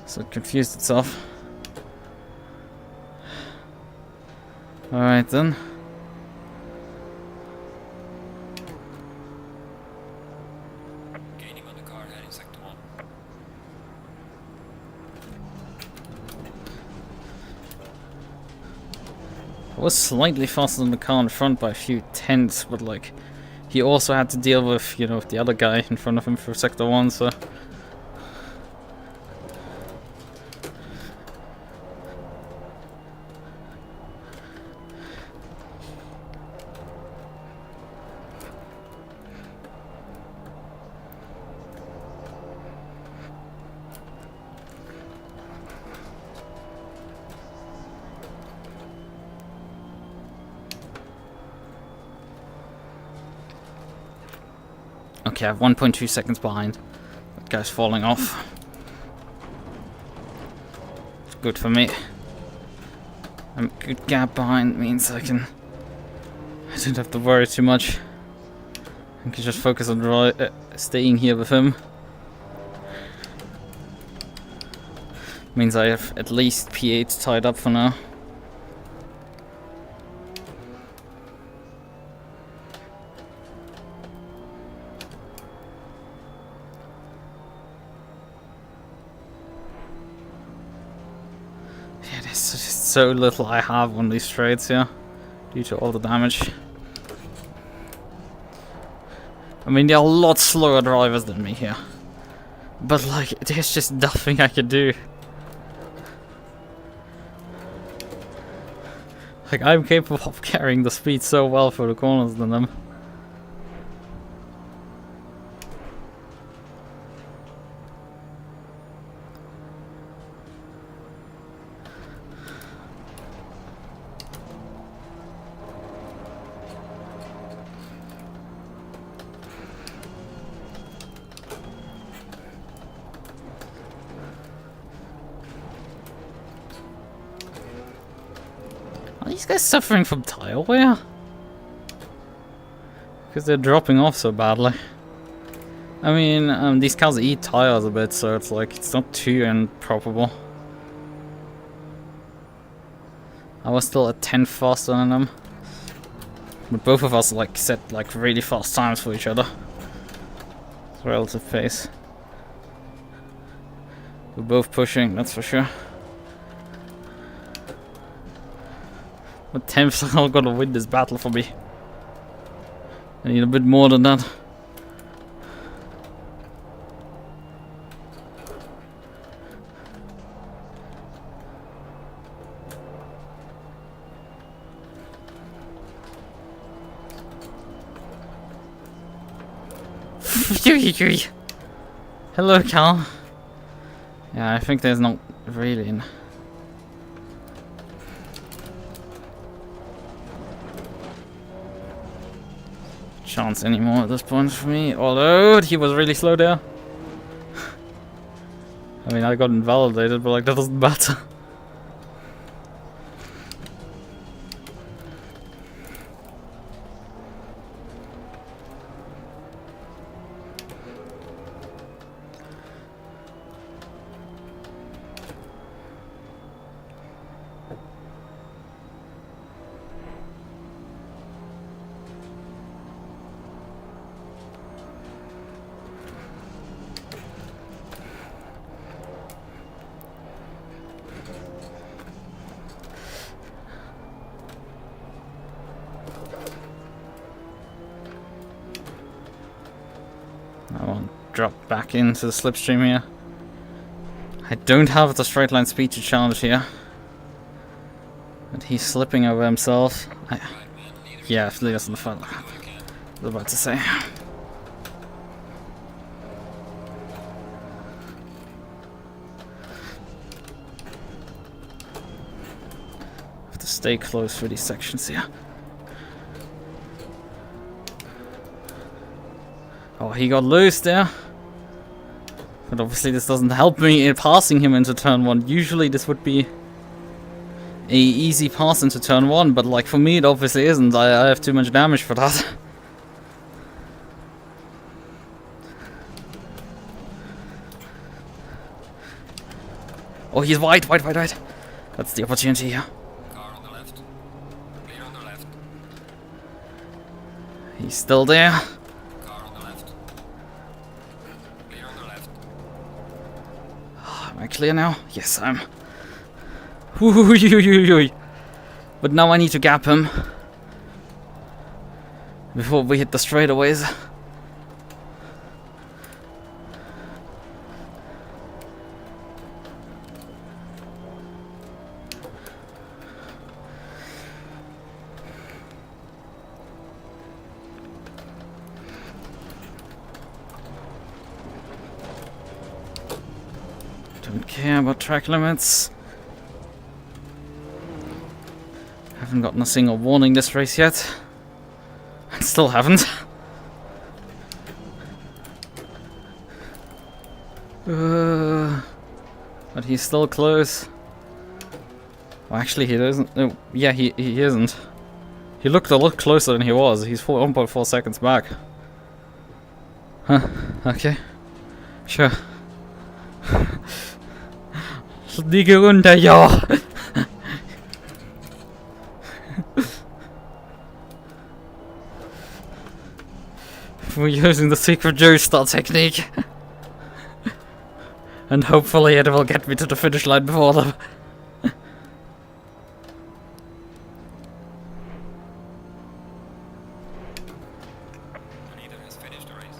So it confused itself. Alright then. Gaining on the car, heading sector 1. I was slightly faster than the car in front by a few tenths, but like, he also had to deal with, you know, the other guy in front of him for sector 1, so... Okay, I have 1.2 seconds behind. That guy's falling off. good for me. A good gap behind means I don't have to worry too much. I can just focus on staying here with him. Means I have at least P8 tied up for now. Yeah, there's just so little I have on these straights here, due to all the damage. I mean, there are a lot slower drivers than me here, but like, there's just nothing I can do. Like, I'm capable of carrying the speed so well for the corners than them. Are these guys suffering from tire wear? Because they're dropping off so badly. I mean, these cars eat tires a bit, so it's like, it's not too improbable. I was still at 10 faster than them. But both of us like set like really fast times for each other. It's relative pace. We're both pushing, that's for sure. But 10th are not gonna win this battle for me. I need a bit more than that. Hello, Cal. Yeah, I think there's not really an chance anymore at this point for me, although he was really slow there. I mean, I got invalidated, but like, that doesn't matter. I won't drop back into the slipstream here. I don't have the straight line speed to challenge here. But he's slipping over himself. Yeah, if lead us in the front. I was about to say. I have to stay close for these sections here. Oh, he got loose there. But obviously this doesn't help me in passing him into turn 1. Usually this would be a easy pass into turn 1, but like for me it obviously isn't. I have too much damage for that. Oh, he's wide. That's the opportunity here. Car on the left. Clear on the left. He's still there. Car on the left. Clear on the left. Am I clear now? Yes, I'm. But now I need to gap him before we hit the straightaways. Don't care about track limits. Haven't gotten a single warning this race yet. I still haven't. But he's still close. Well, actually, he doesn't. Oh, yeah, he isn't. He looked a lot closer than he was. He's 1.4 seconds back. Huh. Okay. Sure. Fliege runter, ja! We're using the secret Joestar technique. And hopefully it will get me to the finish line before them. Neither has finished the race.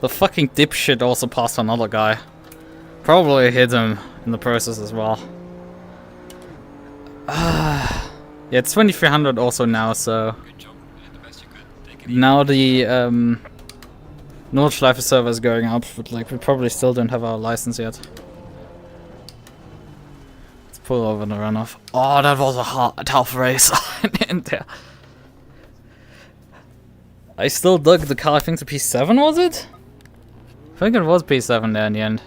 The fucking dipshit also passed another guy. Probably hit him in the process as well. Yeah, it's 2300 also now, so... Good job. You did the best you could. Take it easy. Now the Nordschleife server is going up, but like we probably still don't have our license yet. Let's pull over the runoff. Oh, that was a tough race in there. I still dug the car. I think the P7 was it? I think it was P7 there in the end.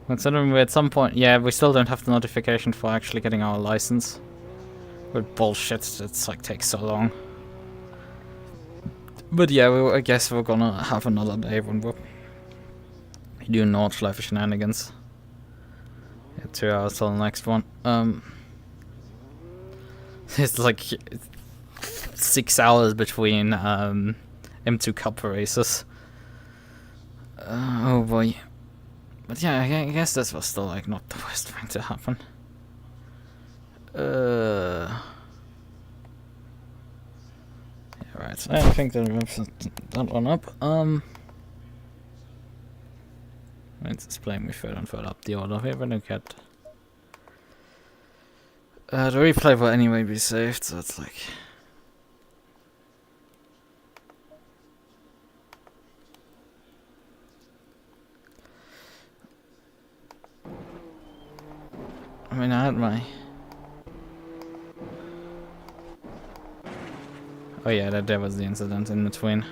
Considering we at some point, yeah, we still don't have the notification for actually getting our license. With bullshit, it's like takes so long. But yeah, I guess we're gonna have another day when we're doing Nordschleife shenanigans. Yeah, 2 hours till the next one. It's like 6 hours between M2 Cup races. Oh boy. But yeah, I guess this was still like not the worst thing to happen. Yeah, right. I think that wraps that one up. It's displaying me further and further up the order here, but look at the replay will anyway be saved, so it's like. I mean, I had my. Oh yeah, that was the incident in between.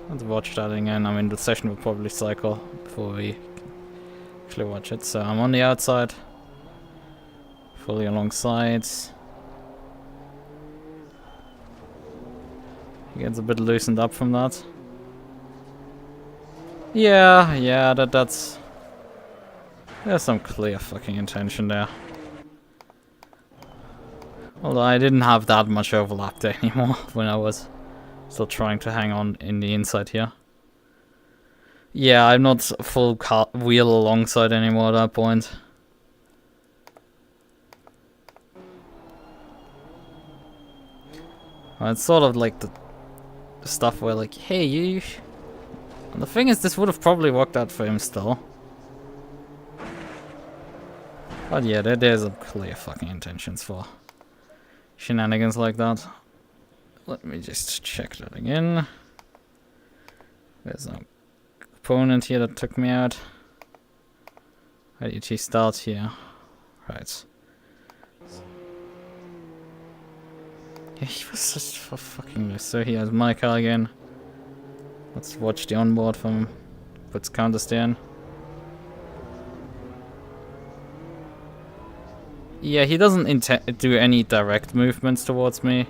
Let's watch that again. I mean, the session will probably cycle before we actually watch it. So I'm on the outside, fully alongside. He gets a bit loosened up from that. Yeah, that's. There's some clear fucking intention there. Although I didn't have that much overlap there anymore when I was still trying to hang on in the inside here. Yeah, I'm not full wheel alongside anymore at that point. Well, it's sort of like the stuff where like, hey, you... And the thing is, this would have probably worked out for him still. But yeah, there's a clear fucking intentions for shenanigans like that. Let me just check that again. There's an opponent here that took me out. Why did he start here? Right. Yeah, he was just for fucking this. So he has my car again. Let's watch the onboard from him. Puts counter steer in. Yeah, he doesn't do any direct movements towards me.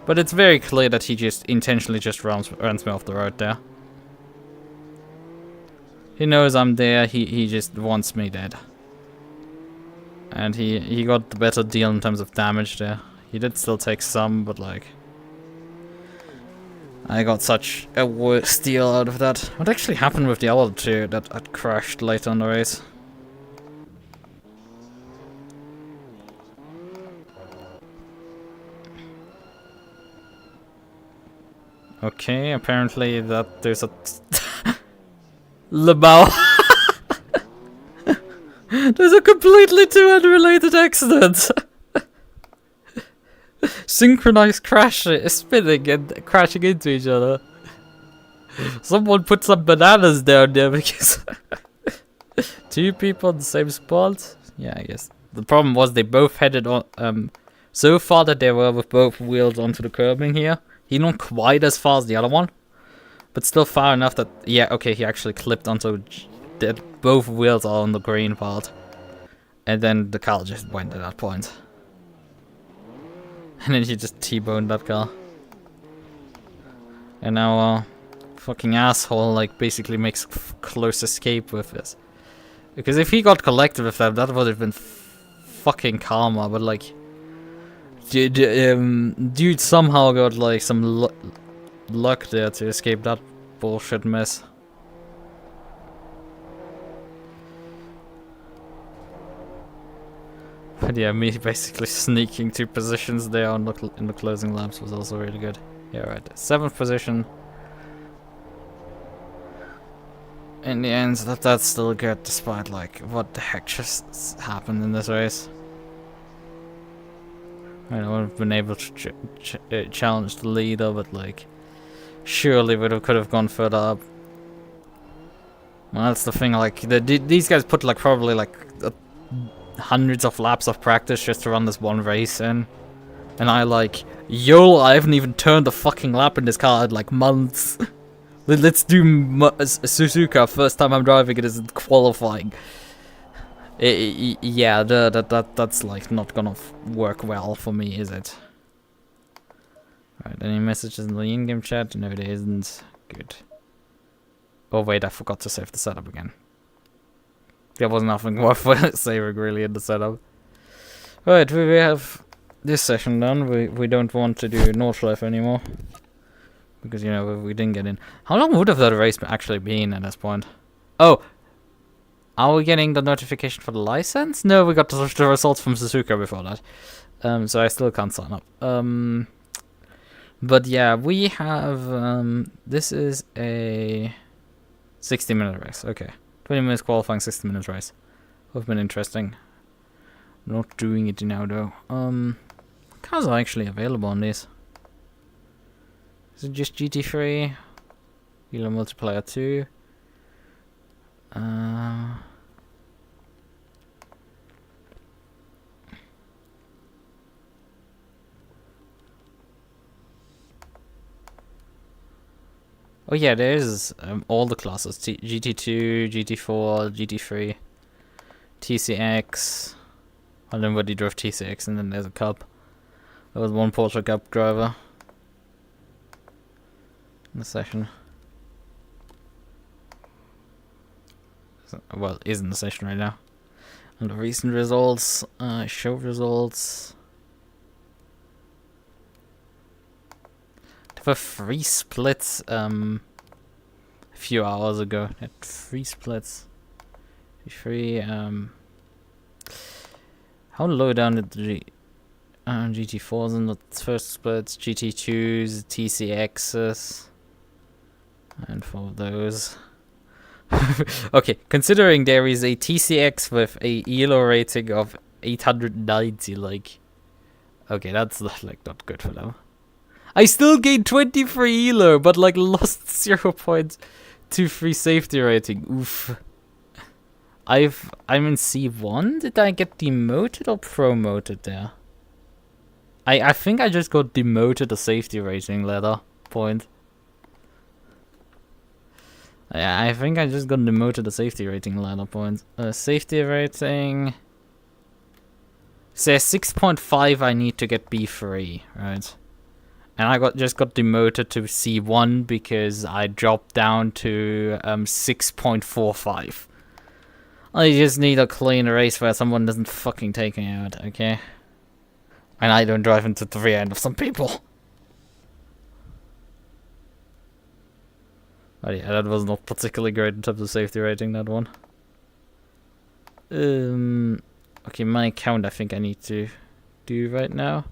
But it's very clear that he just intentionally just runs me off the road there. He knows I'm there, he just wants me dead. And he got the better deal in terms of damage there. He did still take some, but like... I got such a worse deal out of that. What actually happened with the other two that had crashed later in the race? Okay, apparently that there's a Lebau. There's a completely two unrelated accident. synchronized crash spinning and crashing into each other. Someone put some bananas down there because 2 people in the same spot. Yeah, I guess the problem was they both headed on so far that they were with both wheels onto the curbing here. He not quite as far as the other one, but still far enough that yeah, okay, he actually clipped onto that both wheels are on the green part, and then the car just went at that point. And then he just T-boned that car. And now, fucking asshole, like, basically makes close escape with this. Because if he got collected with that, that would have been fucking karma, but, like... Dude somehow got, like, some luck there to escape that bullshit mess. But yeah, me basically sneaking 2 positions there on in the closing laps was also really good. Yeah, right. 7th position. In the end, that's still good, despite like what the heck just happened in this race. I would have been able to challenge the leader, but like, surely we could have gone further up. Well, that's the thing. Like, these guys put like probably like hundreds of laps of practice just to run this one race in. And I like, yo, I haven't even turned a fucking lap in this car in like months. Let's do Suzuka, first time I'm driving it is qualifying. Yeah, that's like not gonna work well for me, is it? Right, any messages in the in-game chat? No, there isn't. Good. Oh wait, I forgot to save the setup again. There was nothing worth saving really in the setup. Right, we have this session done. We don't want to do Nordschleife anymore. Because, you know, we didn't get in. How long would have that race actually been at this point? Oh! Are we getting the notification for the license? No, we got the results from Suzuka before that. So I still can't sign up. But yeah, we have... this is a 60-minute race. Okay. 20 minutes qualifying, 60 minutes race. Would have been interesting. Not doing it now though. Cars are actually available on this. Is it just GT3? Halo Multiplayer 2? Oh yeah, there is all the classes. GT2, GT4, GT3, TCX. I don't know what he drove TCX, and then there's a Cup. There was one Porsche Cup driver in the session. Well, is in the session right now. And the recent results, show results. There were 3 splits a few hours ago. Had 3 splits. 3 how low down did the GT4s in the first splits, GT2s, TCXs, and 4 of those. Okay, considering there is a TCX with a ELO rating of 890, like, okay, that's like not good for them. I still gained 23 ELO, but like lost 0.23 safety rating. Oof. I'm in C1. Did I get demoted or promoted there? I think I just got demoted a safety rating letter point. Yeah, I think I just got demoted a safety rating ladder point. Safety rating says 6.5. I need to get B3, right? And I just got demoted to C1 because I dropped down to 6.45. I just need a clean race where someone doesn't fucking take me out, okay? And I don't drive into the rear end of some people. Oh yeah, that was not particularly great in terms of safety rating, that one. Okay, my account I think I need to do right now.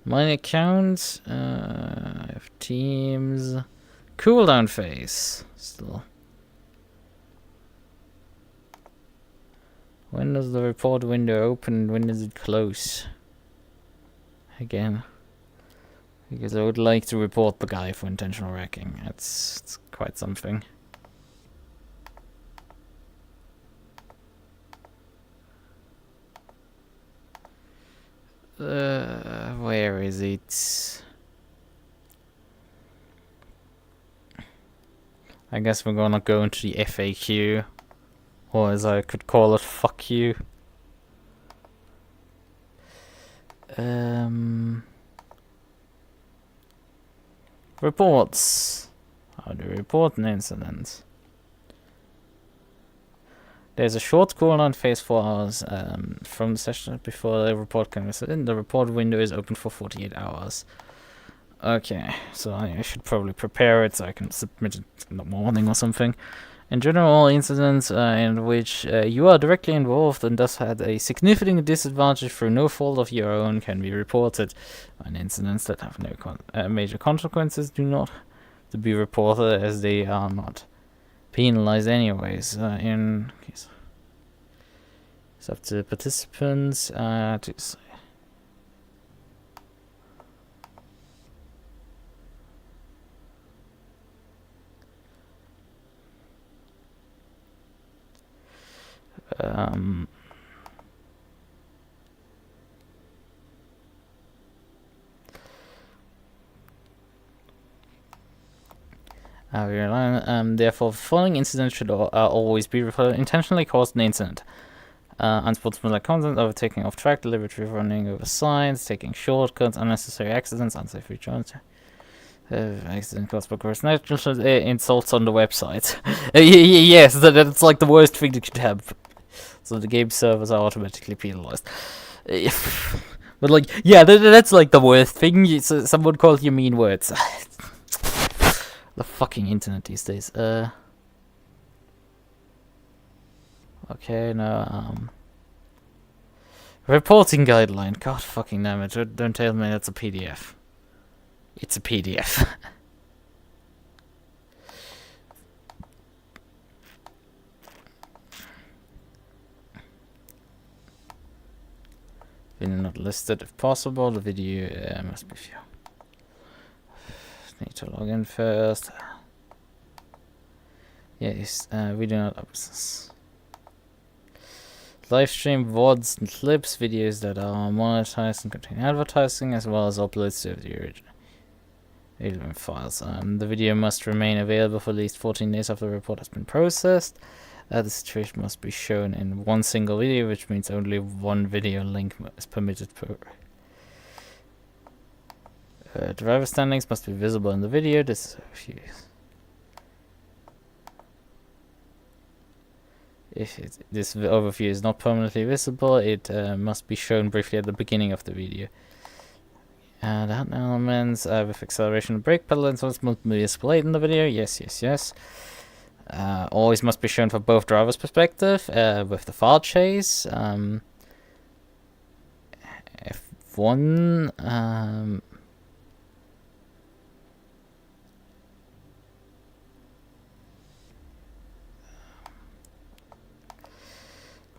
My account, I have teams, cooldown phase, still. When does the report window open and when does it close? Again. Because I would like to report the guy for intentional wrecking. It's quite something. Where is it? I guess we're gonna go into the FAQ, or as I could call it, fuck you. Reports. How do you report an incident? There's a short cooldown phase 4 hours from the session before the report can be sent in. The report window is open for 48 hours. Okay, so I should probably prepare it so I can submit it in the morning or something. In general, all incidents in which you are directly involved and thus had a significant disadvantage through no fault of your own can be reported. And incidents that have no major consequences do not to be reported, as they are not penalized anyways. In case it's up to participants to say. Therefore, the following incidents should always be reported: intentionally caused an incident, unsportsmanlike content, overtaking off track, deliberately running over signs, taking shortcuts, unnecessary accidents, unsafe returns, accident caused by gross negligence, insults on the website. Yes, that's like the worst thing that could happen. So the game servers are automatically penalized. But like, yeah, that's like the worst thing. Someone called you mean words. The fucking internet these days. Okay, no, reporting guideline. God fucking damn it. Don't tell me that's a PDF. It's a PDF. Video not listed if possible. The video must be few. Need to log in first. Yes, we do not access. Live stream VODs and clips, videos that are monetized and contain advertising, as well as uploads to the original files. The video must remain available for at least 14 days after the report has been processed. The situation must be shown in one single video, which means only one video link is permitted per. Driver standings must be visible in the video. This is a few. If this overview is not permanently visible, it must be shown briefly at the beginning of the video. That elements with acceleration and brake pedal instruments must be displayed in the video. Yes. Always must be shown for both drivers' perspective with the file chase. F1.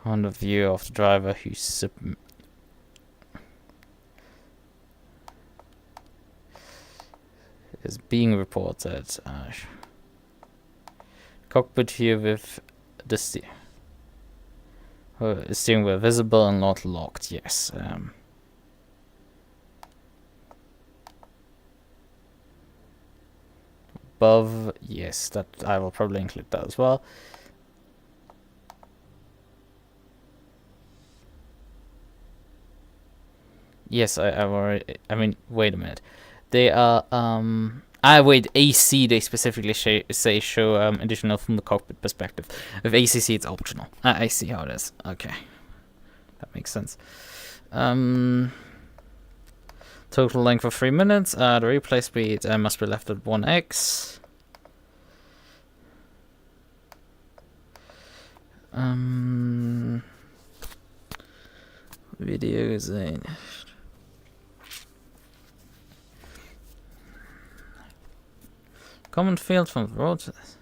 On the view of the driver who is being reported. Cockpit view with the steering wheel visible and not locked. Yes. Above, yes, that I will probably include that as well. Yes, I've already. I mean, wait a minute. They are. Wait. AC. They specifically say show additional from the cockpit perspective. With ACC, it's optional. I see how it is. Okay, that makes sense. Total length of 3 minutes. The replay speed must be left at 1x. Videos in. Common field from the road to this.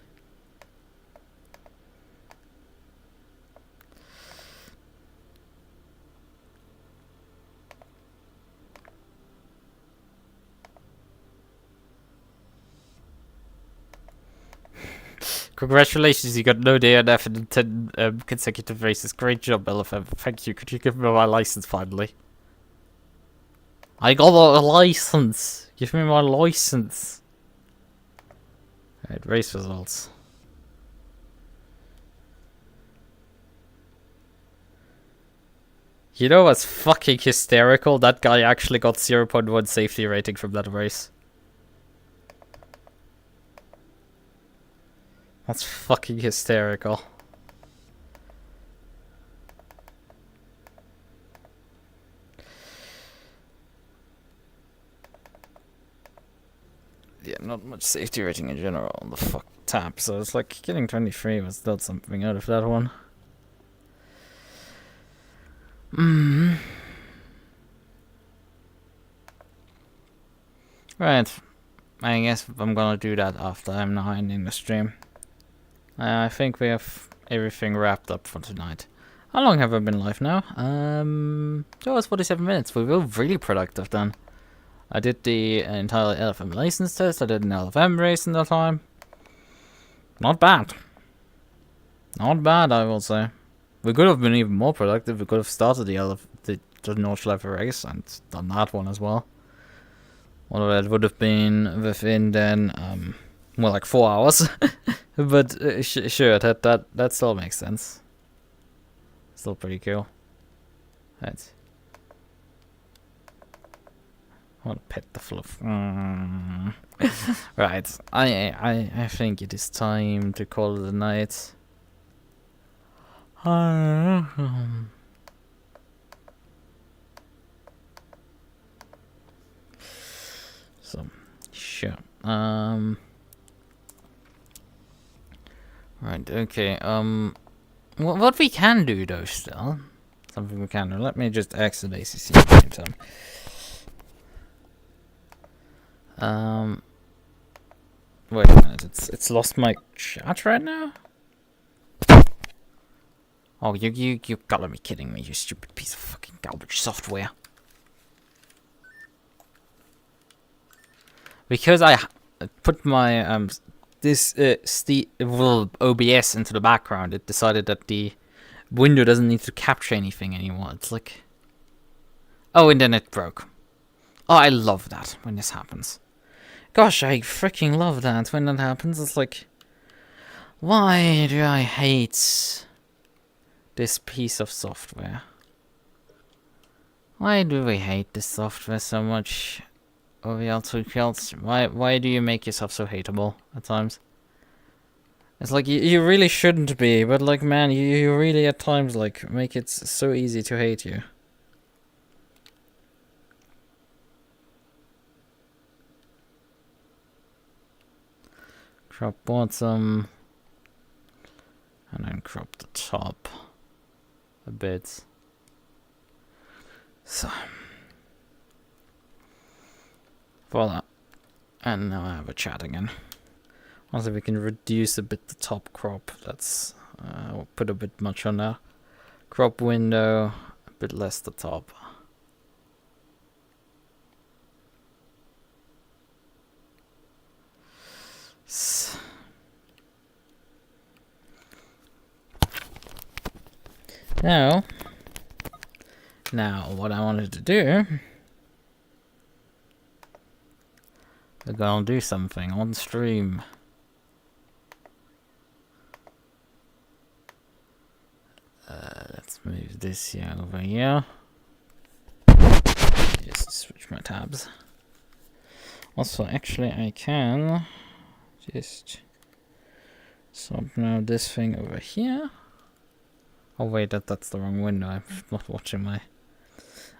Congratulations, you got no DNF in 10 consecutive races. Great job, LFM. Thank you. Could you give me my license finally? I got a license. Give me my license. Alright, race results. You know what's fucking hysterical? That guy actually got 0.1 safety rating from that race. That's fucking hysterical. Yeah, not much safety rating in general on the fuck tap, so it's like getting 23 was still something out of that one. Right. I guess I'm gonna do that after I'm now ending the stream. I think we have everything wrapped up for tonight. How long have I been live now? So it's 47 minutes. We were really productive then. I did the entire LFM license test. I did an LFM race in that time. Not bad. Not bad, I will say. We could have been even more productive. We could have started the Nordschleife race and done that one as well. Although that would have been within then, more like 4 hours. But sure, that still makes sense. Still pretty cool. Right. I want to pet the fluff. Right. I think it is time to call it a night. So, sure. Right, okay, what we can do though still, something we can do, let me just exit ACC at the same time. Wait a minute, it's lost my chat right now? Oh, you gotta be kidding me, you stupid piece of fucking garbage software. Because I put my, this OBS into the background, it decided that the window doesn't need to capture anything anymore. It's like... Oh, and then it broke. Oh, I love that when this happens. Gosh, I freaking love that when that happens. It's like... Why do I hate this piece of software? Why do we hate this software so much? Why do you make yourself so hateable at times? It's like you really shouldn't be, but like man, you really at times like make it so easy to hate you. Crop bottom and then crop the top a bit. So voila. And now I have a chat again. Also, we can reduce a bit the top crop. That's we'll put a bit much on there. Crop window, a bit less the top. Now what I wanted to do, we're gonna do something on stream. Let's move this here over here. Just switch my tabs. Also, actually, I can just swap now this thing over here. Oh wait, that's the wrong window. I'm not watching my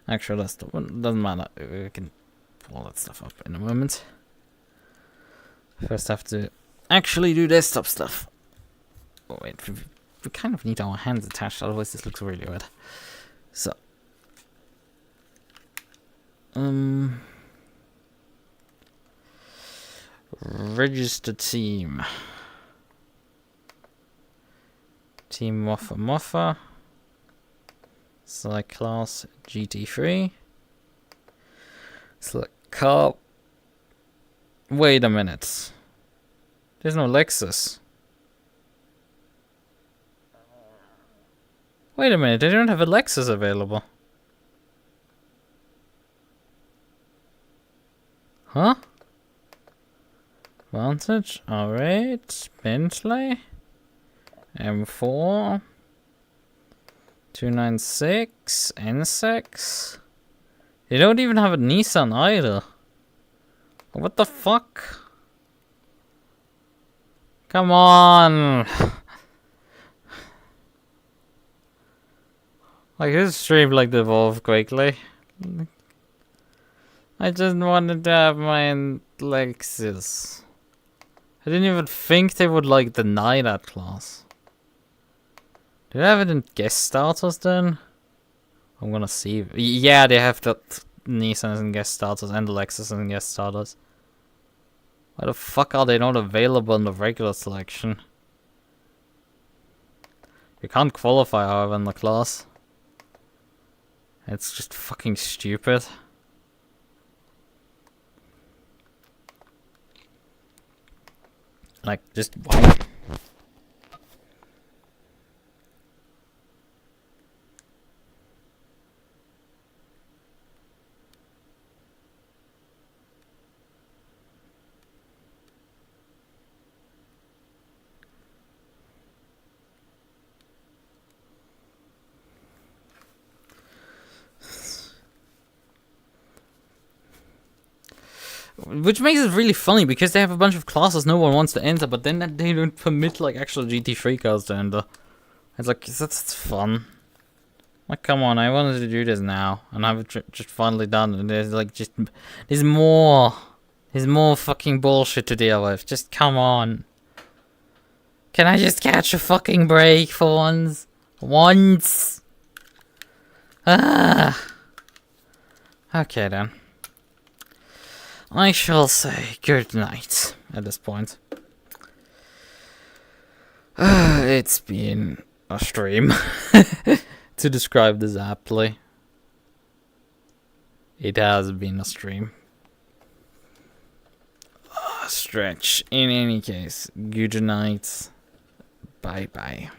actual desktop. Doesn't matter. We can pull that stuff up in a moment. First, have to actually do desktop stuff. Oh wait, we kind of need our hands attached, otherwise this looks really weird. So, register team. Team Moffa. Select class GT3. Select car. Wait a minute. There's no Lexus. Wait a minute, they don't have a Lexus available. Huh? Vantage, alright. Bentley. M4. 296. N6. They don't even have a Nissan either. What the fuck? Come on! Like, this stream like evolved quickly. I just wanted to have my Lexus. I didn't even think they would like deny that class. Do they have it in guest starters then? I'm gonna see. Yeah, they have the Nissan in guest starters and the Lexus in guest starters. Why the fuck are they not available in the regular selection? You can't qualify, however, in the class. It's just fucking stupid. Like, just why? Which makes it really funny because they have a bunch of classes no one wants to enter, but then they don't permit like actual GT3 cars to enter. It's like, that's fun. Like, come on, I wanted to do this now, and I've just finally done it. There's like there's more fucking bullshit to deal with. Just come on. Can I just catch a fucking break for once? Once. Ah. Okay then. I shall say good night at this point. It's been a stream, to describe this aptly. It has been a stream. Stretch. In any case, good night. Bye bye.